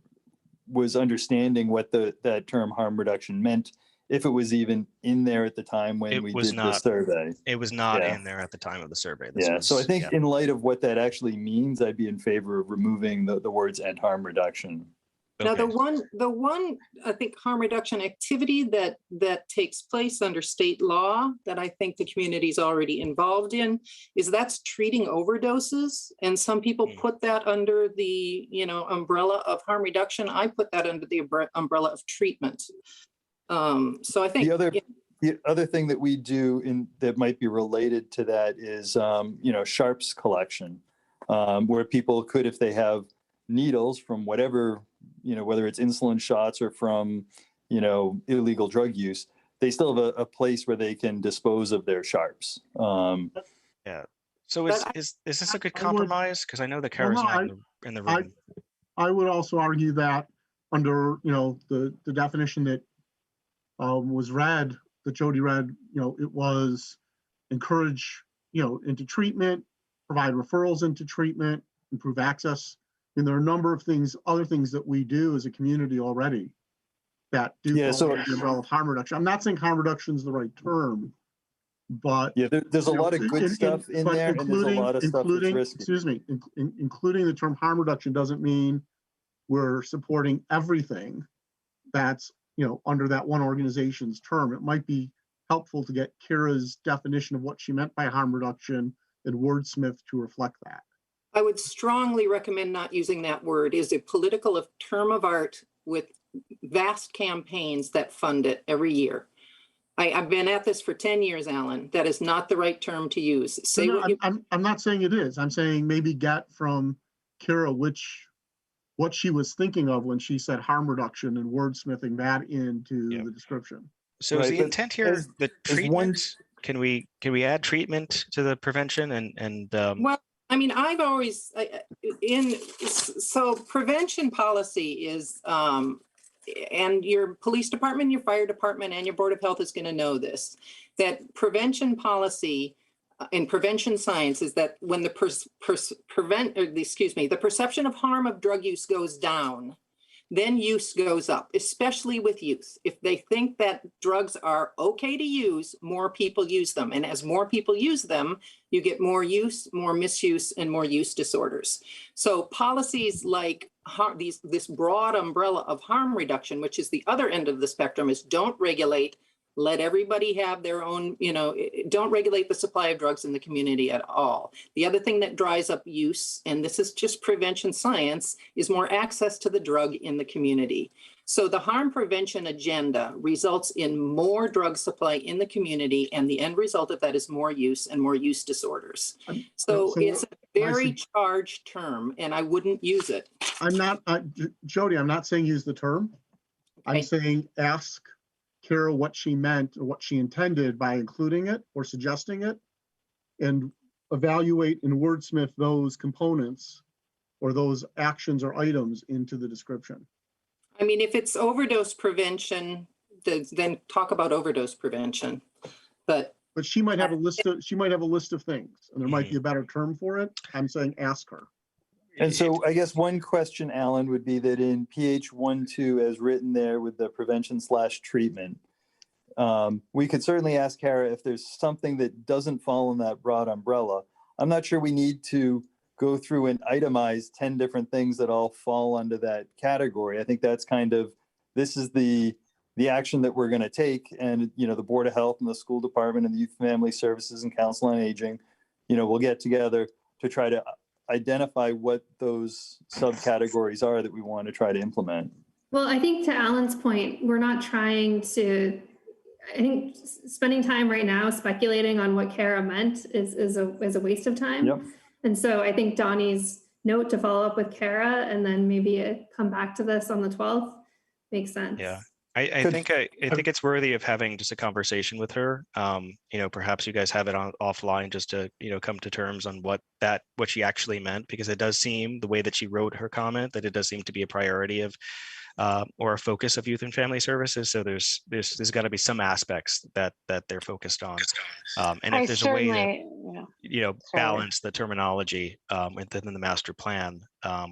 was understanding what that term harm reduction meant, if it was even in there at the time when we did the survey. It was not in there at the time of the survey. So I think in light of what that actually means, I'd be in favor of removing the words "and harm reduction." Now, the one I think harm reduction activity that takes place under state law that I think the community is already involved in is that's treating overdoses. And some people put that under the umbrella of harm reduction. I put that under the umbrella of treatment. So I think the other thing that we do that might be related to that is sharps collection, where people could, if they have needles from whatever, whether it's insulin shots or from, illegal drug use, they still have a place where they can dispose of their sharps. Yeah. So is this a good compromise? Because I know the Kara's not in the room. I would also argue that under, the definition that was read, that Jody read, it was encourage, into treatment, provide referrals into treatment, improve access. And there are a number of other things that we do as a community already that do fall under the umbrella of harm reduction. I'm not saying harm reduction is the right term, but there's a lot of good stuff in there, and there's a lot of stuff that's risky. Excuse me, including the term harm reduction doesn't mean we're supporting everything that's under that one organization's term. It might be helpful to get Kira's definition of what she meant by harm reduction and wordsmith to reflect that. I would strongly recommend not using that word. It is a political term of art with vast campaigns that fund it every year. I've been at this for 10 years, Alan. That is not the right term to use. I'm not saying it is. I'm saying maybe get from Kira what she was thinking of when she said harm reduction and wordsmithing that into the description. So is the intent here the treatment? Can we add treatment to the prevention and well, I mean, I've always so prevention policy is and your police department, your fire department, and your Board of Health is going to know this, that prevention policy and prevention science is that when the the perception of harm of drug use goes down, then use goes up, especially with youth. If they think that drugs are okay to use, more people use them. And as more people use them, you get more use, more misuse, and more use disorders. So policies like this broad umbrella of harm reduction, which is the other end of the spectrum, is don't regulate, let everybody have their own, don't regulate the supply of drugs in the community at all. The other thing that dries up use, and this is just prevention science, is more access to the drug in the community. So the harm prevention agenda results in more drug supply in the community, and the end result of that is more use and more use disorders. So it's a very charged term, and I wouldn't use it. I'm not, Jody, I'm not saying use the term. I'm saying ask Kira what she meant or what she intended by including it or suggesting it, and evaluate and wordsmith those components or those actions or items into the description. I mean, if it's overdose prevention, then talk about overdose prevention. But she might have a list of things, and there might be a better term for it. I'm saying ask her. And so I guess one question, Alan, would be that in PH 1.2 as written there with the prevention/treatment, we could certainly ask Kara if there's something that doesn't fall in that broad umbrella. I'm not sure we need to go through and itemize 10 different things that all fall under that category. I think that's kind of, this is the action that we're going to take. And, the Board of Health and the school department and the Youth Family Services and Council on Aging, we'll get together to try to identify what those subcategories are that we want to try to implement. Well, I think to Alan's point, we're not trying to I think spending time right now speculating on what Kara meant is a waste of time. Yep. And so I think Donnie's note to follow up with Kara and then maybe come back to this on the 12th makes sense. Yeah. I think it's worthy of having just a conversation with her. Perhaps you guys have it on offline just to, come to terms on what she actually meant, because it does seem, the way that she wrote her comment, that it does seem to be a priority of or a focus of youth and family services. So there's got to be some aspects that they're focused on. And if there's a way to, balance the terminology within the master plan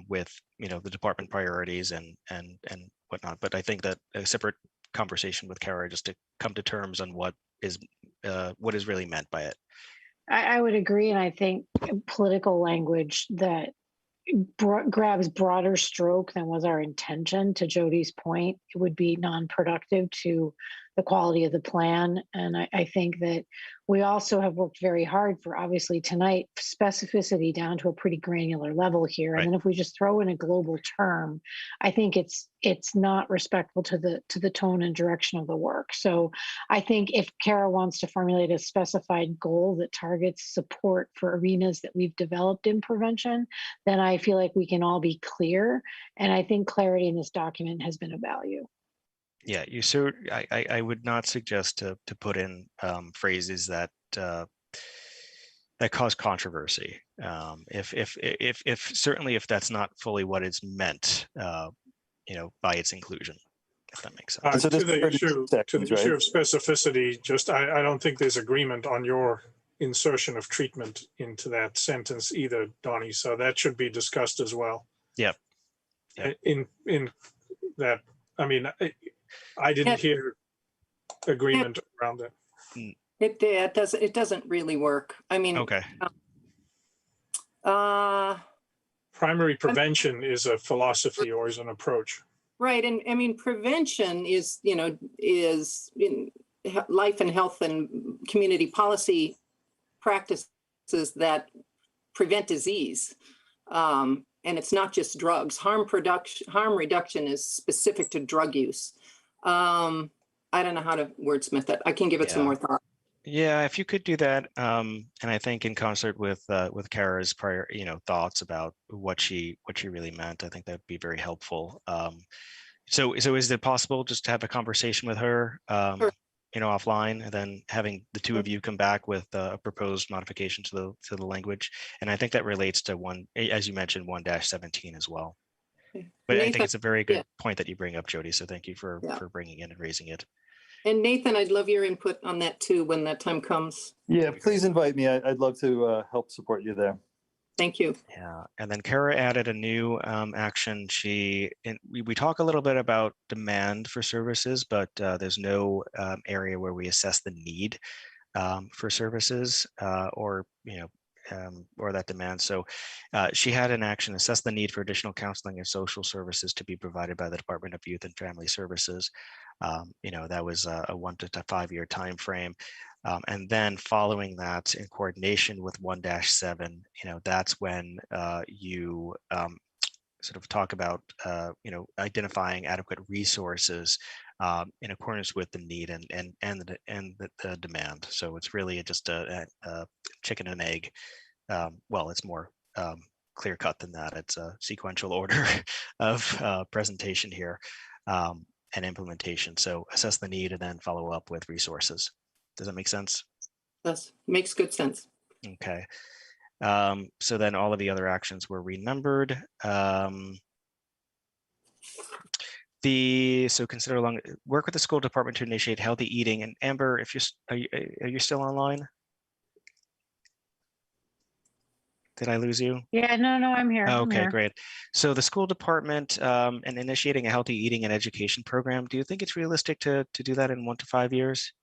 with, the department priorities and whatnot. But I think that a separate conversation with Kara just to come to terms on what is really meant by it. I would agree. And I think political language that grabs broader stroke than was our intention, to Jody's point, it would be non-productive to the quality of the plan. And I think that we also have worked very hard for, obviously tonight, specificity down to a pretty granular level here. Right. And then if we just throw in a global term, I think it's not respectful to the tone and direction of the work. So I think if Kara wants to formulate a specified goal that targets support for arenas that we've developed in prevention, then I feel like we can all be clear. And I think clarity in this document has been of value. Yeah, I would not suggest to put in phrases that cause controversy. If certainly if that's not fully what it's meant, by its inclusion, if that makes sense. To the issue of specificity, I don't think there's agreement on your insertion of treatment into that sentence either, Donnie. So that should be discussed as well. Yep. In that, I mean, I didn't hear agreement around it. It doesn't really work. I mean, okay. Primary prevention is a philosophy or is an approach. Right, and I mean, prevention is in life and health and community policy practices that prevent disease. And it's not just drugs. Harm reduction is specific to drug use. I don't know how to wordsmith that. I can give it some more thought. Yeah, if you could do that, and I think in concert with Kara's prior, thoughts about what she really meant, I think that'd be very helpful. So is it possible just to have a conversation with her, Sure. Offline, and then having the two of you come back with a proposed modification to the language? And I think that relates to as you mentioned, 1-17 as well. But Nathan, I think it's a very good point that you bring up, Jody. So thank you for bringing in and raising it. And Nathan, I'd love your input on that too when that time comes. Yeah, please invite me. I'd love to help support you there. Thank you. Yeah, and then Kara added a new action. We talk a little bit about demand for services, but there's no area where we assess the need for services or that demand. So she had an action: assess the need for additional counseling and social services to be provided by the Department of Youth and Family Services. That was a 1 to 5 year time frame. And then following that, in coordination with 1-7, that's when you sort of talk about, identifying adequate resources in accordance with the need and the demand. So it's really just a chicken and egg. Well, it's more clear cut than that. It's a sequential order of presentation here and implementation. So assess the need and then follow up with resources. Does that make sense? That makes good sense. Okay. So then all of the other actions were renumbered. So consider work with the school department to initiate healthy eating. And Amber, if are you still online? Did I lose you? Yeah, no, I'm here. Oh, okay, I'm here. Great. So the school department and initiating a healthy eating and education program. Do you think it's realistic to do that in 1 to 5 years?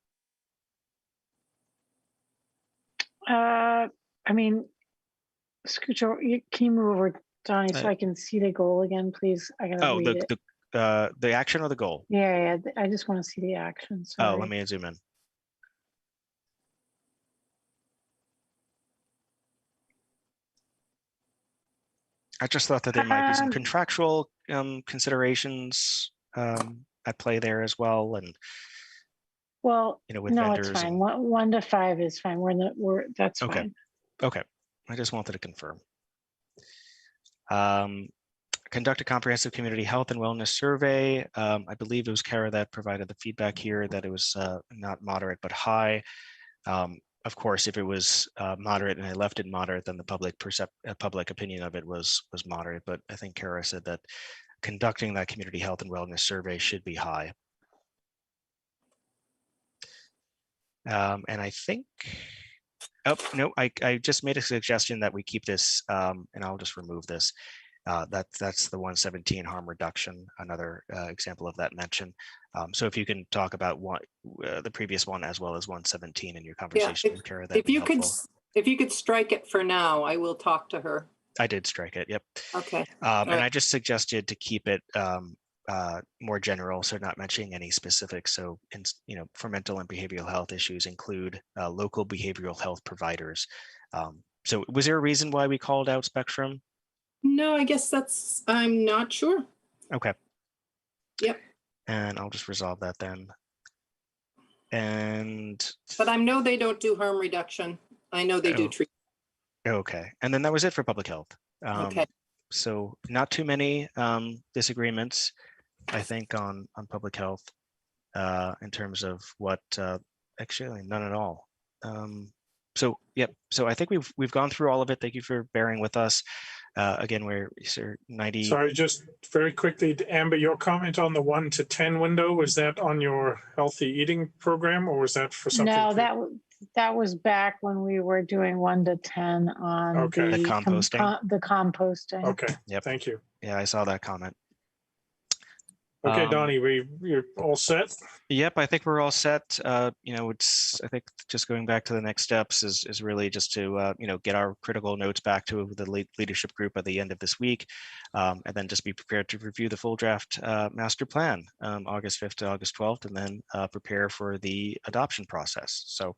I mean, Scooch, can you move over, Donnie, so I can see the goal again, please? I gotta read it. The action or the goal? Yeah, I just want to see the action. Sorry. Oh, let me zoom in. I just thought that there might be some contractual considerations at play there as well, and Well, with no, vendors. it's fine. And, 1 to 5 is fine. That's okay. fine. Okay. I just wanted to confirm. Conduct a comprehensive community health and wellness survey. I believe it was Kara that provided the feedback here that it was not moderate but high. Of course, if it was moderate and I left it moderate, then the public opinion of it was moderate. But I think Kara said that conducting that community health and wellness survey should be high. And I think, oh no, I just made a suggestion that we keep this, and I'll just remove this. That's the 117 harm reduction, another example of that mention. So if you can talk about the previous one as well as 117 in your conversation with Kara, that'd be helpful. If you could strike it for now, I will talk to her. I did strike it. Yep. Okay. And I just suggested to keep it more general, so not mentioning any specifics. So, for mental and behavioral health issues, include local behavioral health providers. So, was there a reason why we called out Spectrum? No, I guess I'm not sure. Okay. Yep. And I'll just resolve that then. But I know they don't do harm reduction. I know they do treatment. Okay. And then that was it for public health. Okay. So not too many disagreements, I think, on public health in terms of what, actually none at all. So, yep. So I think we've gone through all of it. Thank you for bearing with us. Again, we're 90. Sorry, just very quickly, Amber, your comment on the 1 to 10 window, was that on your healthy eating program, or was that for something? No, that was back when we were doing 1 to 10 on the composting. The composting. Okay. Yep. Thank you. Yeah, I saw that comment. Okay, Donnie, you're all set? Yep, I think we're all set. I think just going back to the next steps is really just to, get our critical notes back to the leadership group at the end of this week, and then just be prepared to review the full draft master plan, August 5th to August 12th, and then prepare for the adoption process. So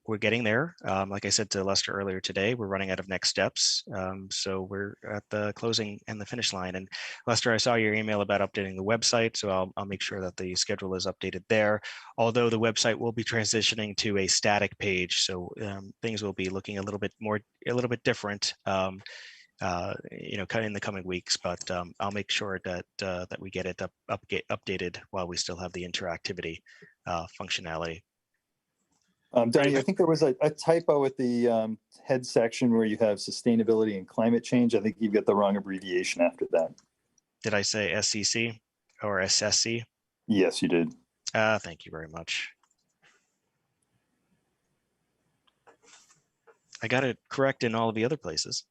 we're getting there. Like I said to Lester earlier today, we're running out of next steps. So we're at the closing and the finish line. And Lester, I saw your email about updating the website, so I'll make sure that the schedule is updated there. Although the website will be transitioning to a static page, so things will be looking a little bit different. Kind of in the coming weeks, but I'll make sure that we get it updated while we still have the interactivity functionality. Danny, I think there was a typo at the head section where you have sustainability and climate change. I think you've got the wrong abbreviation after that. Did I say SCC or SSC? Yes, you did. Thank you very much. I got it correct in all of the other places.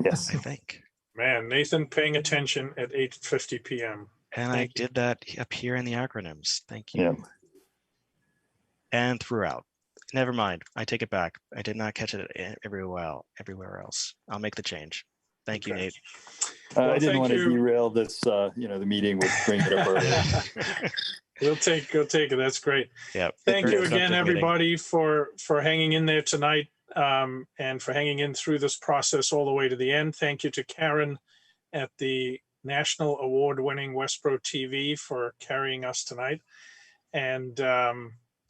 Yes. I think. Man, Nathan paying attention at 8:50 p.m. And I did that up here in the acronyms. Thank you. Yeah. And throughout. Never mind. I take it back. I did not catch it everywhere else. I'll make the change. Thank you, Nate. I didn't want to derail this, the meeting with bringing it up earlier. We'll take it. That's great. Yeah. Thank you again, everybody, for hanging in there tonight, and for hanging in through this process all the way to the end. Thank you to Karen at the National Award-winning Westborough TV for carrying us tonight. And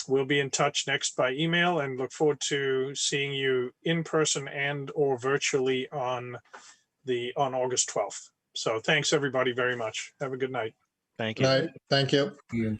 we'll be in touch next by email, and look forward to seeing you in person and or virtually on August 12th. So thanks everybody very much. Have a good night. Thank you. Night. Thank you. Yeah.